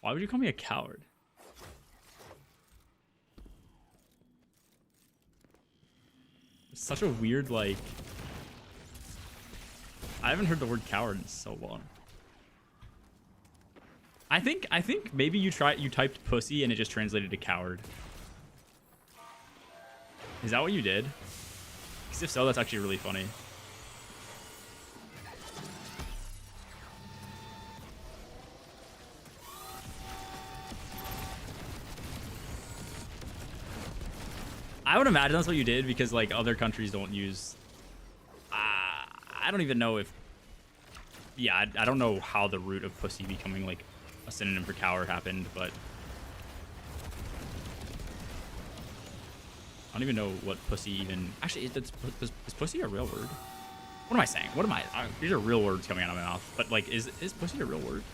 why would you call me a coward? It's such a weird, like, I haven't heard the word coward in so long. I think maybe you typed pussy and it just translated to coward. Is that what you did? Because if so, that's actually really funny. I would imagine that's what you did because, like, other countries don't use... I don't even know if... Yeah, I don't know how the root of pussy becoming, like, a synonym for coward happened, but... I don't even know what pussy even... Actually, is pussy a real word? What am I saying? What am I... These are real words coming out of my mouth. But, like, is pussy a real word?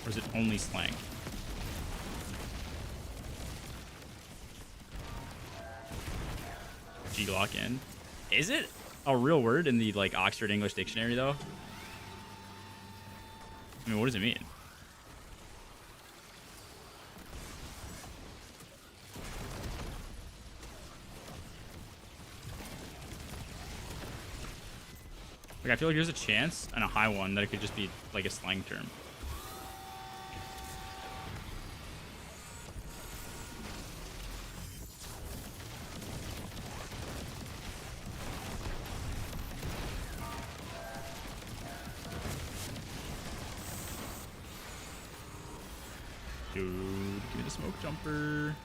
Or is it only slang? G-lock in. Is it a real word in the, like, Oxford English Dictionary, though? I mean, what does it mean? Like, I feel like there's a chance and a high one that it could just be like a slang term. Dude, give me the smoke jumper.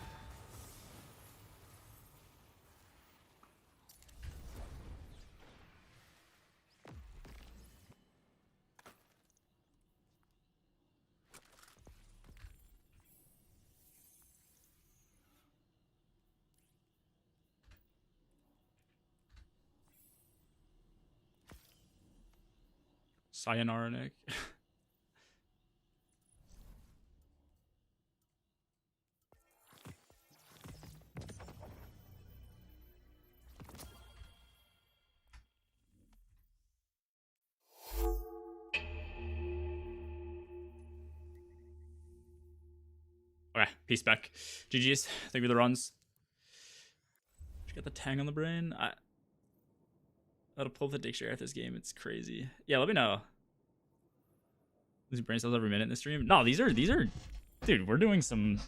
Sayonara, Nick. Okay, peace back. GG's. Thank you for the runs. Did you get the tang on the brain? I'll pull up the dictionary after this game. It's crazy. Yeah, let me know. Losing brain cells every minute in the stream. No, these are dude, we're doing some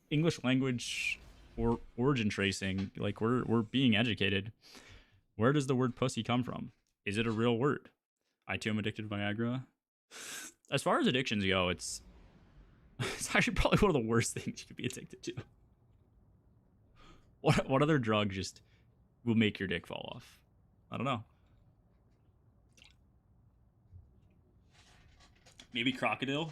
English language or origin tracing. Like we're being educated. Where does the word pussy come from? Is it a real word? I too am addicted to Viagra. As far as addictions go, it's actually probably one of the worst things you could be addicted to. What other drug just will make your dick fall off? I don't know. Maybe crocodile.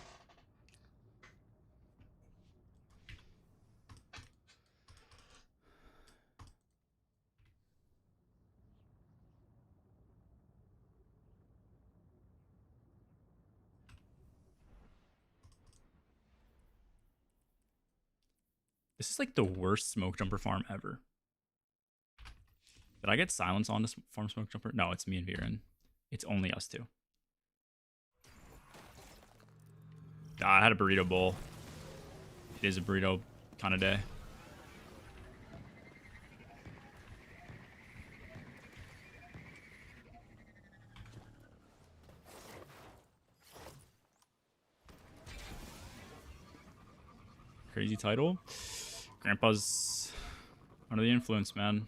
This is like the worst smoke jumper farm ever. Did I get silence on this farm smoke jumper? No, it's me and Viren. It's only us two. I had a burrito bowl. It is a burrito kind of day. Crazy title. Grandpa's under the influence, man.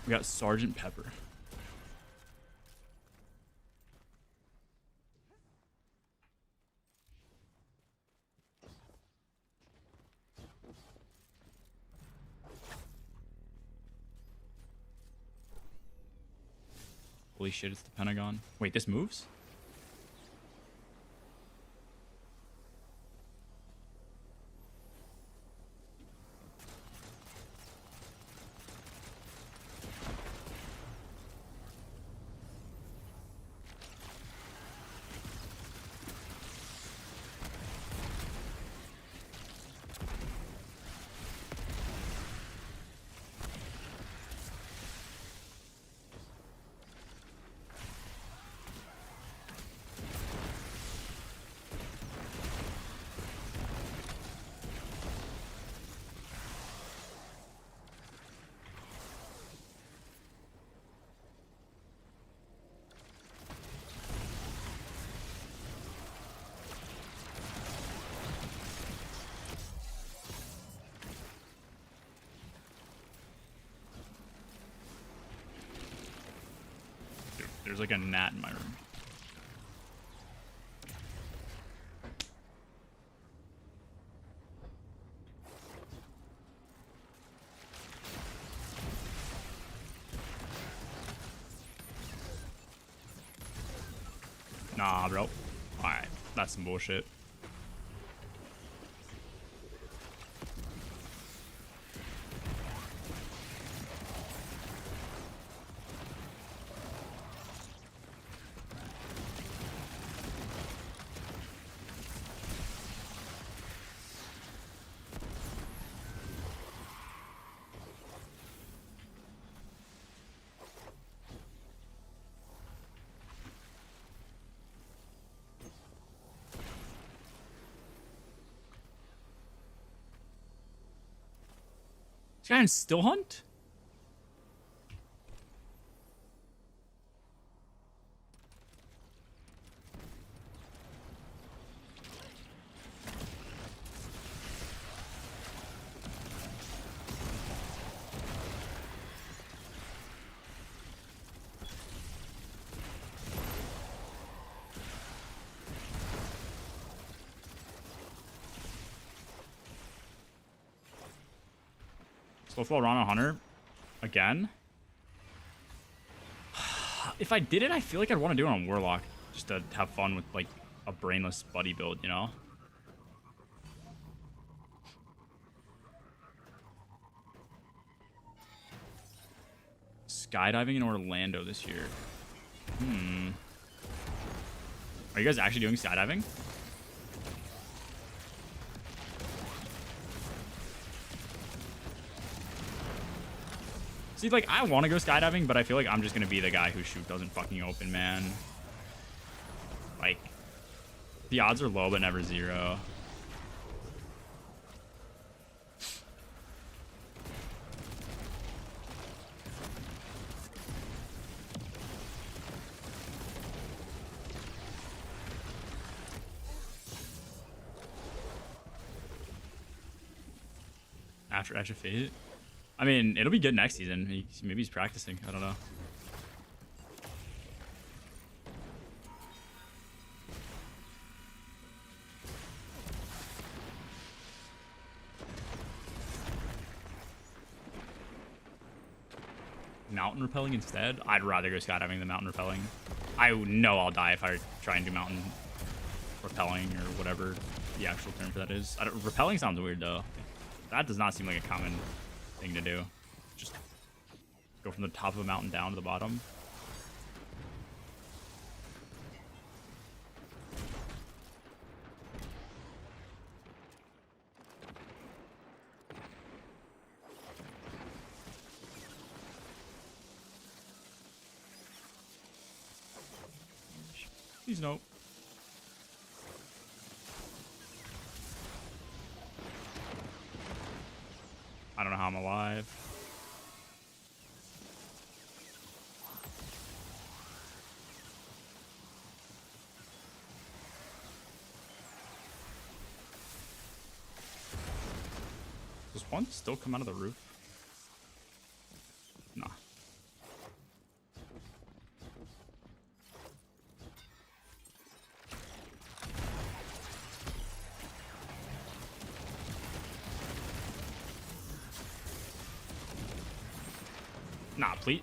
We got Sergeant Pepper. Holy shit, it's the Pentagon. Wait, this moves? There's like a gnat in my room. Nah, bro. Alright, that's some bullshit. This guy in still hunt? Slow flow Rana Hunter again. If I did it, I feel like I'd want to do it on Warlock just to have fun with like a brainless buddy build, you know? Skydiving in Orlando this year. Are you guys actually doing skydiving? See, like, I want to go skydiving, but I feel like I'm just going to be the guy whose chute doesn't fucking open, man. Like, the odds are low, but never zero. After Edge of Fate? I mean, it'll be good next season. Maybe he's practicing. I don't know. Mountain rappelling instead? I'd rather go skydiving than mountain rappelling. I know I'll die if I try and do mountain rappelling or whatever the actual term for that is. Rappelling sounds weird, though. That does not seem like a common thing to do. Just go from the top of a mountain down to the bottom. Please no. I don't know how I'm alive. Does one still come out of the roof? Nah. Nah, please.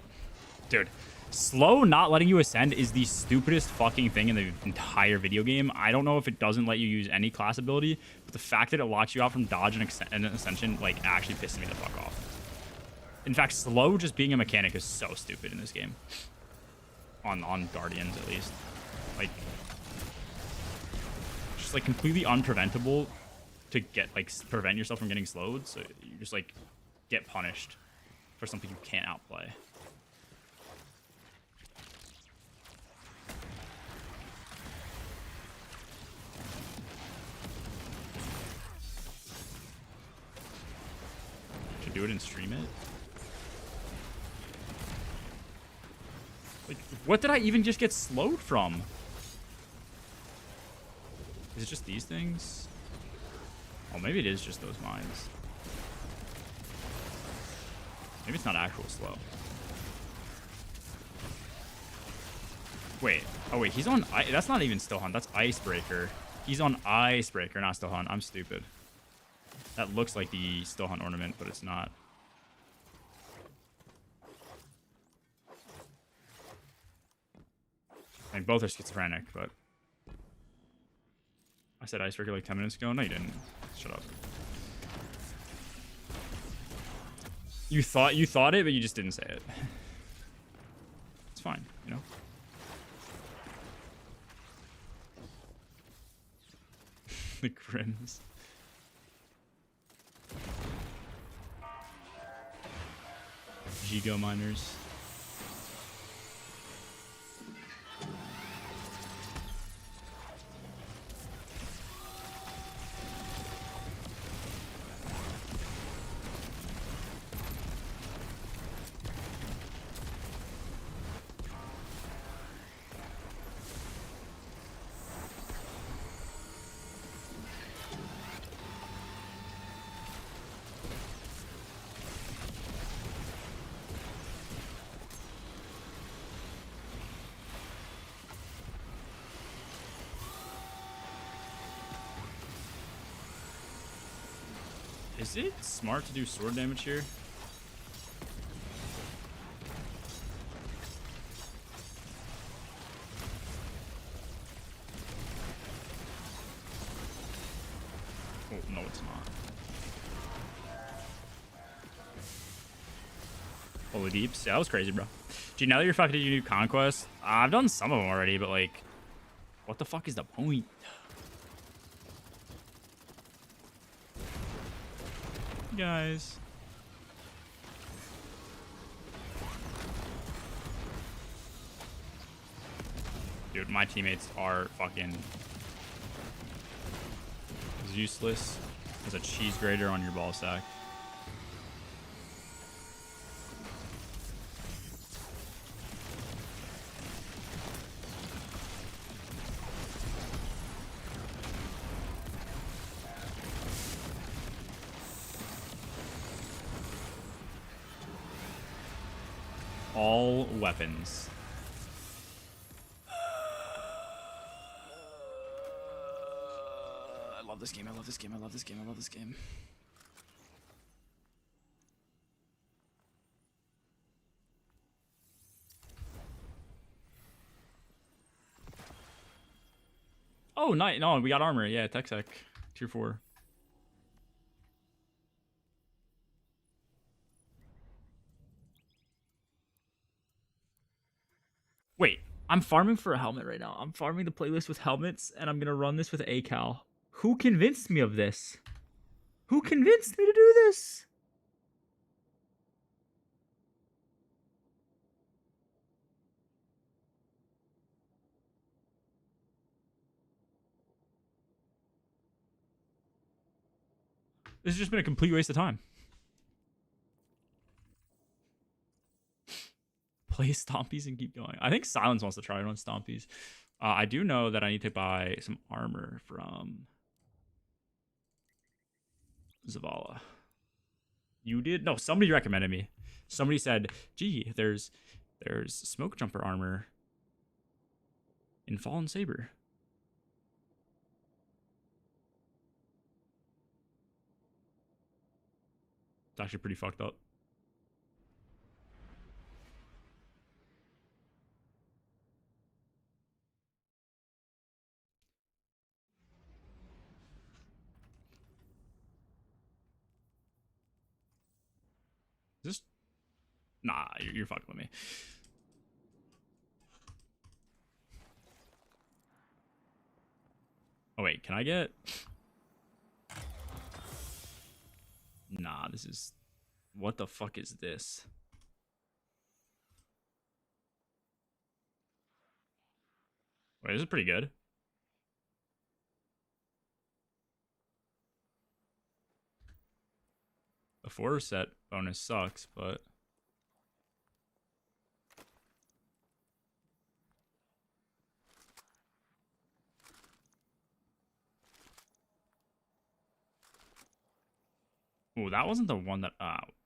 Dude, slow not letting you ascend is the stupidest fucking thing in the entire video game. I don't know if it doesn't let you use any class ability, but the fact that it locks you out from dodge and ascension, like, actually pisses me the fuck off. In fact, slow just being a mechanic is so stupid in this game. On Guardians, at least. Like, just, like, completely unpreventable to get, like, prevent yourself from getting slowed, so you just, like, get punished for something you can't outplay. Should do it and stream it. Like, what did I even just get slowed from? Is it just these things? Oh, maybe it is just those mines. Maybe it's not actual slow. Wait. Oh, wait. He's on... That's not even Still Hunt. That's Icebreaker. He's on Icebreaker, not Still Hunt. I'm stupid. That looks like the Still Hunt ornament, but it's not. I mean, both are schizophrenic, but... I said Icebreaker like 10 minutes ago. No, you didn't. Shut up. You thought it, but you just didn't say it. It's fine, you know? The grims. Gigo miners. Is it smart to do sword damage here? Oh, no, it's not. Holy deeps. Yeah, that was crazy, bro. Gee, now that you're fucking doing new conquest, I've done some of them already, but like, what the fuck is the point? Guys. Dude, my teammates are fucking useless as a cheese grater on your ball sack. All weapons. I love this game. I love this game. I love this game. I love this game. Oh, nice. No, we got armor. Yeah, tech sec. Tier 4. Wait, I'm farming for a helmet right now. I'm farming the playlist with helmets, and I'm going to run this with ACAL. Who convinced me of this? Who convinced me to do this? This has just been a complete waste of time. Play Stompies and keep going. I think Silence wants to try run Stompies. I do know that I need to buy some armor from Zavala. You did? No, somebody recommended me. Somebody said, gee, there's smoke jumper armor in Fallen Saber. It's actually pretty fucked up. Is this? Nah, you're fucking with me. Oh wait, can I get? Nah, this is. What the fuck is this? Wait, this is pretty good. The 4 set bonus sucks, but. Oh, that wasn't the one that.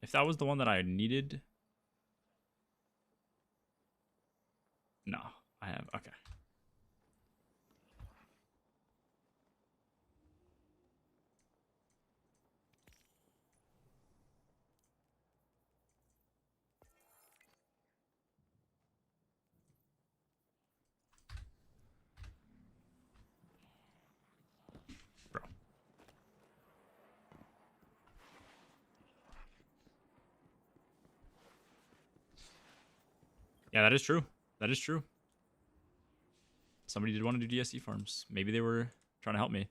If that was the one that I needed. No, I have. Okay. Bro. Yeah, that is true. That is true. Somebody did want to do DSC farms. Maybe they were trying to help me.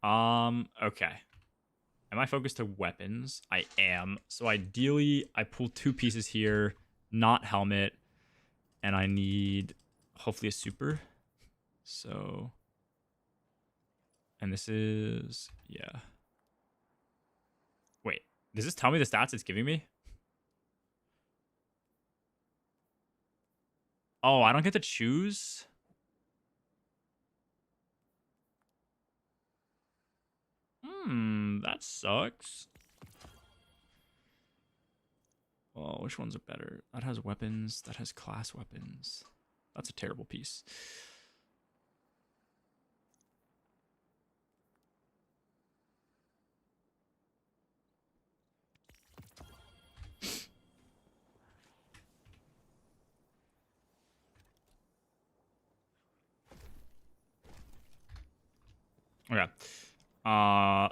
Okay. Am I focused to weapons? I am. So ideally, I pull 2 pieces here, not helmet, and I need hopefully a super. So, and this is, yeah. Wait, does this tell me the stats it's giving me? Oh, I don't get to choose? That sucks. Oh, which ones are better? That has weapons. That has class weapons. That's a terrible piece. Okay. I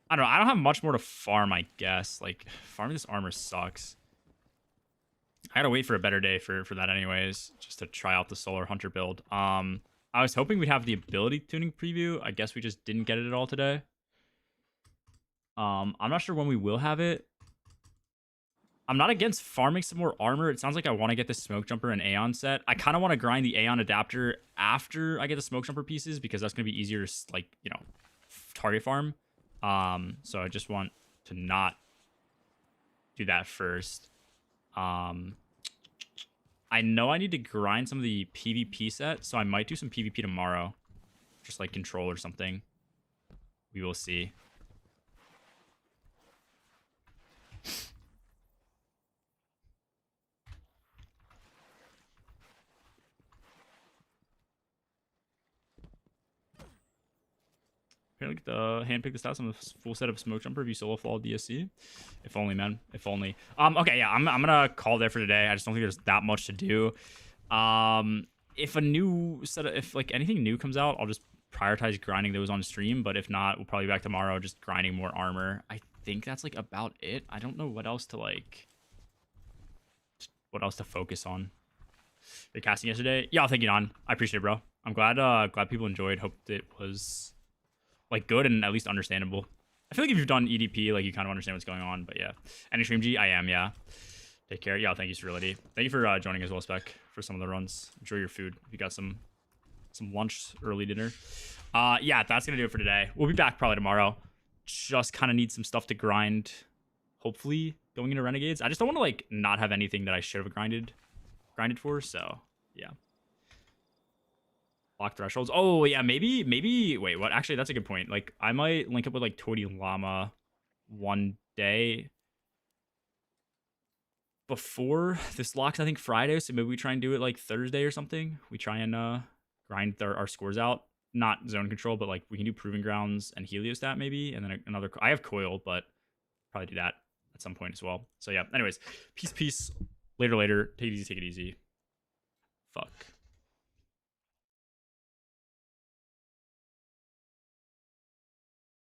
don't know. I don't have much more to farm, I guess. Like, farming this armor sucks. I gotta wait for a better day for that anyways, just to try out the Solar Hunter build. I was hoping we'd have the ability tuning preview. I guess we just didn't get it at all today. I'm not sure when we will have it. I'm not against farming some more armor. It sounds like I want to get the Smoke Jumper and Aeon set. I kind of want to grind the Aeon adapter after I get the Smoke Jumper pieces because that's going to be easier to, like, you know, target farm. So I just want to not do that first. I know I need to grind some of the PvP set, so I might do some PvP tomorrow. Just like control or something. We will see. Apparently, the handpick the stats on the full set of Smoke Jumper if you solo fall DSC. If only, man. If only. Okay, yeah, I'm gonna call there for today. I just don't think there's that much to do. If a new set of, if like anything new comes out, I'll just prioritize grinding those on stream. But if not, we'll probably be back tomorrow just grinding more armor. I think that's like about it. I don't know what else to like. What else to focus on? You're casting yesterday? Yeah, thank you, Don. I appreciate it, bro. I'm glad people enjoyed. Hoped it was like good and at least understandable. I feel like if you've done EDP, like you kind of understand what's going on. But yeah, any stream G, I am. Yeah, take care. Yeah, thank you, Sterility. Thank you for joining as well, Spec, for some of the runs. Enjoy your food. If you got some lunch, early dinner. Yeah, that's gonna do it for today. We'll be back probably tomorrow. Just kind of need some stuff to grind. Hopefully, going into Renegades. I just don't want to like not have anything that I should have grinded for. So yeah. Lock thresholds. Oh yeah, maybe. Wait, what? Actually, that's a good point. Like, I might link up with like Toady Llama one day before this locks. I think Friday, so maybe we try and do it like Thursday or something. We try and grind our scores out. Not zone control, but like we can do Proving Grounds and Heliostat maybe, and then another. I have Coil, but probably do that at some point as well. So yeah. Anyways, peace. Later. Take it easy. Fuck.